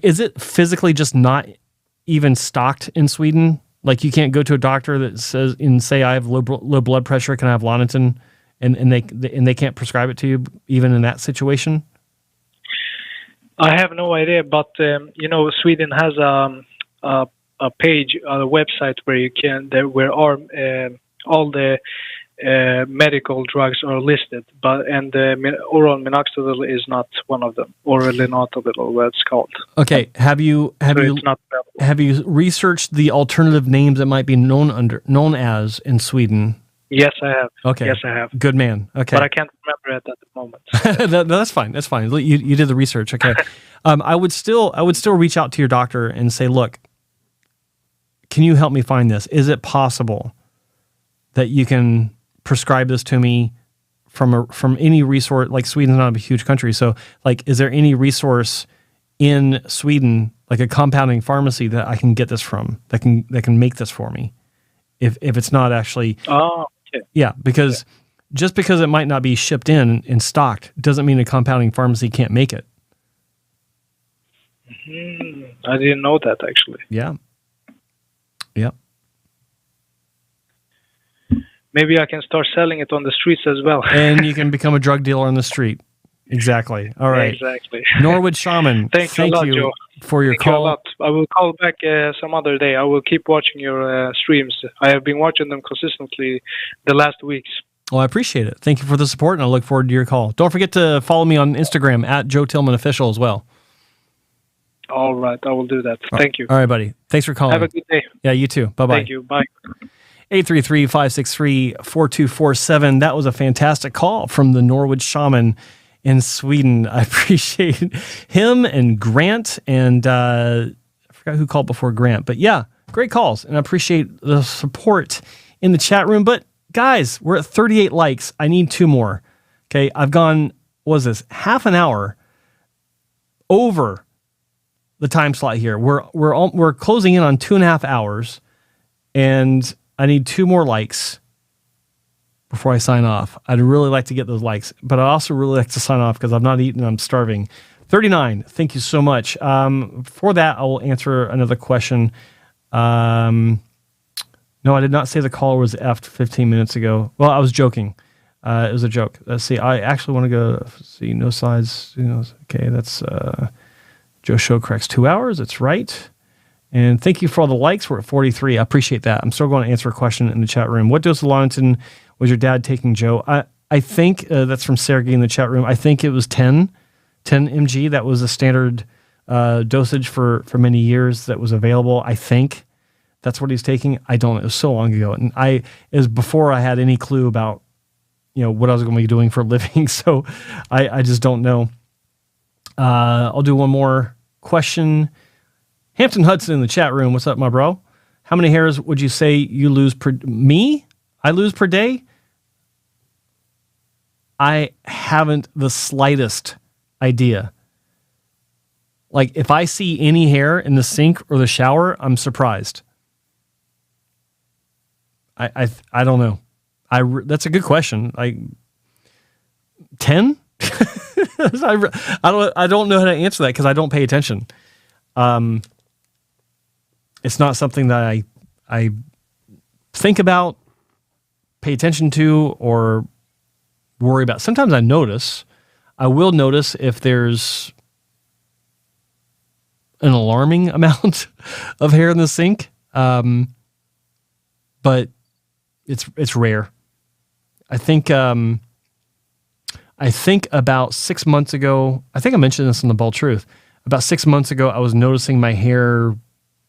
is it physically just not even stocked in Sweden? Like, you can't go to a doctor that says, say I have low blood pressure, can I have Lonitin, and they can't prescribe it to you even in that situation? I have no idea, but Sweden has a page on a website where all the medical drugs are listed, and oral minoxidil is not one of them. Oral minoxidil, what it's called. Okay, have you researched the alternative names that might be known as in Sweden? Yes, I have. Okay. Yes, I have. Good man. Okay, but I can't remember it at the moment. That's fine. That's fine. You did the research. Okay. I would still reach out to your doctor and say, look, can you help me find this? Is it possible that you can prescribe this to me from any resource? Like, Sweden's not a huge country, so is there any resource in Sweden, like a compounding pharmacy, that I can get this from, that can make this for me, if it's not actually? Oh, okay. Yeah, because just because it might not be shipped in and stocked doesn't mean a compounding pharmacy can't make it. I didn't know that, actually. Yeah. Yep. Maybe I can start selling it on the streets as well. And you can become a drug dealer on the street. Exactly. All right. Exactly. Norwood Shaman, thank you Joe. For your call. You a lot. I will call back some other day. I will keep watching your streams. I have been watching them consistently the last weeks. Well, I appreciate it. Thank you for the support, and I look forward to your call. Don't forget to follow me on Instagram at Joe Tillman Official as well. All right. I will do that. Thank you. All right, buddy. Thanks for calling. Have a good day. Yeah, you too. Bye-bye. Thank you. Bye. 833-563-4247. That was a fantastic call from the Norwood Shaman in Sweden. I appreciate him and Grant, and I forgot who called before Grant. But yeah, great calls, and I appreciate the support in the chat room. But guys, we're at 38 likes. I need 2 more. Okay, I've gone, what is this, half an hour over the time slot here. We're closing in on 2.5 hours, and I need 2 more likes before I sign off. I'd really like to get those likes, but I also really like to sign off because I've not eaten. I'm starving. 39. Thank you so much. For that, I will answer another question. No, I did not say the caller was effed 15 minutes ago. Well, I was joking. It was a joke. Let's see. I actually want to go see no sides. Okay, that's Joe Show corrects 2 hours. That's right. And thank you for all the likes. We're at 43. I appreciate that. I'm still going to answer a question in the chat room. What dose of Lonitin was your dad taking, Joe? I think that's from Sergey in the chat room. I think it was 10 mg. That was a standard dosage for many years that was available. I think that's what he's taking. I don't know. It was so long ago. And it was before I had any clue about, what I was going to be doing for a living. So I just don't know. I'll do one more question. Hampton Hudson in the chat room. What's up, my bro? How many hairs would you say you lose I lose per day? I haven't the slightest idea. Like, if I see any hair in the sink or the shower, I'm surprised. I don't know. That's a good question. Like 10? I don't know how to answer that because I don't pay attention. It's not something that I think about, pay attention to, or worry about. Sometimes I notice. I will notice if there's an alarming amount of hair in the sink, but it's rare. I think about 6 months ago, I think I mentioned this in the Bald Truth. About 6 months ago, I was noticing my hair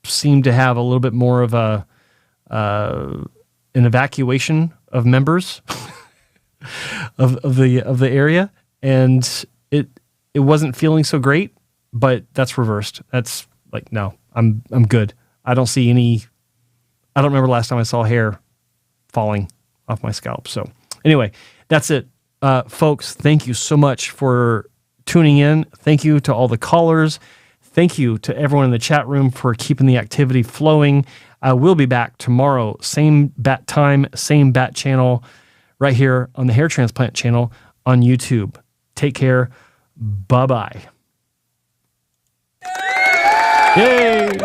seemed to have a little bit more of an evacuation of members of the area, and it wasn't feeling so great. But that's reversed. That's like, no, I'm good. I don't see any. I don't remember the last time I saw hair falling off my scalp. So anyway, that's it. Folks, thank you so much for tuning in. Thank you to all the callers. Thank you to everyone in the chat room for keeping the activity flowing. I will be back tomorrow, same bat time, same bat channel, right here on the Hair Transplant channel on YouTube. Take care. Bye-bye. Yay!